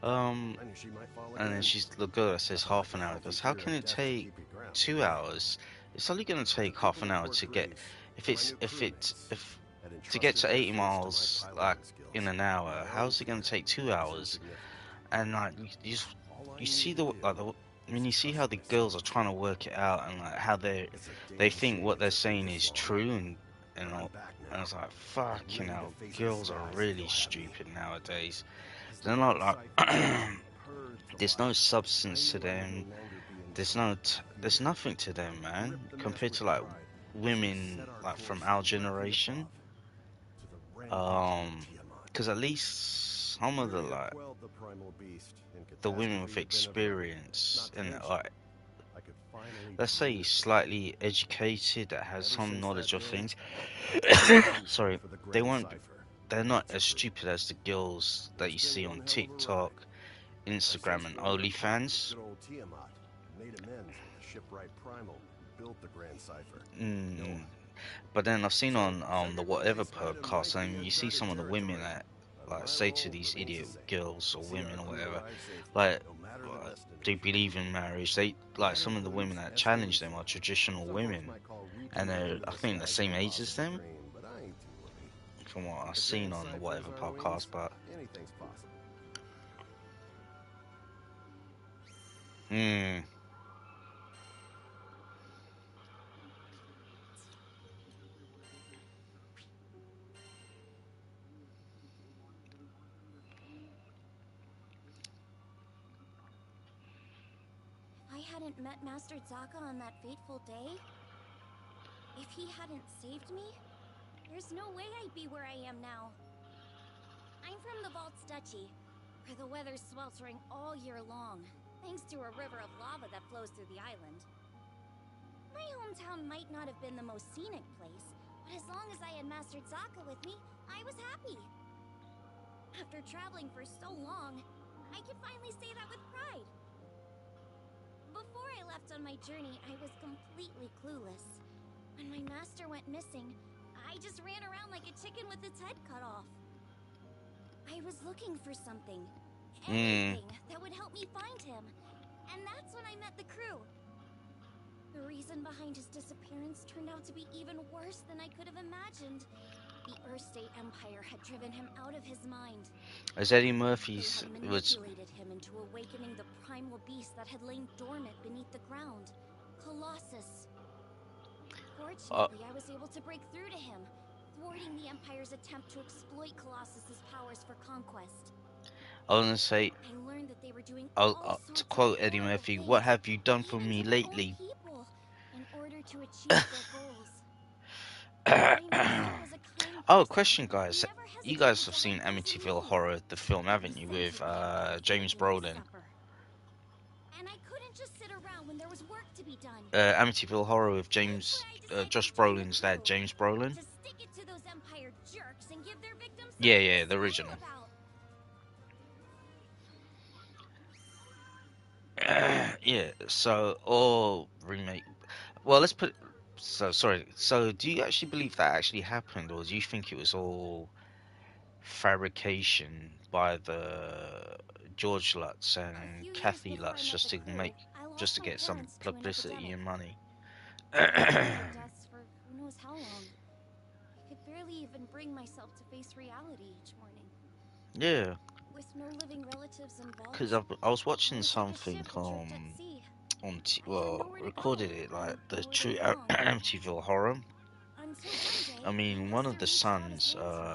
Speaker 1: Um,
Speaker 6: I knew she might fall
Speaker 1: and then
Speaker 6: again.
Speaker 1: she's the girl that
Speaker 6: I
Speaker 1: says
Speaker 6: felt like
Speaker 1: half
Speaker 6: a
Speaker 1: an hour.
Speaker 6: healthy
Speaker 1: Goes, how
Speaker 6: fear
Speaker 1: can
Speaker 6: of
Speaker 1: it
Speaker 6: death to
Speaker 1: take
Speaker 6: keep you grounded.
Speaker 1: 2 hours? It's only going to
Speaker 6: The
Speaker 1: take half
Speaker 6: people
Speaker 1: an
Speaker 6: of
Speaker 1: hour
Speaker 6: Port
Speaker 1: to get.
Speaker 6: Breeze
Speaker 1: If
Speaker 6: were my
Speaker 1: it's
Speaker 6: new
Speaker 1: if it
Speaker 6: crewmates.
Speaker 1: if
Speaker 6: Had
Speaker 1: to get
Speaker 6: entrusted
Speaker 1: to
Speaker 6: their
Speaker 1: 80
Speaker 6: force to my
Speaker 1: miles like
Speaker 6: piloting skills.
Speaker 1: in an hour,
Speaker 6: My own
Speaker 1: how's it going
Speaker 6: fear
Speaker 1: to take two
Speaker 6: was
Speaker 1: hours?
Speaker 6: insignificant.
Speaker 1: And like
Speaker 6: All I
Speaker 1: you see
Speaker 6: needed to
Speaker 1: the
Speaker 6: do
Speaker 1: like the. I mean,
Speaker 6: was
Speaker 1: you see
Speaker 6: trust
Speaker 1: how the
Speaker 6: myself.
Speaker 1: girls are trying to work it out, and like how
Speaker 6: It's a
Speaker 1: they
Speaker 6: damn
Speaker 1: think
Speaker 6: shame
Speaker 1: what
Speaker 6: it
Speaker 1: they're
Speaker 6: took me
Speaker 1: saying
Speaker 6: this
Speaker 1: is
Speaker 6: long.
Speaker 1: true, and
Speaker 6: But I'm
Speaker 1: all.
Speaker 6: back
Speaker 1: And I
Speaker 6: now.
Speaker 1: was like, fucking
Speaker 6: Ready to
Speaker 1: hell,
Speaker 6: face the
Speaker 1: girls are
Speaker 6: skies if
Speaker 1: really
Speaker 6: they'll have me.
Speaker 1: stupid nowadays.
Speaker 6: As the
Speaker 1: They're not
Speaker 6: Grand
Speaker 1: like
Speaker 6: Cipher purred to
Speaker 1: there's no
Speaker 6: life, I
Speaker 1: substance to
Speaker 6: knew I would no
Speaker 1: them.
Speaker 6: longer be in
Speaker 1: There's
Speaker 6: charge
Speaker 1: no
Speaker 6: of my
Speaker 1: there's
Speaker 6: future.
Speaker 1: nothing to them,
Speaker 6: We
Speaker 1: man,
Speaker 6: ripped the nest
Speaker 1: compared
Speaker 6: with
Speaker 1: to like
Speaker 6: pride as we
Speaker 1: women
Speaker 6: set our
Speaker 1: like from
Speaker 6: course
Speaker 1: our
Speaker 6: directly
Speaker 1: generation.
Speaker 6: above to the rampaging Tiamat.
Speaker 1: Because at least some of the
Speaker 6: Mary had
Speaker 1: like
Speaker 6: quelled the primal beast, and
Speaker 1: the women with
Speaker 6: catastrophe had been averted.
Speaker 1: experience
Speaker 6: Not to
Speaker 1: and
Speaker 6: mention,
Speaker 1: like
Speaker 6: I could finally
Speaker 1: let's say
Speaker 6: begin to
Speaker 1: slightly educated that has
Speaker 6: Ever
Speaker 1: some
Speaker 6: since that
Speaker 1: knowledge of
Speaker 6: day,
Speaker 1: things.
Speaker 6: I've been hunting
Speaker 1: Sorry,
Speaker 6: for the
Speaker 1: they
Speaker 6: Grand
Speaker 1: won't.
Speaker 6: Cipher.
Speaker 1: They're not
Speaker 6: That's a
Speaker 1: as
Speaker 6: truth.
Speaker 1: stupid as the girls that you
Speaker 6: It's been
Speaker 1: see
Speaker 6: one
Speaker 1: on
Speaker 6: hell of a
Speaker 1: TikTok,
Speaker 6: ride. I
Speaker 1: Instagram,
Speaker 6: since
Speaker 1: and
Speaker 6: formed a pact with
Speaker 1: OnlyFans.
Speaker 6: good old Tiamat and made amends with the shipwright Primal who built the Grand Cipher.
Speaker 1: Mm.
Speaker 6: Noah.
Speaker 1: But then I've seen
Speaker 6: So,
Speaker 1: on the
Speaker 6: second
Speaker 1: whatever
Speaker 6: release item
Speaker 1: podcast,
Speaker 6: might be
Speaker 1: and you see
Speaker 6: uncharted
Speaker 1: some of the women
Speaker 6: territory,
Speaker 1: that
Speaker 6: but
Speaker 1: like
Speaker 6: my
Speaker 1: say to
Speaker 6: role
Speaker 1: these
Speaker 6: remains the
Speaker 1: idiot
Speaker 6: same.
Speaker 1: girls or
Speaker 6: See our
Speaker 1: women or
Speaker 6: crew
Speaker 1: whatever,
Speaker 6: arrive safely,
Speaker 1: like
Speaker 6: no matter the
Speaker 1: do
Speaker 6: destination.
Speaker 1: believe in marriage. They like
Speaker 6: That
Speaker 1: some of the women
Speaker 6: includes
Speaker 1: that challenge them
Speaker 6: escorts.
Speaker 1: are traditional
Speaker 6: Some folks
Speaker 1: women,
Speaker 6: might call
Speaker 1: and
Speaker 6: reaching up
Speaker 1: they're
Speaker 6: into
Speaker 1: I
Speaker 6: the
Speaker 1: think the
Speaker 6: skies an
Speaker 1: same age as
Speaker 6: impossible
Speaker 1: them
Speaker 6: dream, but I ain't too worried.
Speaker 1: from what
Speaker 6: With
Speaker 1: I've
Speaker 6: the
Speaker 1: seen
Speaker 6: Grand
Speaker 1: on the
Speaker 6: Ciphers
Speaker 1: whatever
Speaker 6: on wings,
Speaker 1: podcast. But
Speaker 6: anything's possible.
Speaker 1: hmm,
Speaker 2: If I hadn't met Master Zaka on that fateful day, if he hadn't saved me, there's no way I'd be where I am now. I'm from the Vaults Duchy, where the weather's sweltering all year long, thanks to a river of lava that flows through the island. My hometown might not have been the most scenic place, but as long as I had Master Zaka with me, I was happy. After traveling for so long, I can finally say that with pride. Before I left on my journey, I was completely clueless. When my master went missing, I just ran around like a chicken with its head cut off. I was looking for something, anything that would help me find him. And that's when I met the crew. The reason behind his disappearance turned out to be even worse than I could have imagined. The Earthstate Empire had driven him out of his mind.
Speaker 1: as Eddie
Speaker 2: They
Speaker 1: Murphy's
Speaker 2: had
Speaker 1: was
Speaker 2: manipulated him into awakening the primal beast that had lain dormant beneath the ground, Colossus. Fortunately, I was able to break through to him, thwarting the Empire's attempt to exploit Colossus's powers for conquest.
Speaker 1: I was gonna say,
Speaker 2: I learned that they were doing
Speaker 1: I'll,
Speaker 2: all
Speaker 1: to
Speaker 2: sorts of
Speaker 1: quote Eddie
Speaker 2: horrible
Speaker 1: Murphy, "What
Speaker 2: things,
Speaker 1: have you done for
Speaker 2: even
Speaker 1: me
Speaker 2: to their own
Speaker 1: lately?"
Speaker 2: people, in order to achieve their goals. My master was a kind
Speaker 1: Oh,
Speaker 2: person
Speaker 1: question,
Speaker 2: who
Speaker 1: guys.
Speaker 2: never
Speaker 1: You
Speaker 2: hesitated
Speaker 1: guys have
Speaker 2: to
Speaker 1: seen
Speaker 2: help those in
Speaker 1: Amityville
Speaker 2: need.
Speaker 1: Horror, the film,
Speaker 2: He
Speaker 1: haven't you,
Speaker 2: said
Speaker 1: with
Speaker 2: he'd make everything
Speaker 1: James
Speaker 2: he would
Speaker 1: Brolin?
Speaker 2: suffer. And I couldn't just sit around when there was work to be done.
Speaker 1: Amityville Horror with
Speaker 2: That's when I decided
Speaker 1: Josh
Speaker 2: to join the
Speaker 1: Brolin's dad,
Speaker 2: crew.
Speaker 1: James Brolin.
Speaker 2: To stick it to those Empire jerks and give their victims
Speaker 1: Yeah,
Speaker 2: something
Speaker 1: yeah,
Speaker 2: to
Speaker 1: the
Speaker 2: smile
Speaker 1: original.
Speaker 2: about.
Speaker 1: Yeah. So, or remake. Well, let's put. So sorry. So, do you actually believe that actually happened, or do you think it was all fabrication by the George Lutz
Speaker 2: A
Speaker 1: and
Speaker 2: few years
Speaker 1: Kathy
Speaker 2: before I
Speaker 1: Lutz
Speaker 2: met
Speaker 1: just
Speaker 2: the
Speaker 1: to
Speaker 2: crew,
Speaker 1: make
Speaker 2: I
Speaker 1: just
Speaker 2: lost
Speaker 1: to
Speaker 2: my
Speaker 1: get some
Speaker 2: parents to an
Speaker 1: publicity
Speaker 2: epidemic.
Speaker 1: and money.
Speaker 2: I've been dealing with deaths for who knows how long. I could barely even bring myself to face reality each morning.
Speaker 1: Yeah,
Speaker 2: With no living relatives
Speaker 1: because
Speaker 2: involved,
Speaker 1: I was
Speaker 2: I
Speaker 1: watching
Speaker 2: was like a
Speaker 1: something
Speaker 2: ship adrift at sea.
Speaker 1: well,
Speaker 2: Nowhere to go
Speaker 1: recorded it like
Speaker 2: and
Speaker 1: the
Speaker 2: nowhere to
Speaker 1: true
Speaker 2: belong.
Speaker 1: Amityville horror.
Speaker 2: Until one
Speaker 1: I
Speaker 2: day, my
Speaker 1: mean, one of
Speaker 2: master
Speaker 1: the
Speaker 2: reached out his
Speaker 1: sons,
Speaker 2: hand to me.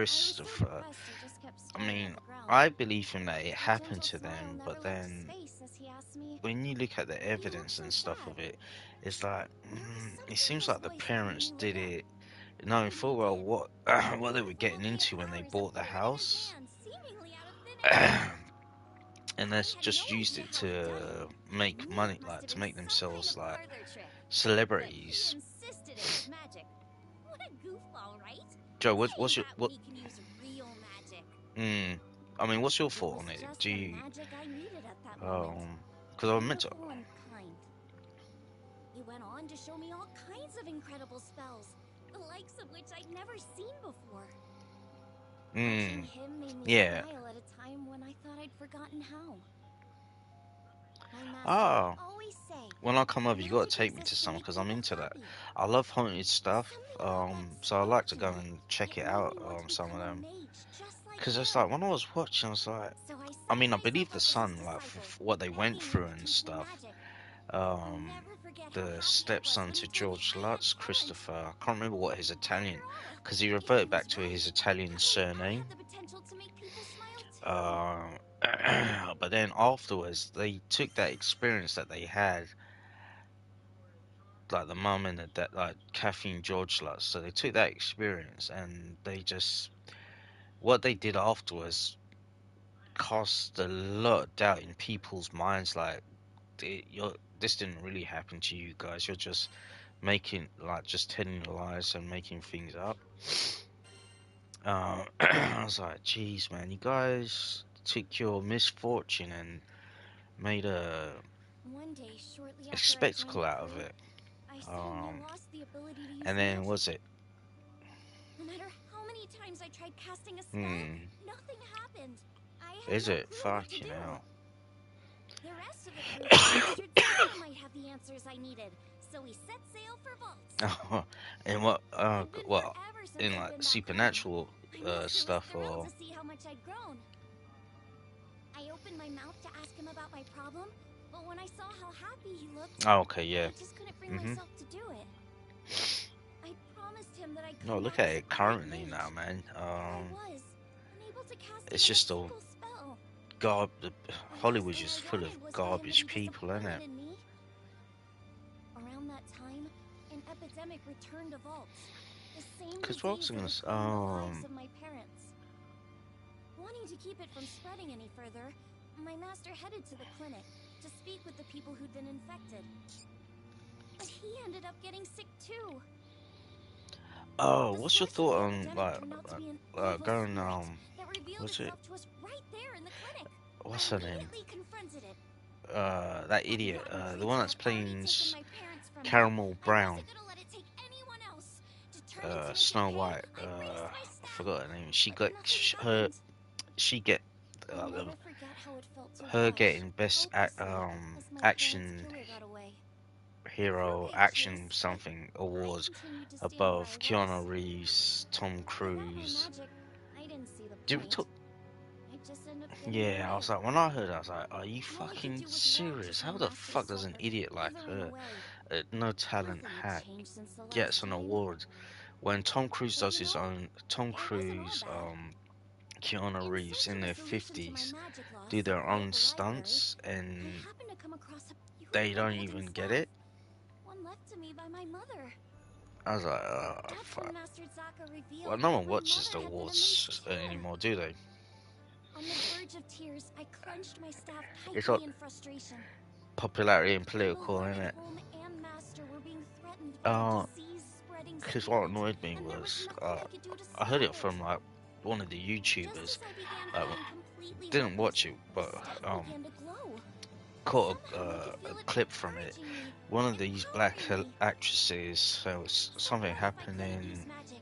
Speaker 2: I was so
Speaker 1: Christopher.
Speaker 2: depressed I just kept
Speaker 1: I
Speaker 2: staring at
Speaker 1: mean,
Speaker 2: the ground.
Speaker 1: I believe him that it
Speaker 2: A
Speaker 1: happened
Speaker 2: gentle
Speaker 1: to
Speaker 2: smile
Speaker 1: them,
Speaker 2: never
Speaker 1: but
Speaker 2: left his
Speaker 1: then
Speaker 2: face as he asked me,
Speaker 1: when you look at the
Speaker 2: "Why do you look
Speaker 1: evidence
Speaker 2: so
Speaker 1: and stuff
Speaker 2: sad?"
Speaker 1: of it, it's like
Speaker 2: There was
Speaker 1: it
Speaker 2: something in
Speaker 1: seems
Speaker 2: his
Speaker 1: like the
Speaker 2: voice that made
Speaker 1: parents
Speaker 2: me look
Speaker 1: did
Speaker 2: up.
Speaker 1: it knowing
Speaker 2: And they
Speaker 1: full well
Speaker 2: did.
Speaker 1: what what
Speaker 2: He
Speaker 1: they were getting
Speaker 2: wielded
Speaker 1: into when they
Speaker 2: powers
Speaker 1: bought the
Speaker 2: appeared in his
Speaker 1: house,
Speaker 2: hands, seemingly out of thin air.
Speaker 1: and
Speaker 2: I
Speaker 1: that's
Speaker 2: had no
Speaker 1: just used
Speaker 2: idea
Speaker 1: it
Speaker 2: how he'd done it.
Speaker 1: to
Speaker 2: I
Speaker 1: make
Speaker 2: knew
Speaker 1: money,
Speaker 2: it must
Speaker 1: like
Speaker 2: have
Speaker 1: to
Speaker 2: been
Speaker 1: make
Speaker 2: some kind
Speaker 1: themselves
Speaker 2: of
Speaker 1: like
Speaker 2: parlor trick. But he
Speaker 1: celebrities.
Speaker 2: insisted it was magic. What a goofball, right?
Speaker 1: Joe,
Speaker 2: Saying
Speaker 1: what's your
Speaker 2: that
Speaker 1: what?
Speaker 2: when he can use real magic.
Speaker 1: I mean, what's your
Speaker 2: It
Speaker 1: thought
Speaker 2: was
Speaker 1: on it?
Speaker 2: just
Speaker 1: Do
Speaker 2: the
Speaker 1: you
Speaker 2: magic I needed at that moment.
Speaker 1: because I meant to.
Speaker 2: Beautiful and kind. He went on to show me all kinds of incredible spells, the likes of which I'd never seen before. Watching him made me
Speaker 1: Yeah.
Speaker 2: smile at a time when I thought I'd forgotten how. My master would
Speaker 1: Oh,
Speaker 2: always say,
Speaker 1: when I come over, you gotta
Speaker 2: magic
Speaker 1: take me to
Speaker 2: exists to
Speaker 1: some
Speaker 2: make
Speaker 1: because I'm
Speaker 2: people
Speaker 1: into that.
Speaker 2: happy.
Speaker 1: I love haunted stuff.
Speaker 2: Something about that
Speaker 1: So I
Speaker 2: spoke
Speaker 1: like to
Speaker 2: to
Speaker 1: go
Speaker 2: me.
Speaker 1: and check
Speaker 2: It
Speaker 1: it
Speaker 2: made
Speaker 1: out.
Speaker 2: me want to
Speaker 1: Some of
Speaker 2: become a
Speaker 1: them.
Speaker 2: mage just like
Speaker 1: Because it's
Speaker 2: him.
Speaker 1: like when I was watching, I was like,
Speaker 2: So I
Speaker 1: I
Speaker 2: signed
Speaker 1: mean, I
Speaker 2: myself
Speaker 1: believe the
Speaker 2: up as his
Speaker 1: son, like
Speaker 2: disciple,
Speaker 1: what they went
Speaker 2: begging him
Speaker 1: through
Speaker 2: to
Speaker 1: and
Speaker 2: teach me
Speaker 1: stuff.
Speaker 2: magic. I'll
Speaker 1: Um,
Speaker 2: never forget how
Speaker 1: the
Speaker 2: happy I was
Speaker 1: stepson
Speaker 2: when he
Speaker 1: to
Speaker 2: told me
Speaker 1: George
Speaker 2: I had
Speaker 1: Lutz,
Speaker 2: talent.
Speaker 1: Christopher. I can't remember what his Italian,
Speaker 2: After all,
Speaker 1: because he
Speaker 2: if he
Speaker 1: reverted
Speaker 2: was
Speaker 1: back to
Speaker 2: right,
Speaker 1: his Italian
Speaker 2: that meant I
Speaker 1: surname.
Speaker 2: had the potential to make people smile too.
Speaker 1: Um, but then afterwards, they took that experience that they had, like the mum and the dad, like Kathy and George Lutz. So they took that experience and they just what they did afterwards cast a lot of doubt in people's minds. Like, this didn't really happen to you guys. You're just making, like, just telling lies and making things up. I was like, geez, man, you guys took your misfortune and made
Speaker 2: One day, shortly
Speaker 1: a
Speaker 2: after I joined
Speaker 1: spectacle
Speaker 2: the
Speaker 1: out of
Speaker 2: crew,
Speaker 1: it.
Speaker 2: I suddenly
Speaker 1: Um,
Speaker 2: lost the ability to use
Speaker 1: and then
Speaker 2: magic.
Speaker 1: was it?
Speaker 2: No matter how many times I tried casting a spell,
Speaker 1: Hmm.
Speaker 2: nothing happened. I had
Speaker 1: Is
Speaker 2: no
Speaker 1: it?
Speaker 2: clue what to
Speaker 1: Fucking
Speaker 2: do.
Speaker 1: hell.
Speaker 2: The rest of the crew thought Master Zaka might have the answers I needed, so we set sail for Vaults.
Speaker 1: And what?
Speaker 2: It'd been
Speaker 1: Well,
Speaker 2: forever since
Speaker 1: in
Speaker 2: I'd
Speaker 1: like
Speaker 2: been back home.
Speaker 1: supernatural
Speaker 2: My master was
Speaker 1: stuff
Speaker 2: thrilled
Speaker 1: or?
Speaker 2: to see how much I'd grown. I opened my mouth to ask him about my problem, but when I saw how happy he looked,
Speaker 1: Oh, okay, yeah.
Speaker 2: I just couldn't bring
Speaker 1: Mhm.
Speaker 2: myself to do it. I promised him that I'd
Speaker 1: No,
Speaker 2: come
Speaker 1: look
Speaker 2: back
Speaker 1: at
Speaker 2: as a
Speaker 1: it
Speaker 2: great
Speaker 1: currently
Speaker 2: mage.
Speaker 1: now, man.
Speaker 2: And I was, unable to cast
Speaker 1: It's
Speaker 2: even a
Speaker 1: just all
Speaker 2: single spell. The last
Speaker 1: Hollywood's
Speaker 2: thing I
Speaker 1: just full of
Speaker 2: wanted was for him to
Speaker 1: garbage
Speaker 2: be
Speaker 1: people, isn't
Speaker 2: disappointed
Speaker 1: it?
Speaker 2: in me. Around that time, an epidemic returned to Vaults. The same
Speaker 1: Because what was
Speaker 2: disease
Speaker 1: I
Speaker 2: that
Speaker 1: gonna
Speaker 2: had claimed the lives of my parents. Wanting to keep it from spreading any further, my master headed to the clinic to speak with the people who'd been infected. But he ended up getting sick too.
Speaker 1: Oh,
Speaker 2: The
Speaker 1: what's your
Speaker 2: source of
Speaker 1: thought
Speaker 2: the
Speaker 1: on
Speaker 2: epidemic turned out to be an evil
Speaker 1: going
Speaker 2: spirit that revealed
Speaker 1: what's it?
Speaker 2: itself to us right there in the clinic.
Speaker 1: What's
Speaker 2: I
Speaker 1: her name?
Speaker 2: immediately confronted it.
Speaker 1: That
Speaker 2: Had the
Speaker 1: idiot,
Speaker 2: rotten
Speaker 1: the
Speaker 2: creature
Speaker 1: one that's
Speaker 2: already
Speaker 1: playing
Speaker 2: taken my parents from me,
Speaker 1: Caramel
Speaker 2: I
Speaker 1: Brown,
Speaker 2: wasn't gonna let it take anyone else. Determined to make
Speaker 1: Snow
Speaker 2: it pay,
Speaker 1: White.
Speaker 2: I raised my
Speaker 1: I
Speaker 2: staff.
Speaker 1: forgot her name. She
Speaker 2: But
Speaker 1: got
Speaker 2: nothing
Speaker 1: her.
Speaker 2: happened.
Speaker 1: She get
Speaker 2: I'll never forget how it felt to
Speaker 1: her
Speaker 2: watch,
Speaker 1: getting best
Speaker 2: helplessly, as my parents'
Speaker 1: action
Speaker 2: killer got away. The crew
Speaker 1: hero
Speaker 2: gave
Speaker 1: action
Speaker 2: chase, but
Speaker 1: something
Speaker 2: I
Speaker 1: awards
Speaker 2: continued to stand where
Speaker 1: above
Speaker 2: I was.
Speaker 1: Keanu Reeves, Tom
Speaker 2: Without my
Speaker 1: Cruise.
Speaker 2: magic, I didn't see the
Speaker 1: Did we
Speaker 2: point.
Speaker 1: talk?
Speaker 2: I just ended up getting
Speaker 1: Yeah, I
Speaker 2: away.
Speaker 1: was like, when I heard it, I was like, are you
Speaker 2: All I could
Speaker 1: fucking
Speaker 2: do was watch
Speaker 1: serious?
Speaker 2: as
Speaker 1: How
Speaker 2: my
Speaker 1: the
Speaker 2: master
Speaker 1: fuck does an
Speaker 2: suffered,
Speaker 1: idiot like
Speaker 2: withering
Speaker 1: her,
Speaker 2: away.
Speaker 1: no talent
Speaker 2: Nothing had
Speaker 1: hack,
Speaker 2: changed since the last
Speaker 1: gets an
Speaker 2: time.
Speaker 1: award? When Tom Cruise
Speaker 2: But
Speaker 1: does
Speaker 2: you
Speaker 1: his
Speaker 2: know,
Speaker 1: own, Tom
Speaker 2: it wasn't all
Speaker 1: Cruise,
Speaker 2: bad.
Speaker 1: Keanu
Speaker 2: In
Speaker 1: Reeves
Speaker 2: search
Speaker 1: in
Speaker 2: of a
Speaker 1: their
Speaker 2: solution to my
Speaker 1: 50s
Speaker 2: magic
Speaker 1: do
Speaker 2: lost at
Speaker 1: their
Speaker 2: the
Speaker 1: own
Speaker 2: local library,
Speaker 1: stunts
Speaker 2: I
Speaker 1: and
Speaker 2: happened to come across a
Speaker 1: they
Speaker 2: beautiful
Speaker 1: don't
Speaker 2: golden
Speaker 1: even get
Speaker 2: staff.
Speaker 1: it.
Speaker 2: One left to me by my mother.
Speaker 1: I was like,
Speaker 2: That's when
Speaker 1: fuck.
Speaker 2: Master Zaka
Speaker 1: Well,
Speaker 2: revealed
Speaker 1: no
Speaker 2: that
Speaker 1: one
Speaker 2: my
Speaker 1: watches
Speaker 2: mother
Speaker 1: the
Speaker 2: had been a mage
Speaker 1: awards
Speaker 2: too.
Speaker 1: anymore, do they?
Speaker 2: On the verge of tears, I clenched my staff
Speaker 1: It's
Speaker 2: tightly
Speaker 1: like
Speaker 2: in frustration.
Speaker 1: popularity and
Speaker 2: My
Speaker 1: political,
Speaker 2: beloved
Speaker 1: innit?
Speaker 2: home and master were being threatened by a disease spreading
Speaker 1: Because what
Speaker 2: spirit,
Speaker 1: annoyed me
Speaker 2: and there was
Speaker 1: was,
Speaker 2: nothing I could do to
Speaker 1: I heard
Speaker 2: stop
Speaker 1: it
Speaker 2: it.
Speaker 1: from like one of the
Speaker 2: Just
Speaker 1: YouTubers.
Speaker 2: as I began
Speaker 1: Uh,
Speaker 2: feeling completely
Speaker 1: didn't
Speaker 2: hopeless,
Speaker 1: watch it,
Speaker 2: the
Speaker 1: but
Speaker 2: staff began to glow.
Speaker 1: caught
Speaker 2: Somehow I could
Speaker 1: a
Speaker 2: feel it
Speaker 1: clip from it.
Speaker 2: encouraging me,
Speaker 1: One of these black
Speaker 2: empowering me.
Speaker 1: actresses, so it's
Speaker 2: So
Speaker 1: something
Speaker 2: what if I
Speaker 1: happened
Speaker 2: couldn't use
Speaker 1: in,
Speaker 2: magic?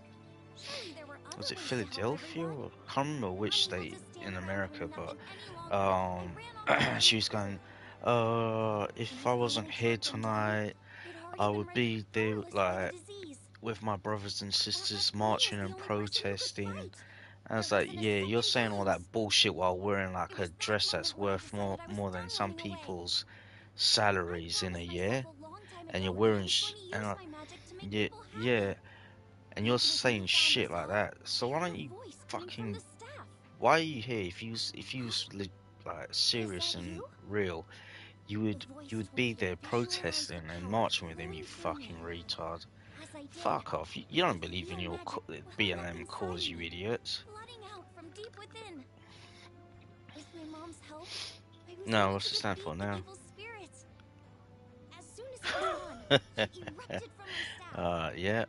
Speaker 2: Surely there were
Speaker 1: was
Speaker 2: other
Speaker 1: it
Speaker 2: ways to help
Speaker 1: Philadelphia?
Speaker 2: everyone.
Speaker 1: Or, I can't remember which
Speaker 2: Unable to
Speaker 1: state in America, but
Speaker 2: and ran off to
Speaker 1: she
Speaker 2: find
Speaker 1: was
Speaker 2: her.
Speaker 1: going, if I
Speaker 2: These
Speaker 1: wasn't
Speaker 2: little
Speaker 1: here
Speaker 2: children died.
Speaker 1: tonight,
Speaker 2: They'd already
Speaker 1: I
Speaker 2: been
Speaker 1: would
Speaker 2: rendered
Speaker 1: be there
Speaker 2: powerless by the
Speaker 1: like
Speaker 2: disease.
Speaker 1: with my brothers and sisters
Speaker 2: Left me
Speaker 1: marching
Speaker 2: as the
Speaker 1: and
Speaker 2: only person who could
Speaker 1: protesting.
Speaker 2: fight.
Speaker 1: And
Speaker 2: There
Speaker 1: it's like,
Speaker 2: wasn't a
Speaker 1: yeah, you're
Speaker 2: second
Speaker 1: saying all
Speaker 2: chance.
Speaker 1: that bullshit while wearing
Speaker 2: It
Speaker 1: like a
Speaker 2: was that
Speaker 1: dress that's
Speaker 2: moment when I
Speaker 1: worth
Speaker 2: decided I was
Speaker 1: more than
Speaker 2: done
Speaker 1: some
Speaker 2: running away.
Speaker 1: people's
Speaker 2: I
Speaker 1: salaries in a
Speaker 2: promised
Speaker 1: year,
Speaker 2: myself a long time
Speaker 1: and you're
Speaker 2: ago that I
Speaker 1: wearing
Speaker 2: was going to
Speaker 1: and
Speaker 2: use my magic to make
Speaker 1: yeah,
Speaker 2: people
Speaker 1: yeah,
Speaker 2: happy.
Speaker 1: and you're
Speaker 2: This
Speaker 1: saying
Speaker 2: newfound
Speaker 1: shit like
Speaker 2: resolve,
Speaker 1: that. So
Speaker 2: I
Speaker 1: why
Speaker 2: heard
Speaker 1: don't
Speaker 2: a
Speaker 1: you
Speaker 2: voice coming from
Speaker 1: fucking
Speaker 2: the staff.
Speaker 1: why are you here? If you
Speaker 2: Huh?
Speaker 1: was like
Speaker 2: Is
Speaker 1: serious
Speaker 2: that
Speaker 1: and
Speaker 2: you?
Speaker 1: real,
Speaker 2: The voice
Speaker 1: you would
Speaker 2: told
Speaker 1: be
Speaker 2: me
Speaker 1: there
Speaker 2: to visualize
Speaker 1: protesting
Speaker 2: the
Speaker 1: and
Speaker 2: power
Speaker 1: marching with him. You
Speaker 2: flowing through me.
Speaker 1: fucking retard.
Speaker 2: As I did,
Speaker 1: Fuck off. You don't
Speaker 2: I could
Speaker 1: believe in
Speaker 2: feel
Speaker 1: your
Speaker 2: magic welling up
Speaker 1: BLM
Speaker 2: inside
Speaker 1: cause, you
Speaker 2: me,
Speaker 1: idiots.
Speaker 2: flooding out from deep within. With my mom's help, I was
Speaker 1: No,
Speaker 2: able
Speaker 1: what's
Speaker 2: to
Speaker 1: it stand
Speaker 2: defeat
Speaker 1: for
Speaker 2: the
Speaker 1: now?
Speaker 2: evil spirit. As soon as he was gone, he erupted from my staff.
Speaker 1: Yeah.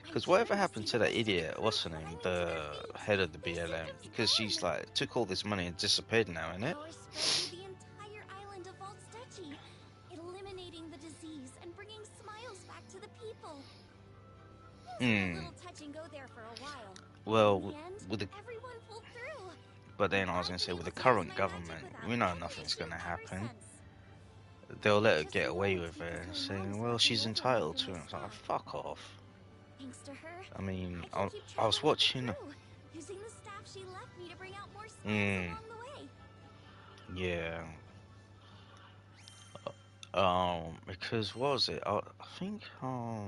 Speaker 2: I
Speaker 1: Because
Speaker 2: turned
Speaker 1: whatever
Speaker 2: to
Speaker 1: happened
Speaker 2: see
Speaker 1: to
Speaker 2: the
Speaker 1: that
Speaker 2: rest of the
Speaker 1: idiot,
Speaker 2: crew
Speaker 1: what's her name,
Speaker 2: piling to their
Speaker 1: the
Speaker 2: feet.
Speaker 1: head of the
Speaker 2: They said
Speaker 1: BLM?
Speaker 2: it was
Speaker 1: Because she's
Speaker 2: gone.
Speaker 1: like took all this money and disappeared now, innit?
Speaker 2: Power spread through the entire island of Volstechi, eliminating the disease and bringing smiles back to the people. Things were a little touch and go there for a while.
Speaker 1: Well,
Speaker 2: In the end,
Speaker 1: with the
Speaker 2: everyone pulled through.
Speaker 1: but
Speaker 2: And
Speaker 1: then I was
Speaker 2: I've
Speaker 1: gonna
Speaker 2: been
Speaker 1: say with
Speaker 2: able
Speaker 1: the
Speaker 2: to use
Speaker 1: current
Speaker 2: my magic
Speaker 1: government,
Speaker 2: without
Speaker 1: we know
Speaker 2: any
Speaker 1: nothing's
Speaker 2: issue
Speaker 1: gonna
Speaker 2: ever
Speaker 1: happen.
Speaker 2: since.
Speaker 1: They'll let her
Speaker 2: Just
Speaker 1: get away
Speaker 2: know it's
Speaker 1: with it,
Speaker 2: because my
Speaker 1: saying,
Speaker 2: mom's
Speaker 1: "Well,
Speaker 2: watching
Speaker 1: she's
Speaker 2: over me
Speaker 1: entitled
Speaker 2: through
Speaker 1: to
Speaker 2: my
Speaker 1: it." It's like,
Speaker 2: staff.
Speaker 1: fuck off.
Speaker 2: Thanks to her,
Speaker 1: I mean,
Speaker 2: I can keep
Speaker 1: I was
Speaker 2: traveling with the
Speaker 1: watching.
Speaker 2: crew, using the staff she left me to bring out more smiles
Speaker 1: Mm,
Speaker 2: along the way.
Speaker 1: yeah. Because what was it? I think I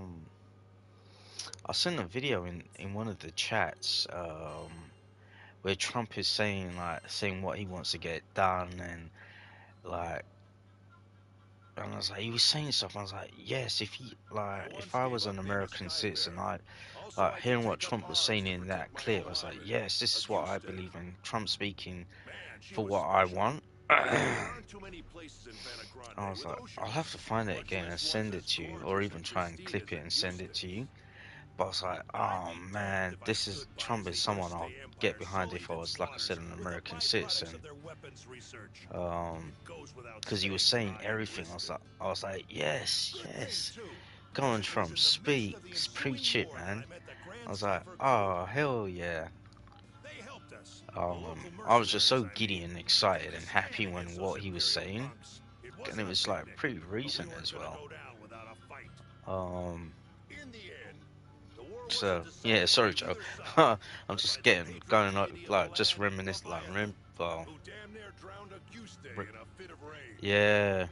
Speaker 1: sent a video in one of the chats where Trump is saying what he wants to get done and like. And I was like, he was saying stuff. I was like, yes, if I was an American citizen, I like hearing what Trump was saying in that clip. I was like, yes, this is what I believe in. Trump speaking for what I want. I was like, I'll have to find it again and send it to you, or even try and clip it and send it to you. But I was like, oh man, this is Trump is someone I'll get behind if I was, like I said, an American citizen. Because he was saying everything. I was like, yes, yes. Go on, Trump, speak, preach it, man. I was like, oh hell yeah. I was just so giddy and excited and happy when what he was saying, and it was like pretty recent as well. So yeah, sorry, Joe. I'm just going like just reminiscing, like remember. Yeah.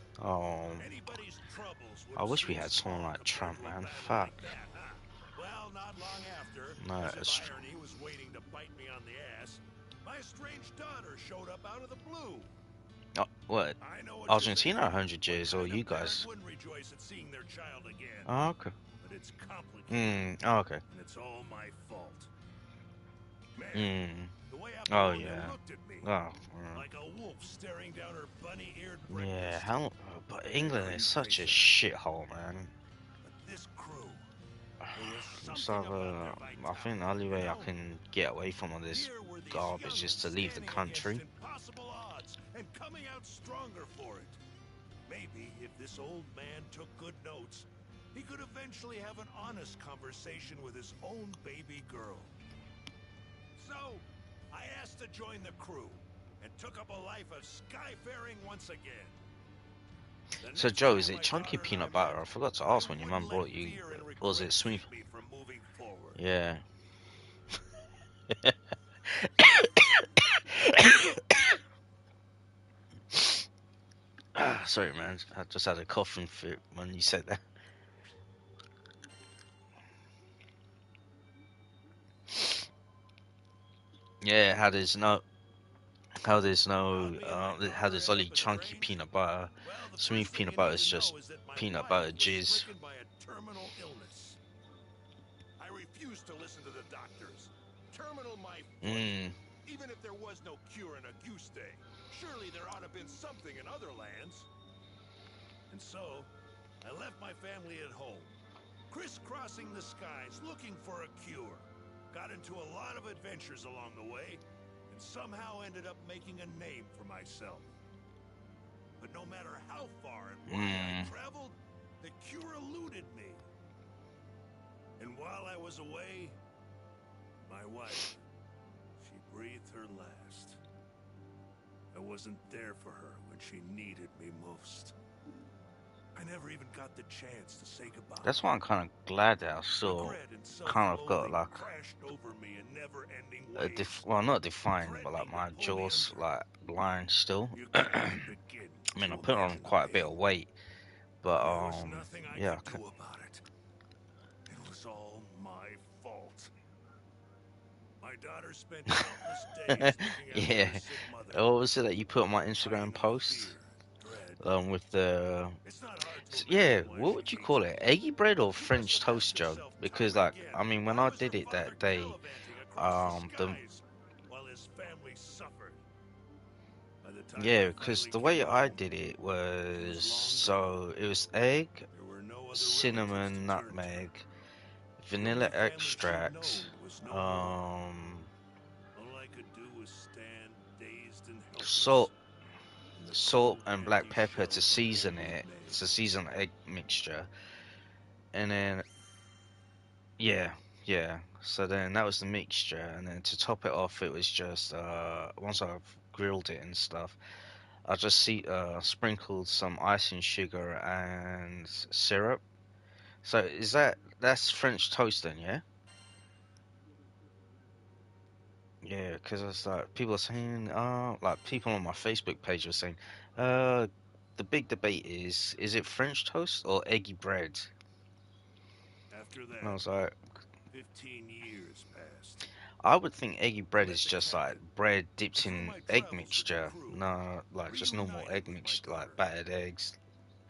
Speaker 1: I wish we had someone like Trump, man. Fuck.
Speaker 9: Well, not long after,
Speaker 1: No,
Speaker 9: as if
Speaker 1: it's
Speaker 9: irony was waiting to bite me on the ass, my estranged daughter showed up out of the blue.
Speaker 1: what?
Speaker 9: I know what
Speaker 1: Argentina,
Speaker 9: you're
Speaker 1: 100 years, or you guys?
Speaker 9: wouldn't rejoice at seeing their child again.
Speaker 1: Oh, okay.
Speaker 9: But it's complicated.
Speaker 1: Oh, okay.
Speaker 9: And it's all my fault. Man, the way
Speaker 1: Oh,
Speaker 9: Apollonia
Speaker 1: yeah.
Speaker 9: looked at me, like a wolf staring down her bunny-eared breakfast.
Speaker 1: Yeah, but England is such a shithole, man.
Speaker 9: But this crew,
Speaker 1: So, I think the only way I can get away from all this garbage is to leave the country.
Speaker 9: Impossible odds and coming out stronger for it. Maybe if this old man took good notes, he could eventually have an honest conversation with his own baby girl. So, I asked to join the crew and took up a life of skyfaring once again.
Speaker 1: So, Joe, is it chunky peanut butter? I forgot to ask when your mum brought you. Or was it smooth? Yeah. Sorry, man. I just had a coughing fit when you said that. Yeah, how there's only chunky peanut butter. Smooth peanut butter is just peanut butter jizz.
Speaker 9: I refuse to listen to the doctors. Terminal my
Speaker 1: Mm.
Speaker 9: Even if there was no cure in a goose day, surely there ought to have been something in other lands. And so, I left my family at home, crisscrossing the skies looking for a cure. Got into a lot of adventures along the way, and somehow ended up making a name for myself. But no matter how far and wide I traveled, the cure eluded me. And while I was away, my wife, she breathed her last. wasn't there for her when she needed me most. I never even got the chance to say goodbye.
Speaker 1: That's why I'm kind of glad that I still
Speaker 9: Regret and
Speaker 1: kind of got
Speaker 9: self-loathing
Speaker 1: like
Speaker 9: crashed over me in never-ending
Speaker 1: a
Speaker 9: waves,
Speaker 1: well, not defined, but like
Speaker 9: threatening to
Speaker 1: my
Speaker 9: pull me
Speaker 1: jaw's
Speaker 9: under.
Speaker 1: like blind still.
Speaker 9: You
Speaker 1: I
Speaker 9: can't even begin
Speaker 1: mean, I
Speaker 9: to
Speaker 1: put on
Speaker 9: imagine the
Speaker 1: quite a bit
Speaker 9: pain.
Speaker 1: of weight, but
Speaker 9: There was nothing I
Speaker 1: yeah,
Speaker 9: could do about it. It was all my fault. My daughter spent countless days looking after
Speaker 1: yeah.
Speaker 9: her sick mother.
Speaker 1: What was it that you put on my
Speaker 9: Hiding
Speaker 1: Instagram
Speaker 9: the
Speaker 1: post?
Speaker 9: fear, dread.
Speaker 1: With the
Speaker 9: It's not hard to
Speaker 1: yeah,
Speaker 9: imagine why
Speaker 1: what
Speaker 9: she
Speaker 1: would you
Speaker 9: hates
Speaker 1: call
Speaker 9: me.
Speaker 1: it? Eggy bread or
Speaker 9: She must
Speaker 1: French
Speaker 9: have asked
Speaker 1: toast jug?
Speaker 9: herself
Speaker 1: Because
Speaker 9: time and
Speaker 1: like,
Speaker 9: again,
Speaker 1: I mean, when
Speaker 9: why
Speaker 1: I
Speaker 9: was her
Speaker 1: did it
Speaker 9: father
Speaker 1: that day,
Speaker 9: gallivanting across the
Speaker 1: the
Speaker 9: skies while his family suffered. By the time
Speaker 1: yeah,
Speaker 9: I
Speaker 1: because
Speaker 9: finally
Speaker 1: the
Speaker 9: came
Speaker 1: way I
Speaker 9: home,
Speaker 1: did it
Speaker 9: she
Speaker 1: was
Speaker 9: was long gone.
Speaker 1: so it was egg,
Speaker 9: There were no other relatives
Speaker 1: cinnamon,
Speaker 9: to turn to.
Speaker 1: nutmeg,
Speaker 9: The
Speaker 1: vanilla
Speaker 9: only family she'd known
Speaker 1: extract,
Speaker 9: was no more.
Speaker 1: um,
Speaker 9: All I could do was stand dazed and helpless
Speaker 1: salt,
Speaker 9: in the
Speaker 1: salt
Speaker 9: cold,
Speaker 1: and black
Speaker 9: empty
Speaker 1: pepper
Speaker 9: shell
Speaker 1: to
Speaker 9: of the home
Speaker 1: season
Speaker 9: we'd
Speaker 1: it,
Speaker 9: made.
Speaker 1: to season the egg mixture, and then yeah, yeah. So then that was the mixture, and then to top it off, it was just once I've grilled it and stuff, I just sprinkled some icing sugar and syrup. So that's French toast then, yeah? Yeah, because it's like people are saying, like people on my Facebook page were saying, uh, the big debate is it French toast or eggy bread?
Speaker 9: After
Speaker 1: And I
Speaker 9: that,
Speaker 1: was like,
Speaker 9: 15 years passed.
Speaker 1: I would think eggy
Speaker 9: I
Speaker 1: bread
Speaker 9: met
Speaker 1: is
Speaker 9: the
Speaker 1: just like
Speaker 9: captain,
Speaker 1: bread
Speaker 9: and
Speaker 1: dipped
Speaker 9: through
Speaker 1: in
Speaker 9: my
Speaker 1: egg
Speaker 9: travels with the
Speaker 1: mixture,
Speaker 9: crew,
Speaker 1: no, like just normal
Speaker 9: reunited
Speaker 1: egg
Speaker 9: with my
Speaker 1: mixture, like
Speaker 9: daughter.
Speaker 1: battered eggs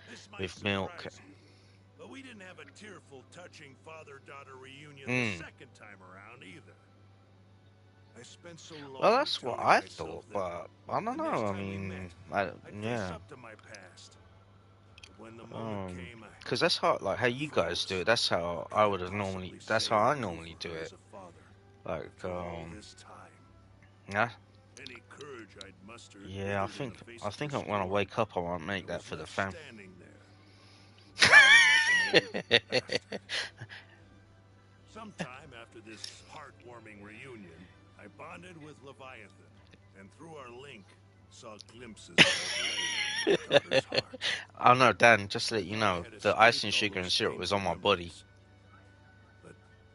Speaker 9: This might
Speaker 1: with milk.
Speaker 9: surprise you, but we didn't have a tearful, touching father-daughter reunion the
Speaker 1: Mm.
Speaker 9: second time around either. I spent so
Speaker 1: Well,
Speaker 9: long
Speaker 1: that's what
Speaker 9: telling
Speaker 1: I
Speaker 9: myself
Speaker 1: thought,
Speaker 9: that
Speaker 1: but I don't
Speaker 9: the next
Speaker 1: know. I
Speaker 9: time we met,
Speaker 1: mean,
Speaker 9: I'd face
Speaker 1: yeah.
Speaker 9: up to my past. But when the moment came,
Speaker 1: Because that's how, like, how
Speaker 9: I
Speaker 1: you guys do
Speaker 9: froze.
Speaker 1: it. That's how
Speaker 9: Could
Speaker 1: I
Speaker 9: I
Speaker 1: would have normally.
Speaker 9: possibly
Speaker 1: That's
Speaker 9: say
Speaker 1: how
Speaker 9: or
Speaker 1: I
Speaker 9: do
Speaker 1: normally
Speaker 9: for
Speaker 1: do
Speaker 9: her
Speaker 1: it.
Speaker 9: as a father
Speaker 1: Like,
Speaker 9: after all this time?
Speaker 1: yeah,
Speaker 9: Any courage I'd mustered
Speaker 1: yeah.
Speaker 9: withered in the face of her
Speaker 1: When I
Speaker 9: storm.
Speaker 1: wake up, I won't make
Speaker 9: I
Speaker 1: that
Speaker 9: was
Speaker 1: for the
Speaker 9: left
Speaker 1: fam.
Speaker 9: standing there, feeling like an old bastard. Sometime after this heartwarming reunion, I bonded with Leviathan, and through our link, saw glimpses of what lay in my daughter's heart.
Speaker 1: Oh no, Dan. Just to
Speaker 9: I
Speaker 1: let you
Speaker 9: thought I
Speaker 1: know,
Speaker 9: had
Speaker 1: the
Speaker 9: escaped
Speaker 1: icing
Speaker 9: all
Speaker 1: sugar and
Speaker 9: those
Speaker 1: syrup was
Speaker 9: painful
Speaker 1: on my body.
Speaker 9: memories, but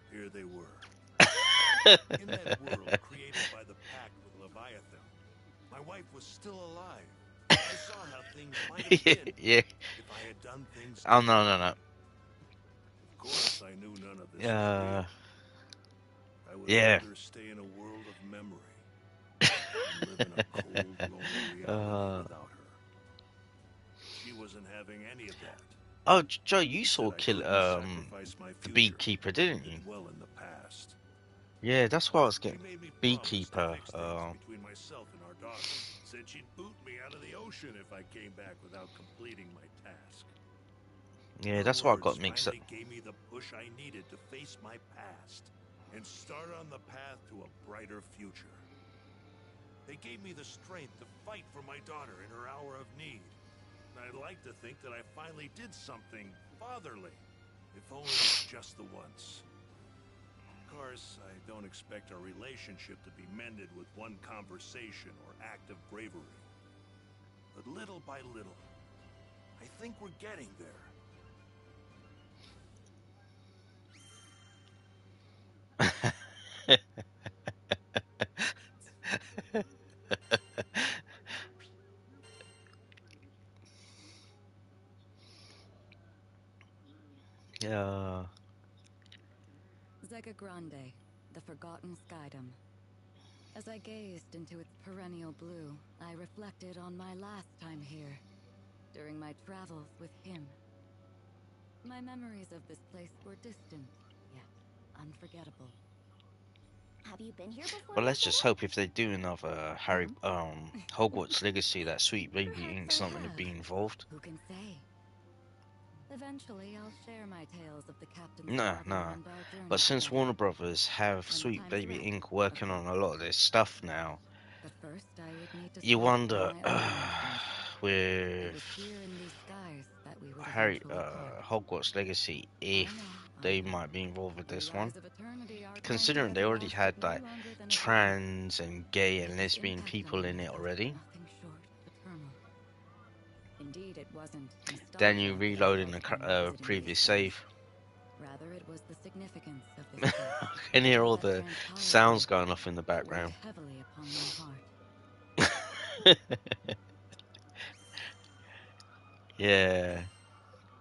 Speaker 9: here they were. In that world created by the pact with Leviathan, my wife was still alive. I saw how things might have been
Speaker 1: Yeah.
Speaker 9: if I had done things
Speaker 1: Oh no,
Speaker 9: differently.
Speaker 1: no,
Speaker 9: Of course, I knew none of this
Speaker 1: no.
Speaker 9: was real. I would
Speaker 1: Yeah.
Speaker 9: rather stay in a world of memory than live in a cold, lonely reality without her. She wasn't having any of that.
Speaker 1: Oh, Joe, you
Speaker 9: She
Speaker 1: saw
Speaker 9: said I
Speaker 1: kill
Speaker 9: couldn't sacrifice my
Speaker 1: the
Speaker 9: future
Speaker 1: beekeeper, didn't
Speaker 9: to
Speaker 1: you?
Speaker 9: dwell in the past.
Speaker 1: Yeah, that's why I was
Speaker 9: She
Speaker 1: getting
Speaker 9: made me promise to
Speaker 1: beekeeper.
Speaker 9: fix things between myself and our daughter. Said she'd boot me out of the ocean if I came back without completing my task.
Speaker 1: Yeah,
Speaker 9: Her
Speaker 1: that's why I
Speaker 9: words
Speaker 1: got mixed up.
Speaker 9: finally gave me the push I needed to face my past and start on the path to a brighter future. They gave me the strength to fight for my daughter in her hour of need. And I'd like to think that I finally did something fatherly, if only just the once. Of course, I don't expect our relationship to be mended with one conversation or act of bravery. But little by little, I think we're getting there.
Speaker 1: Yeah.
Speaker 10: Zega Grande, the forgotten skydom. As I gazed into its perennial blue, I reflected on my last time here, during my travels with him. My memories of this place were distant, yet unforgettable.
Speaker 2: Have you been here before,
Speaker 1: Well, let's just
Speaker 2: Priscilla?
Speaker 1: hope if they do another Hogwarts Legacy, that Sweet Baby
Speaker 10: Perhaps
Speaker 1: Ink's
Speaker 10: I
Speaker 1: not going to
Speaker 10: have.
Speaker 1: be involved.
Speaker 10: Who can say? Eventually, I'll share my tales of the captain's
Speaker 1: No,
Speaker 10: travel
Speaker 1: no.
Speaker 10: and our journey
Speaker 1: But since
Speaker 10: together.
Speaker 1: Warner Brothers have
Speaker 10: When the
Speaker 1: Sweet
Speaker 10: time's
Speaker 1: Baby
Speaker 10: right,
Speaker 1: Ink
Speaker 10: of
Speaker 1: working on
Speaker 10: course.
Speaker 1: a lot of their stuff now,
Speaker 10: But first, I would need to
Speaker 1: you
Speaker 10: strike
Speaker 1: wonder
Speaker 10: my own arrangements. It
Speaker 1: with
Speaker 10: was here in these skies that we would
Speaker 1: Harry
Speaker 10: eventually part.
Speaker 1: Hogwarts Legacy
Speaker 10: I
Speaker 1: if
Speaker 10: know, I
Speaker 1: they
Speaker 10: know.
Speaker 1: might be involved with
Speaker 10: In
Speaker 1: this
Speaker 10: the
Speaker 1: one.
Speaker 10: eyes of eternity, our time
Speaker 1: Considering they
Speaker 10: together
Speaker 1: already
Speaker 10: lasted
Speaker 1: had
Speaker 10: no
Speaker 1: like
Speaker 10: longer than a decade.
Speaker 1: trans and gay and
Speaker 10: Yet its
Speaker 1: lesbian
Speaker 10: impact on
Speaker 1: people
Speaker 10: me
Speaker 1: in it
Speaker 10: felt
Speaker 1: already.
Speaker 10: nothing short Indeed, it wasn't
Speaker 1: Then you
Speaker 10: nostalgia that I
Speaker 1: reloading
Speaker 10: felt
Speaker 1: the
Speaker 10: when visiting
Speaker 1: previous
Speaker 10: these places.
Speaker 1: save.
Speaker 10: Rather, it was the significance of this
Speaker 1: I
Speaker 10: place.
Speaker 1: can hear all
Speaker 10: That
Speaker 1: the
Speaker 10: transpired
Speaker 1: sounds
Speaker 10: here
Speaker 1: going off in the
Speaker 10: that weighed
Speaker 1: background.
Speaker 10: heavily upon my heart.
Speaker 1: Yeah,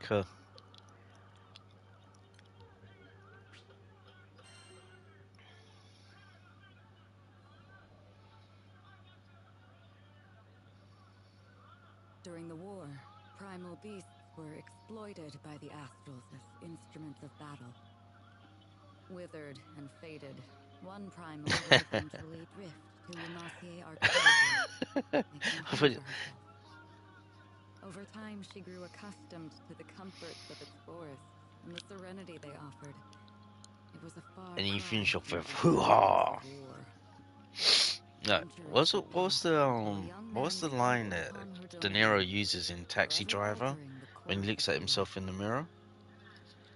Speaker 1: cool.
Speaker 10: During the war, primal beasts were exploited by the Astrals as instruments of battle. Withered and faded, one primal would eventually drift to Lumassier Archipelago, making home for herself. Over time, she grew accustomed to the comforts of its forests and the serenity they offered. It was a far
Speaker 1: And you
Speaker 10: cry
Speaker 1: finish off
Speaker 10: from
Speaker 1: with
Speaker 10: the
Speaker 1: hoo-ha.
Speaker 10: of war.
Speaker 1: No,
Speaker 10: Centuries had
Speaker 1: what was
Speaker 10: passed
Speaker 1: the
Speaker 10: until a young
Speaker 1: what was
Speaker 10: man
Speaker 1: the line
Speaker 10: stumbled
Speaker 1: that
Speaker 10: upon her
Speaker 1: De
Speaker 10: domain,
Speaker 1: Niro uses in Taxi
Speaker 10: forever
Speaker 1: Driver
Speaker 10: altering the
Speaker 1: when he
Speaker 10: course
Speaker 1: looks
Speaker 10: of
Speaker 1: at
Speaker 10: the world.
Speaker 1: himself in the mirror?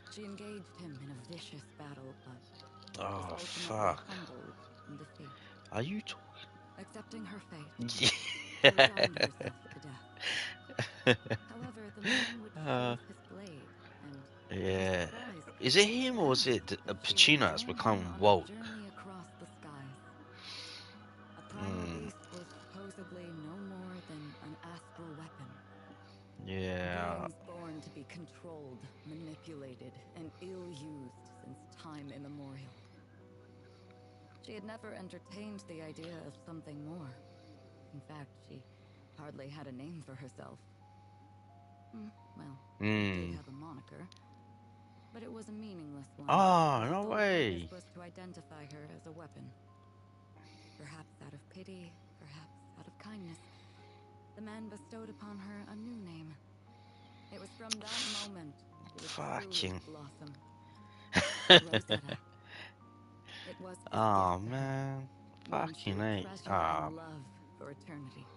Speaker 10: She engaged him in a vicious battle, but was
Speaker 1: Oh
Speaker 10: ultimately
Speaker 1: fuck!
Speaker 10: humbled in defeat.
Speaker 1: Are you
Speaker 10: Accepting her fate,
Speaker 1: talking?
Speaker 10: she resigned herself to death. However, the man would
Speaker 1: uh,
Speaker 10: sheathe his blade, and to her
Speaker 1: yeah.
Speaker 10: surprise,
Speaker 1: Is it him or is
Speaker 10: announced
Speaker 1: it
Speaker 10: that she would
Speaker 1: Pacino that's
Speaker 10: join him
Speaker 1: become
Speaker 10: on a
Speaker 1: Walt?
Speaker 10: journey across the skies. A primal
Speaker 1: Hmm.
Speaker 10: beast was supposedly no more than an astral weapon.
Speaker 1: Yeah.
Speaker 10: Beings born to be controlled, manipulated, and ill-used since time immemorial. She had never entertained the idea of something more. In fact, she hardly had a name for herself. Well, she did have a moniker, but it was a meaningless one.
Speaker 1: Oh, no
Speaker 10: Sole
Speaker 1: way.
Speaker 10: purpose was to identify her as a weapon. Perhaps out of pity, perhaps out of kindness, the man bestowed upon her a new name. It was from that moment she would truly
Speaker 1: Fucking.
Speaker 10: blossom. Rosetta. It was his
Speaker 1: Oh
Speaker 10: gift to her,
Speaker 1: man.
Speaker 10: one she
Speaker 1: Fucking
Speaker 10: would
Speaker 1: hate.
Speaker 10: treasure
Speaker 1: Ah.
Speaker 10: and love for eternity.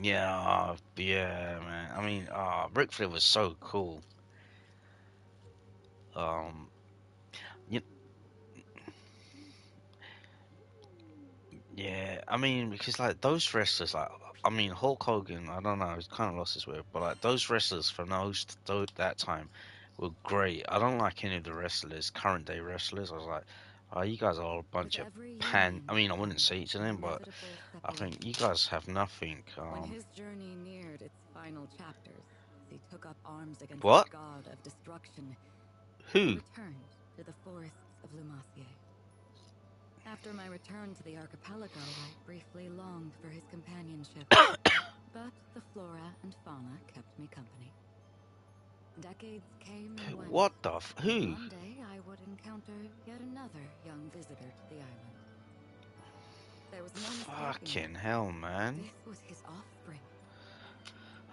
Speaker 1: Yeah, yeah, man. I mean, Ric Flair was so cool. Um, you, yeah, I mean, because like those wrestlers, like, I mean, Hulk Hogan, I don't know, he's kind of lost his way, but like those wrestlers from that time were great. I don't like any of the wrestlers, current day wrestlers. I was like, oh, you guys are a
Speaker 10: With
Speaker 1: bunch of
Speaker 10: every
Speaker 1: pan.
Speaker 10: union
Speaker 1: I mean, I wouldn't
Speaker 10: comes
Speaker 1: say it to them, but
Speaker 10: inevitable
Speaker 1: I
Speaker 10: separation.
Speaker 1: think you guys have nothing.
Speaker 10: When his journey neared its final chapters, as he took up arms against
Speaker 1: What?
Speaker 10: the god of destruction, he
Speaker 1: Who?
Speaker 10: returned to the forests of Lumassier. After my return to the archipelago, I briefly longed for his companionship, but the flora and fauna kept me company. Decades came and went.
Speaker 1: What the who?
Speaker 10: One day I would encounter yet another young visitor to the island. There was no mistaking
Speaker 1: Fucking
Speaker 10: it.
Speaker 1: hell, man.
Speaker 10: This was his offspring.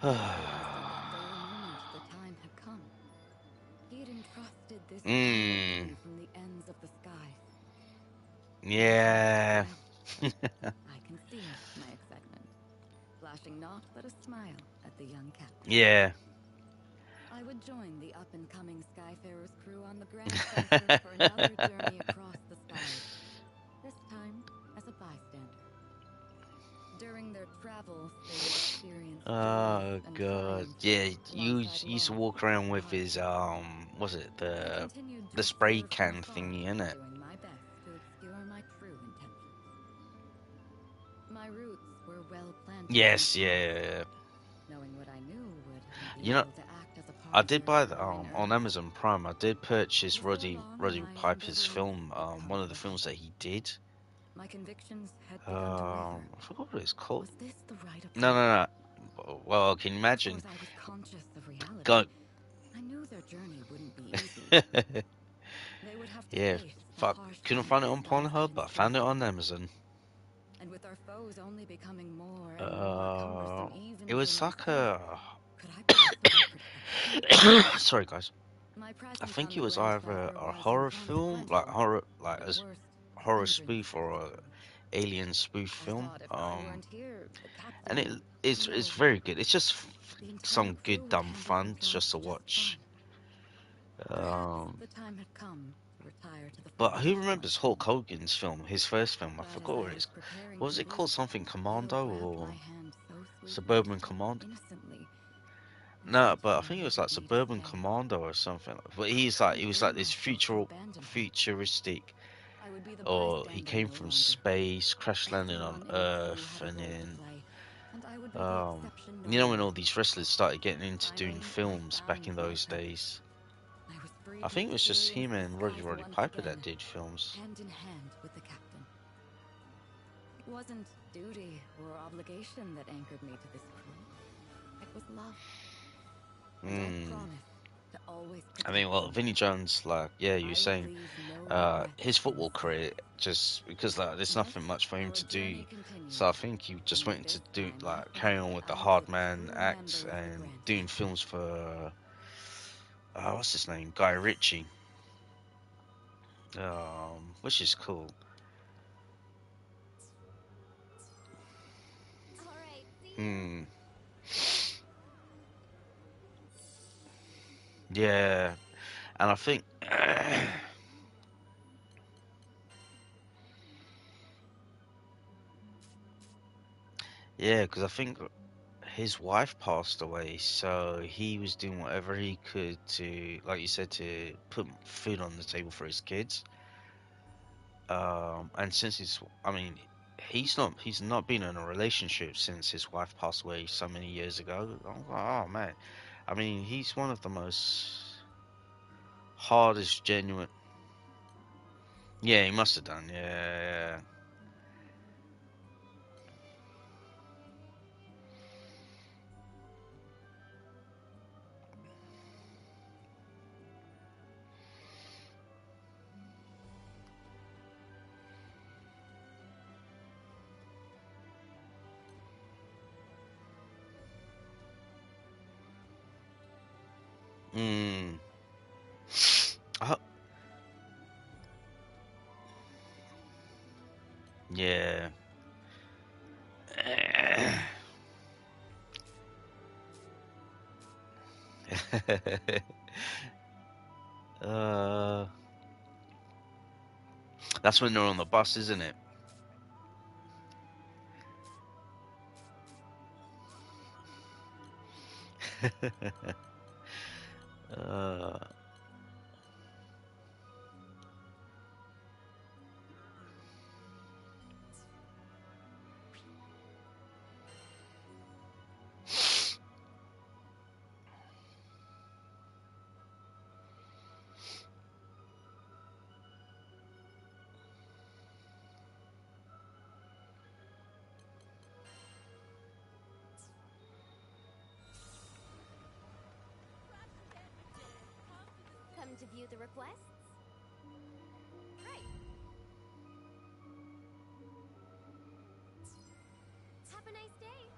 Speaker 10: I realized in that very moment the time had come. He had entrusted this power to me from the ends of the skies.
Speaker 1: Yeah.
Speaker 10: I concealed my excitement, flashing naught but a smile at the young captain.
Speaker 1: Yeah.
Speaker 10: I would join the up-and-coming Skyfarer's crew on the Grand Saucer for another journey across the skies, this time as a bystander. During their travels, they would experience
Speaker 1: Oh
Speaker 10: and
Speaker 1: god.
Speaker 10: triumph
Speaker 1: Yeah, you
Speaker 10: alongside
Speaker 1: used to
Speaker 10: loss
Speaker 1: walk around
Speaker 10: and
Speaker 1: with his
Speaker 10: hardship.
Speaker 1: was it
Speaker 10: I continued to
Speaker 1: the spray
Speaker 10: observe from
Speaker 1: can
Speaker 10: afar,
Speaker 1: thingy, innit?
Speaker 10: doing my best to obscure my true intentions. My roots were well planted.
Speaker 1: Yes,
Speaker 10: in the
Speaker 1: yeah,
Speaker 10: past.
Speaker 1: yeah, yeah.
Speaker 10: Knowing what I knew would be
Speaker 1: You know,
Speaker 10: able to act as a
Speaker 1: I
Speaker 10: part
Speaker 1: did buy the
Speaker 10: growing
Speaker 1: on
Speaker 10: early.
Speaker 1: Amazon Prime. I did purchase
Speaker 10: Before long,
Speaker 1: Roddy
Speaker 10: my
Speaker 1: Piper's
Speaker 10: ambivalence
Speaker 1: film,
Speaker 10: become
Speaker 1: one of the films
Speaker 10: evident.
Speaker 1: that he did.
Speaker 10: My convictions had begun to waver.
Speaker 1: I forgot what it's called.
Speaker 10: Was this the right
Speaker 1: No,
Speaker 10: approach?
Speaker 1: no, no. Well, can you
Speaker 10: Of
Speaker 1: imagine?
Speaker 10: course, I was conscious of reality.
Speaker 1: Go.
Speaker 10: I knew their journey wouldn't be easy. They would have to
Speaker 1: Yeah,
Speaker 10: face the
Speaker 1: fuck.
Speaker 10: harsh
Speaker 1: Couldn't
Speaker 10: light
Speaker 1: find it
Speaker 10: the
Speaker 1: on
Speaker 10: skies
Speaker 1: Pornhub,
Speaker 10: had in
Speaker 1: but I
Speaker 10: store
Speaker 1: found it
Speaker 10: for
Speaker 1: on
Speaker 10: them.
Speaker 1: Amazon.
Speaker 10: And with our foes only becoming more and more cumbersome even
Speaker 1: It was
Speaker 10: for
Speaker 1: like
Speaker 10: myself,
Speaker 1: a.
Speaker 10: could I possibly protect
Speaker 1: Sorry, guys.
Speaker 10: my
Speaker 1: I
Speaker 10: presence
Speaker 1: think
Speaker 10: on
Speaker 1: it
Speaker 10: the
Speaker 1: was
Speaker 10: Grand
Speaker 1: either
Speaker 10: Cipher
Speaker 1: a
Speaker 10: was
Speaker 1: horror film, like
Speaker 10: inconsequential,
Speaker 1: horror,
Speaker 10: and
Speaker 1: like
Speaker 10: at
Speaker 1: a
Speaker 10: worst, a
Speaker 1: horror
Speaker 10: hindrance
Speaker 1: spoof
Speaker 10: to
Speaker 1: or a
Speaker 10: victory.
Speaker 1: alien spoof
Speaker 10: I
Speaker 1: film.
Speaker 10: thought if I weren't here, the
Speaker 1: And
Speaker 10: captain,
Speaker 1: it's
Speaker 10: no,
Speaker 1: very good. It's just
Speaker 10: the entire
Speaker 1: some
Speaker 10: crew
Speaker 1: good
Speaker 10: would
Speaker 1: dumb
Speaker 10: handle their
Speaker 1: fun
Speaker 10: jobs
Speaker 1: just to
Speaker 10: just
Speaker 1: watch.
Speaker 10: fine. Perhaps the time had come to retire to the
Speaker 1: But
Speaker 10: forest
Speaker 1: who
Speaker 10: for
Speaker 1: remembers
Speaker 10: myself.
Speaker 1: Hulk Hogan's film, his first film? I
Speaker 10: But as
Speaker 1: forgot
Speaker 10: I
Speaker 1: what
Speaker 10: was
Speaker 1: it's.
Speaker 10: preparing
Speaker 1: What
Speaker 10: to
Speaker 1: was it called?
Speaker 10: leave,
Speaker 1: Something
Speaker 10: Leo
Speaker 1: Commando
Speaker 10: grabbed my
Speaker 1: or
Speaker 10: hand so sweetly,
Speaker 1: Suburban Commando?
Speaker 10: innocently, and
Speaker 1: No,
Speaker 10: said
Speaker 1: but I
Speaker 10: he
Speaker 1: think it was
Speaker 10: needed
Speaker 1: like
Speaker 10: me to
Speaker 1: Suburban
Speaker 10: stay.
Speaker 1: Commando or something. But
Speaker 10: I
Speaker 1: he's like,
Speaker 10: couldn't
Speaker 1: he was
Speaker 10: bring
Speaker 1: like this
Speaker 10: myself to abandon him.
Speaker 1: futuristic,
Speaker 10: I would be the
Speaker 1: or he
Speaker 10: bystander
Speaker 1: came
Speaker 10: no
Speaker 1: from
Speaker 10: longer.
Speaker 1: space, crash landing
Speaker 10: Everyone
Speaker 1: on
Speaker 10: in the crew
Speaker 1: Earth,
Speaker 10: had a
Speaker 1: and
Speaker 10: role to
Speaker 1: then
Speaker 10: play, and I would be the exception no
Speaker 1: you know when
Speaker 10: longer.
Speaker 1: all these wrestlers started getting into doing
Speaker 10: Finally, I
Speaker 1: films back
Speaker 10: found
Speaker 1: in
Speaker 10: my
Speaker 1: those
Speaker 10: purpose.
Speaker 1: days.
Speaker 10: I was free
Speaker 1: I
Speaker 10: to
Speaker 1: think it was just
Speaker 10: experience
Speaker 1: him
Speaker 10: the
Speaker 1: and Roddy
Speaker 10: skies
Speaker 1: Roddy
Speaker 10: once
Speaker 1: Piper that
Speaker 10: again,
Speaker 1: did films.
Speaker 10: hand in hand with the captain. It wasn't duty or obligation that anchored me to this crew. It was love. And I promised to always
Speaker 1: I
Speaker 10: protect
Speaker 1: mean, well,
Speaker 10: them.
Speaker 1: Vinnie Jones, like, yeah, you were
Speaker 10: I would
Speaker 1: saying,
Speaker 10: leave no regrets
Speaker 1: his
Speaker 10: in
Speaker 1: football
Speaker 10: the sand.
Speaker 1: career, just because like there's
Speaker 10: Thus,
Speaker 1: nothing much for him
Speaker 10: our
Speaker 1: to do,
Speaker 10: journey continued.
Speaker 1: so I think he just
Speaker 10: And
Speaker 1: went to
Speaker 10: this
Speaker 1: do
Speaker 10: time I
Speaker 1: like carry
Speaker 10: felt
Speaker 1: on
Speaker 10: that
Speaker 1: with the
Speaker 10: I was
Speaker 1: hard
Speaker 10: a
Speaker 1: man
Speaker 10: true
Speaker 1: act
Speaker 10: member of the
Speaker 1: and
Speaker 10: Grand
Speaker 1: doing
Speaker 10: Cycle.
Speaker 1: films for what's his name, Guy Ritchie, which is cool.
Speaker 2: Alright, see ya.
Speaker 1: Hmm. Yeah, and I think, yeah, because I think his wife passed away, so he was doing whatever he could to, like you said, to put food on the table for his kids. And since I mean, he's not been in a relationship since his wife passed away so many years ago. I'm like, oh man, I mean, he's one of the most hardest, genuine. Yeah, he must have done. Yeah, yeah. Oh, yeah. uh, that's when they're on the bus, isn't it? uh,
Speaker 2: Come to view the requests? Right. Have a nice day.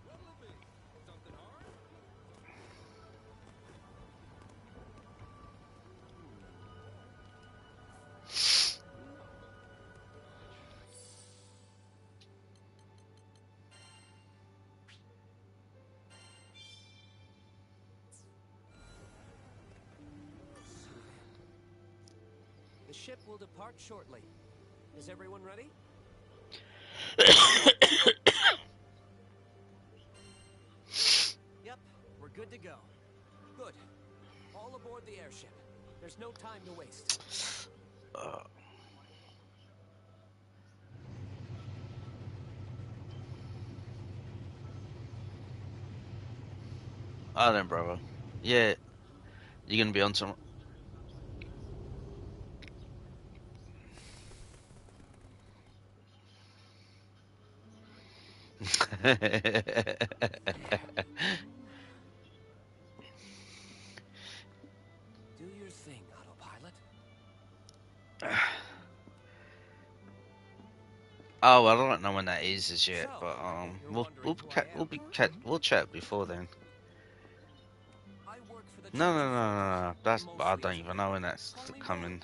Speaker 3: What'll it be? Something hard?
Speaker 8: The ship will depart shortly. Is everyone ready? Yep, we're good to go. Good. All aboard the airship. There's no time to waste.
Speaker 1: uh, I don't, brother. Yeah, you're gonna be on some.
Speaker 8: Do your thing, autopilot.
Speaker 1: Oh, well, I don't know when that is as yet,
Speaker 8: So,
Speaker 1: but
Speaker 8: you're wondering who I am, huh?
Speaker 1: we'll chat before then.
Speaker 8: I work for the
Speaker 1: No,
Speaker 8: Church
Speaker 1: no,
Speaker 8: of
Speaker 1: no, no,
Speaker 8: Focus,
Speaker 1: no. That's I
Speaker 8: mostly
Speaker 1: don't
Speaker 8: as a
Speaker 1: even know when
Speaker 8: cleric.
Speaker 1: that's
Speaker 8: Call me
Speaker 1: coming.
Speaker 8: Roland.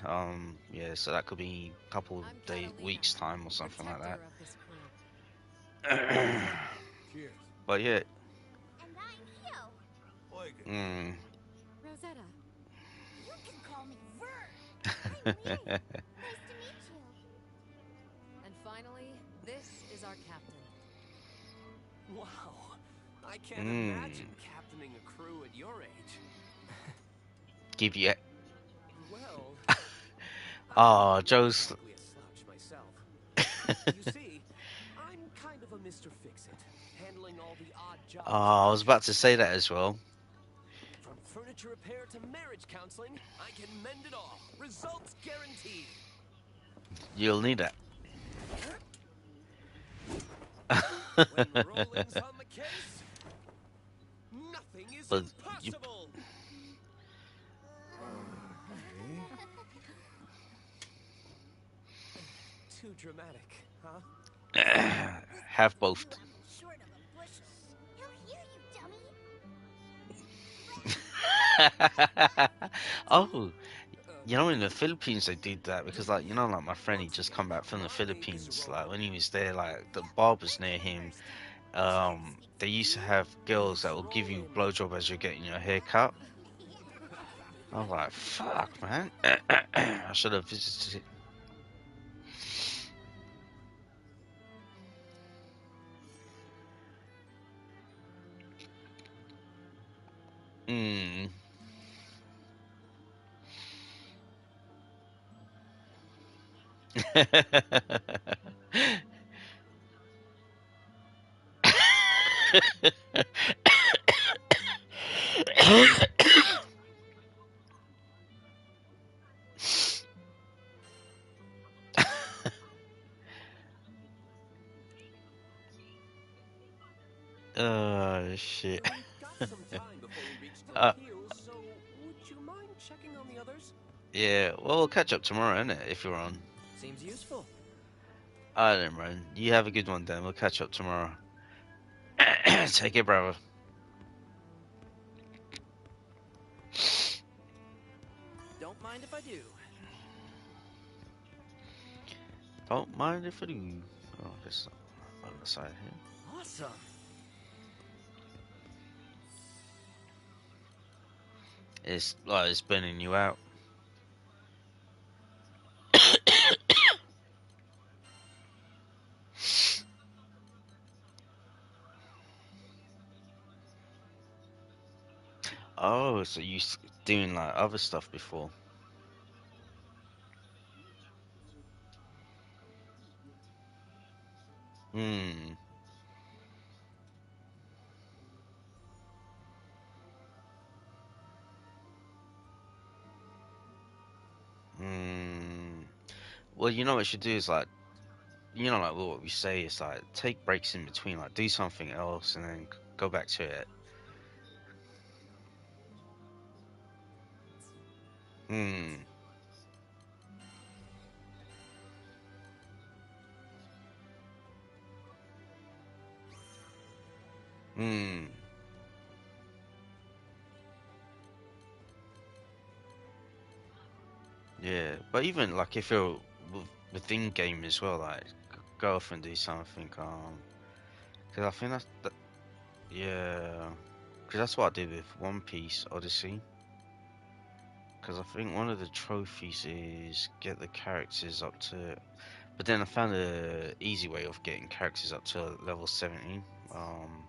Speaker 1: Yeah, so that could be a couple
Speaker 7: I'm
Speaker 1: day
Speaker 7: Catalina,
Speaker 1: weeks time or something like
Speaker 7: protector of this crew.
Speaker 1: that.
Speaker 6: Cheers.
Speaker 1: But yeah,
Speaker 2: And I'm Hugh.
Speaker 9: Oigan.
Speaker 1: mm,
Speaker 7: Rosetta,
Speaker 2: You can call me Vern. Nice to meet you.
Speaker 7: And finally, this is our captain.
Speaker 8: Wow. I can't
Speaker 1: Mm.
Speaker 8: imagine captaining a crew at your age.
Speaker 1: Give you.
Speaker 8: Well,
Speaker 1: Oh,
Speaker 8: I'm
Speaker 1: Joe's.
Speaker 8: frankly a slouch myself. You see, I'm kind of a Mr. Fix-It, handling all the odd jobs.
Speaker 1: Oh, I was about to say that as well.
Speaker 8: From furniture repair to marriage counseling, I can mend it all. Results guaranteed.
Speaker 1: You'll need that.
Speaker 8: When Roland's on the case, nothing is
Speaker 1: But you,
Speaker 8: impossible. Too dramatic, huh?
Speaker 1: have both.
Speaker 2: Short of a bushel. He'll hear you, dummy.
Speaker 1: Oh, you know, in the Philippines they did that because, like, you know, like my friend, he just come back from the Philippines. Like when he was there, like the barbers near him, they used to have girls that will give you blowjob as you're getting your hair cut. I was like, fuck, man. I should have visited. Mm. Oh shit.
Speaker 8: We've got some time before we reach
Speaker 1: uh,
Speaker 8: Torquil, so would you mind checking on the others?
Speaker 1: yeah, well, we'll catch up tomorrow, innit? If you're on.
Speaker 4: Seems useful.
Speaker 1: Alright then, man. You have a good one, then. We'll catch up tomorrow. Take it, brother.
Speaker 4: Don't mind if I do.
Speaker 1: Don't mind if I do. Oh, this on the side here.
Speaker 4: Awesome.
Speaker 1: It's like it's burning you out. Oh, so you doing like other stuff before? Hmm. Hmm. Well, you know what you should do is like, you know, like what we say is like, take breaks in between, like do something else, and then go back to it. Hmm. Hmm. Yeah, but even like if you're within game as well, like go off and do something. Because I think yeah, because that's what I did with One Piece Odyssey. Because I think one of the trophies is get the characters up to, but then I found a easy way of getting characters up to level 70. Um,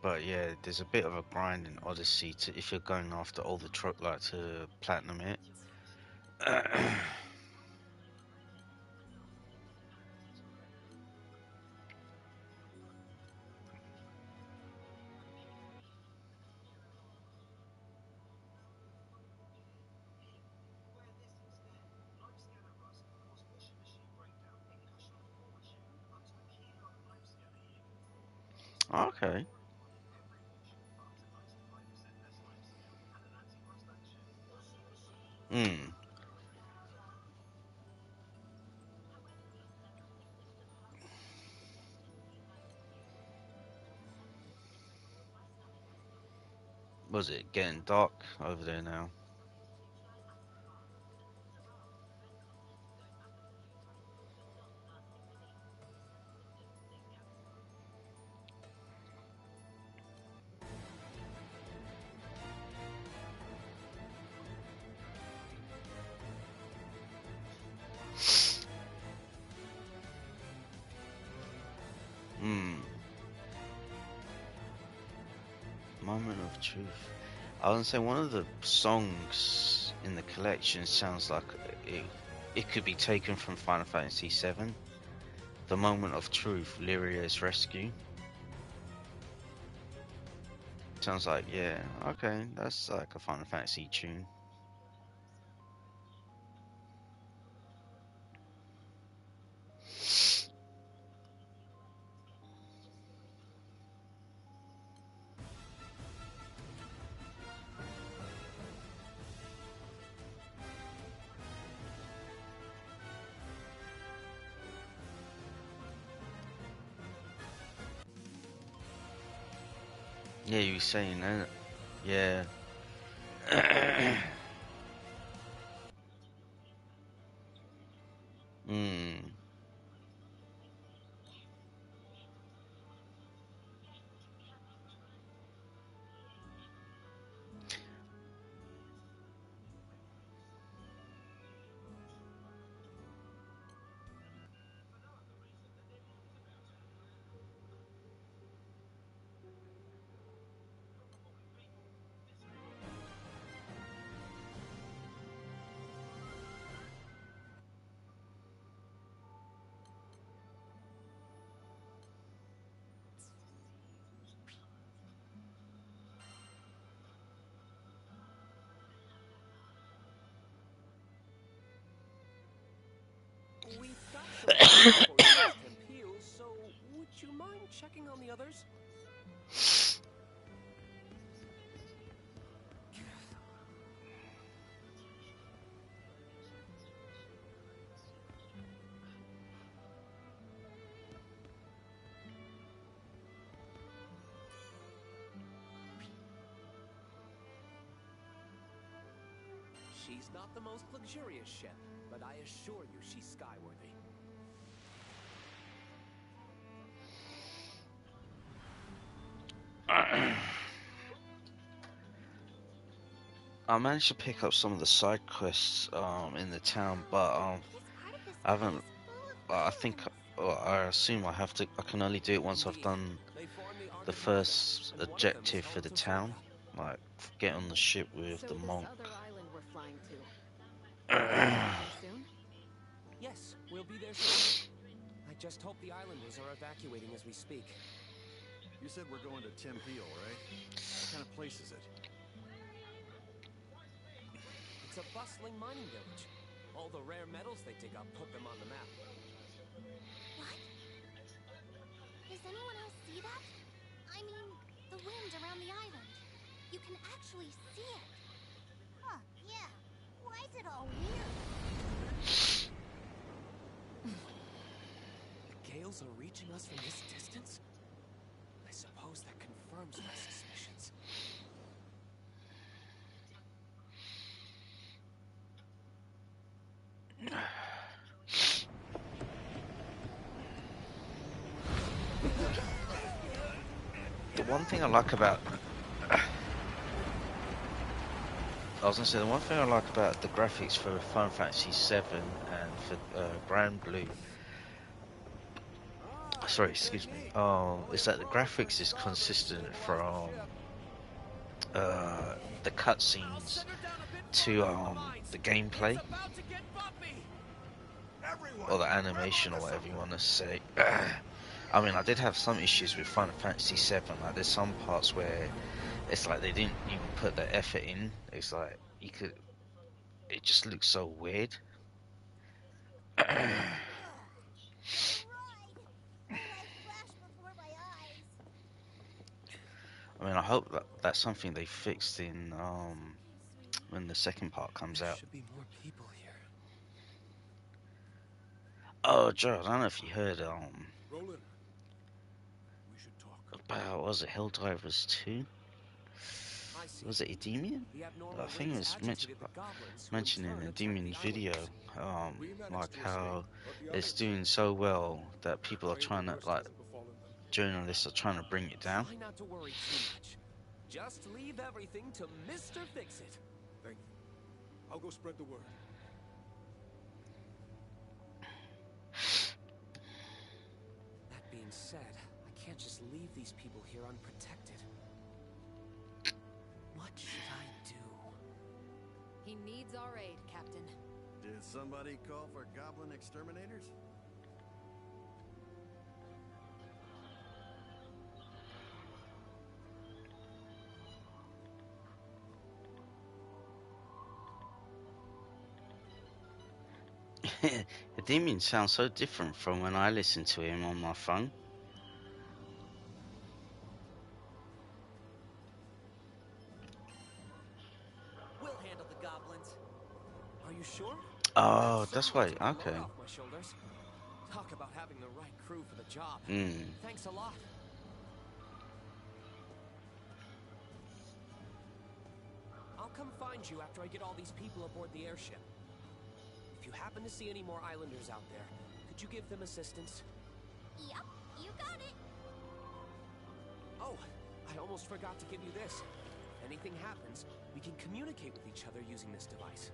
Speaker 1: but yeah, there's a bit of a grind in Odyssey to if you're going after all the like to platinum it. Okay. Hmm. Was it getting dark over there now? Hmm. Moment of truth. I would say one of the songs in the collection sounds like it. It could be taken from Final Fantasy VII. The Moment of Truth, Lyria's Rescue. Sounds like, yeah, okay, that's like a Final Fantasy tune. Yeah, you were saying that. Yeah. Hmm.
Speaker 8: We've got some plans for you at Tempeal, so would you mind checking on the others? She's not the most luxurious ship, but I assure you she's skyworthy.
Speaker 1: I managed to pick up some of the side quests in the town, but
Speaker 2: This part of the
Speaker 1: I
Speaker 2: sky
Speaker 1: haven't.
Speaker 2: is full of
Speaker 1: I think
Speaker 2: islands.
Speaker 1: I assume I have to. I can only do it once I've
Speaker 8: Indeed.
Speaker 1: done
Speaker 8: They form the
Speaker 1: the
Speaker 8: Arctic Ocean,
Speaker 1: first
Speaker 8: and one of them is
Speaker 1: objective for
Speaker 8: home
Speaker 1: the
Speaker 8: to
Speaker 1: town,
Speaker 8: Flora.
Speaker 1: like get on the ship with
Speaker 7: So
Speaker 1: the
Speaker 7: this
Speaker 1: monk.
Speaker 7: other island we're flying to. Arriving soon?
Speaker 8: Yes, we'll be there soon. I just hope the islanders are evacuating as we speak.
Speaker 6: You said we're going to Tempeal, right? What kind of place is it?
Speaker 8: It's a bustling mining village. All the rare metals they dig up put them on the map.
Speaker 2: What? Does anyone else see that? I mean, the wind around the island. You can actually see it. Huh, yeah. Why is it all weird?
Speaker 8: The gales are reaching us from this distance? I suppose that confirms my suspicions.
Speaker 1: The one thing I like about I was gonna say the one thing I like about the graphics for Final Fantasy VII and for GranBlue, sorry, excuse me, is that the graphics is consistent from the cutscenes to the gameplay or the animation or whatever you want to say. I mean, I did have some issues with Final Fantasy VII. Like, there's some parts where it's like they didn't even put the effort in. It's like you could. It just looks so weird.
Speaker 2: The ride! My life flashed before my eyes.
Speaker 1: I mean, I hope that that's something they fixed in when the second part comes
Speaker 8: There
Speaker 1: out.
Speaker 8: should be more people here.
Speaker 1: Oh, Joe, I don't know if you heard
Speaker 9: Roland, we should talk.
Speaker 1: about, was it Helldivers 2?
Speaker 8: I see.
Speaker 1: Was it Endymion?
Speaker 8: The
Speaker 1: I
Speaker 8: abnormal
Speaker 1: think it
Speaker 8: winds
Speaker 1: was
Speaker 8: agitated the goblins, who in
Speaker 1: mentioned in
Speaker 8: turn attacked the
Speaker 1: Endymion's video,
Speaker 8: islanders.
Speaker 9: We managed
Speaker 1: like
Speaker 9: to escape,
Speaker 1: how
Speaker 9: but the
Speaker 1: it's
Speaker 9: others,
Speaker 1: doing so well that people are
Speaker 9: afraid the
Speaker 1: trying to,
Speaker 9: worst
Speaker 1: like,
Speaker 9: has befallen them.
Speaker 1: journalists are trying to bring it down.
Speaker 8: Try not to worry too much. Just leave everything to Mr. Fix-It.
Speaker 9: Thank you. I'll go spread the word.
Speaker 8: That being said, can't just leave these people here unprotected. What should I do?
Speaker 7: He needs our aid, Captain.
Speaker 6: Did somebody call for goblin exterminators?
Speaker 1: The demon sounds so different from when I listen to him on my phone.
Speaker 8: We'll handle the goblins. Are you sure?
Speaker 1: Oh,
Speaker 8: That
Speaker 1: that's
Speaker 8: certainly
Speaker 1: why.
Speaker 8: took a load
Speaker 1: Okay.
Speaker 8: off my shoulders. Talk about having the right crew for the job.
Speaker 1: Hmm.
Speaker 8: Thanks a lot. I'll come find you after I get all these people aboard the airship. If you happen to see any more islanders out there, could you give them assistance?
Speaker 2: Yep, you got it.
Speaker 8: Oh, I almost forgot to give you this. If anything happens, we can communicate with each other using this device.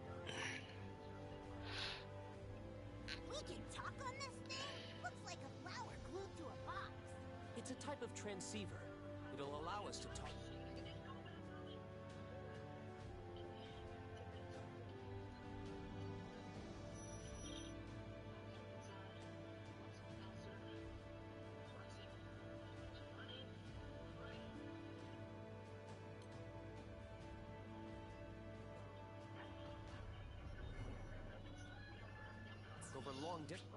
Speaker 2: We can talk on this thing? Looks like a flower glued to a box.
Speaker 8: It's a type of transceiver. It'll allow us to talk. Over long distances.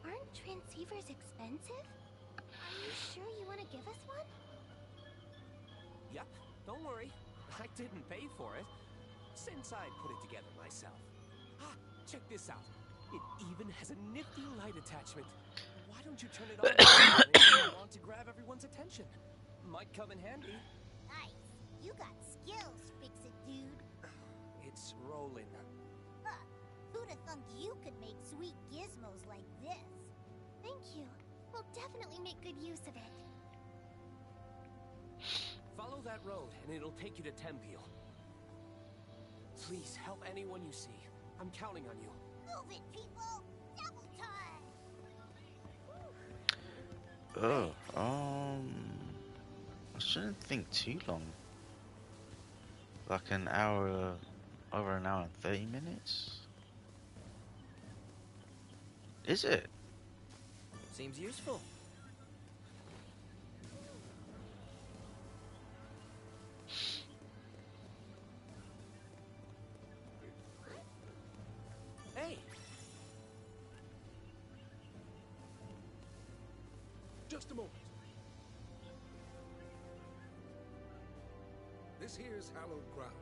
Speaker 2: Aren't transceivers expensive? Are you sure you want to give us one?
Speaker 8: Yep, don't worry. I didn't pay for it. Since I put it together myself. Ah, check this out. It even has a nifty light attachment. Why don't you turn it on when you want to grab everyone's attention? Might come in handy.
Speaker 2: Nice. You got skills, fix-it dude.
Speaker 8: It's rolling.
Speaker 2: Huh. Who'd have thunk you could make sweet gizmos like this? Thank you. We'll definitely make good use of it.
Speaker 8: Follow that road and it'll take you to Tempeal. Please help anyone you see. I'm counting on you.
Speaker 2: Move it, people! Double time!
Speaker 1: I shouldn't think too long. Like an hour, over an hour and 30 minutes? Is it?
Speaker 4: Seems useful.
Speaker 8: Hey!
Speaker 11: Just a moment. This here's hallowed ground,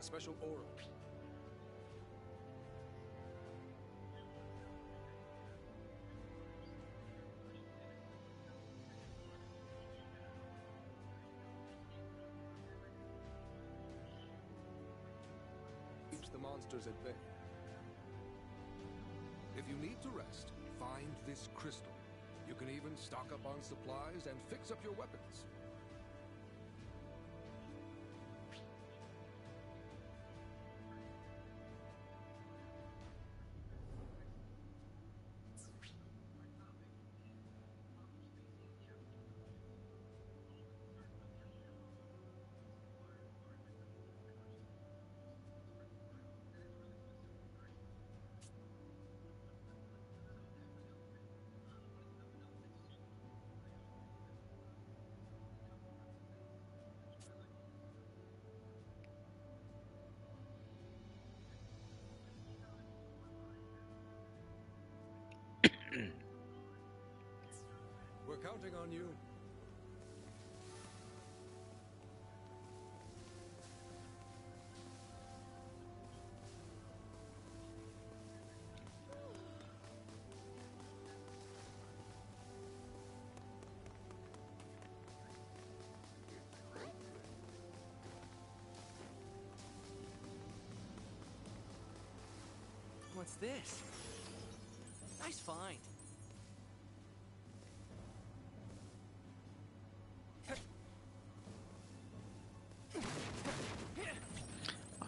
Speaker 11: a special aura. Keeps the monsters at bay. If you need to rest, find this crystal. You can even stock up on supplies and fix up your weapons. We're counting on you.
Speaker 4: What's this? Nice find.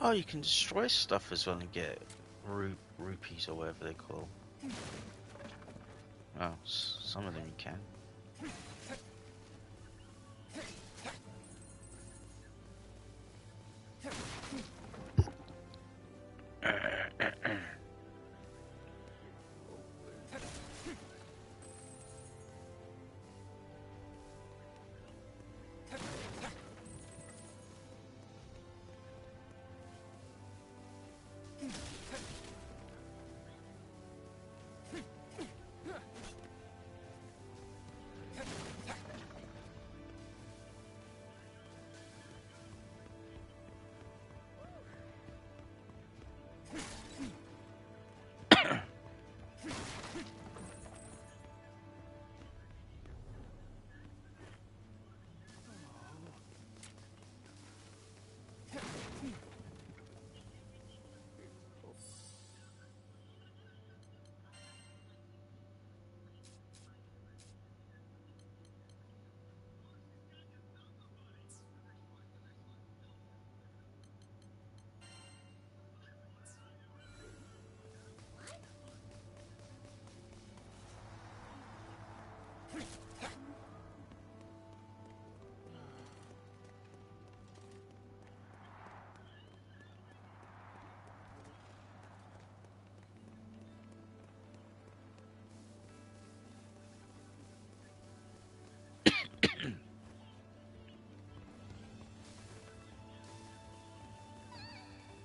Speaker 1: Oh, you can destroy stuff as well and get rupees or whatever they call. Well, some of them you can.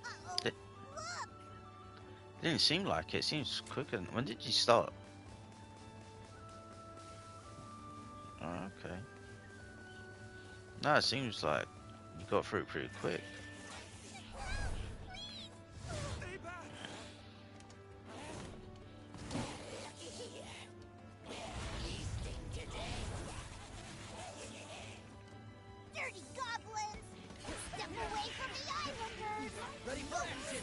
Speaker 2: Uh-oh,
Speaker 1: It
Speaker 2: look!
Speaker 1: didn't seem like it. It seems quicker. When did you start? Oh, okay. No, it seems like you got through it pretty quick.
Speaker 3: Stay back!
Speaker 2: Dirty goblins! Step away from the islanders!
Speaker 8: Ready for action!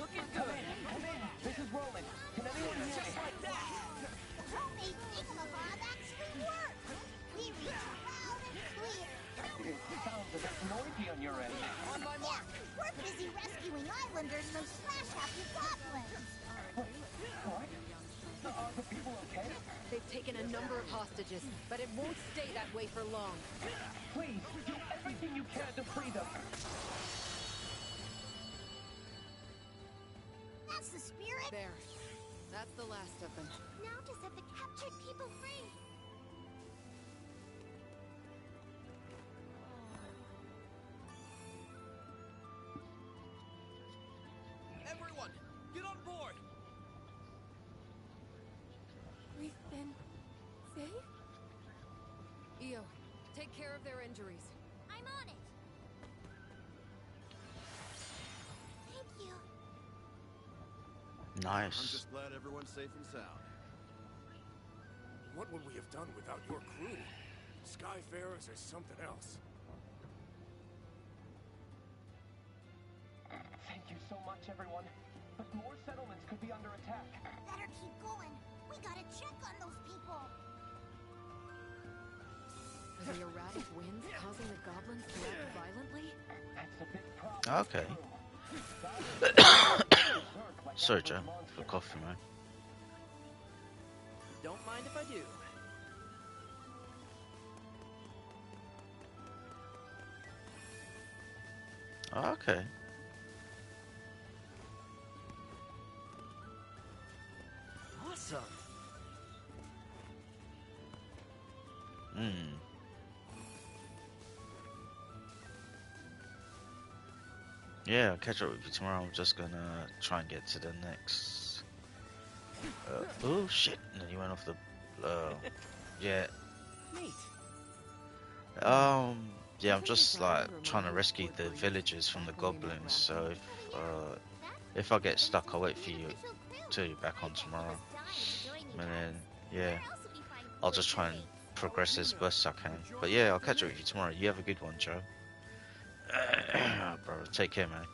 Speaker 8: Looking good! Come in! This is Roland. Can anyone hear me? Just like that!
Speaker 2: The homemade thingamabob actually worked! We reach loud and clear!
Speaker 8: It sounds a bit noisy on your end. On my mark!
Speaker 2: We're busy rescuing islanders from splash-happy goblins!
Speaker 8: What? Are the people okay?
Speaker 7: They've taken a number of hostages, but it won't stay that way for long.
Speaker 8: Please, do everything you can to free them.
Speaker 2: That's the spirit!
Speaker 7: There. That's the last of them.
Speaker 2: Now to set the captured people free!
Speaker 3: Everyone, get on board!
Speaker 10: We've been safe?
Speaker 7: Io, take care of their injuries.
Speaker 2: I'm on it! Thank you.
Speaker 6: I'm
Speaker 1: Nice.
Speaker 6: just glad everyone's safe and sound.
Speaker 11: What would we have done without your crew? Skyfarers are something else.
Speaker 8: Thank you so much, everyone. But more settlements could be under attack.
Speaker 2: Better keep going. We gotta check on those people.
Speaker 7: Are the erratic winds causing the goblins to act violently?
Speaker 8: That's a big problem.
Speaker 1: Okay. Sorry, Joe, for coughing, man.
Speaker 8: Don't mind if I do.
Speaker 1: Okay.
Speaker 8: Awesome.
Speaker 1: Hmm. Yeah, I'll catch up with you tomorrow. I'm just gonna try and get to the next. Oh shit! And then he went off the. Yeah.
Speaker 8: Neat.
Speaker 1: Yeah, I'm just like trying to rescue the villagers from the goblins. So if I get stuck, I'll wait for you till you're back on tomorrow. And then yeah, I'll just try and progress as best I can. But yeah, I'll catch up with you tomorrow. You have a good one, Joe. Bro, take care, man.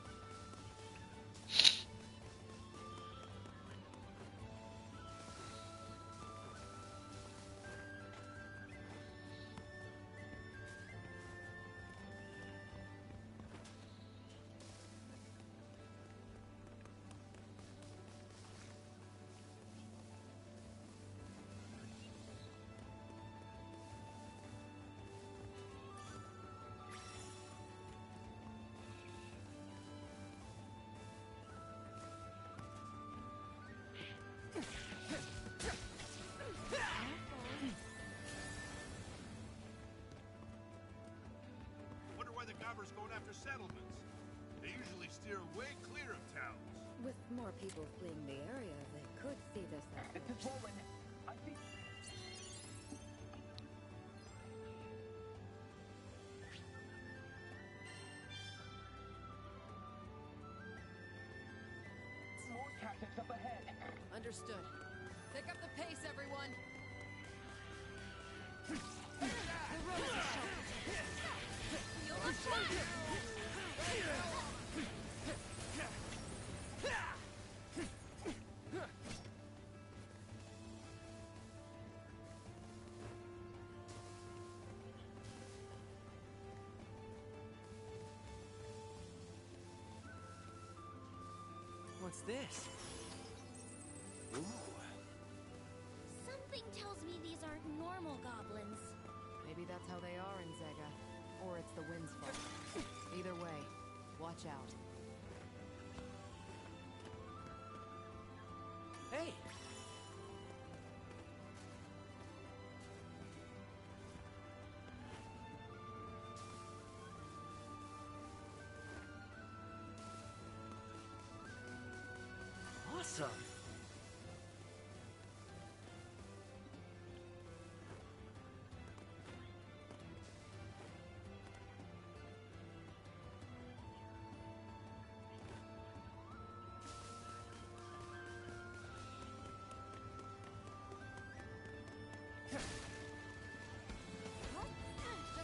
Speaker 9: settlements. They usually steer way clear of towns.
Speaker 10: With more people fleeing the area, they could see this as
Speaker 12: This is Roland. I think... More captives up ahead.
Speaker 7: Understood. Pick up the pace, everyone. The road is a shelter. You'll attack!
Speaker 8: What's this? Ooh.
Speaker 2: Something tells me these aren't normal goblins.
Speaker 7: Maybe that's how they are in Zega. Or it's the wind's fault. Either way, watch out.
Speaker 8: Hey! Awesome!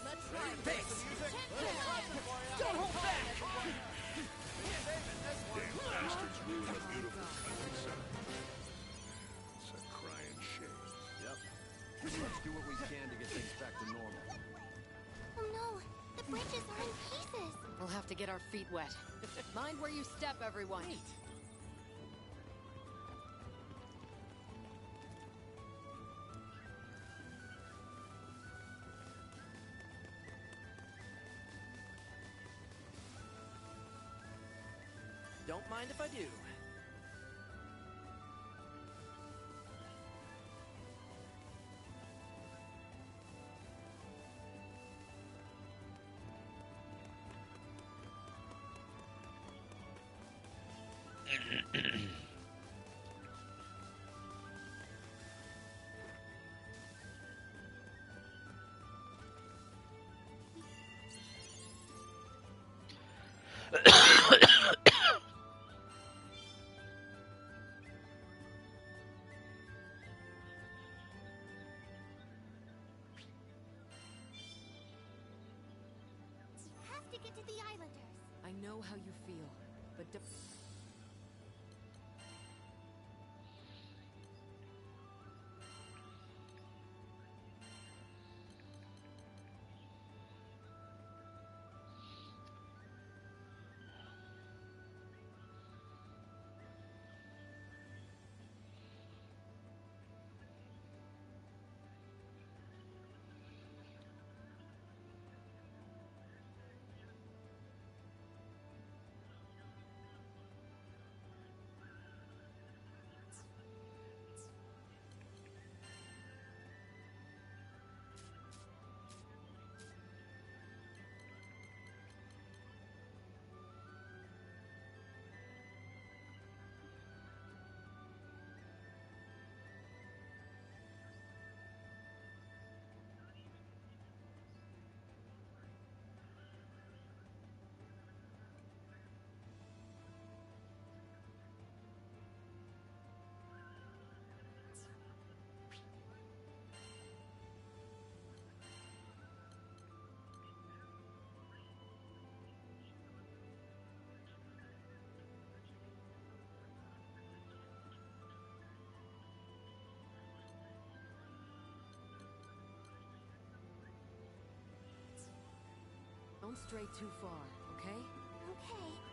Speaker 7: Let's try
Speaker 8: Pace!
Speaker 7: Don't hold back!
Speaker 9: Damn bastards ruined a beautiful countryside. It's a crying shame.
Speaker 6: Yep. Let's do what we can to get things back to normal.
Speaker 2: Oh no, the bridges are in pieces.
Speaker 7: We'll have to get our feet wet. Mind where you step, everyone.
Speaker 8: Don't mind if I do.
Speaker 2: Have to get to the islanders.
Speaker 7: I know how you feel, but don't... Don't stray too far, okay?
Speaker 2: Okay.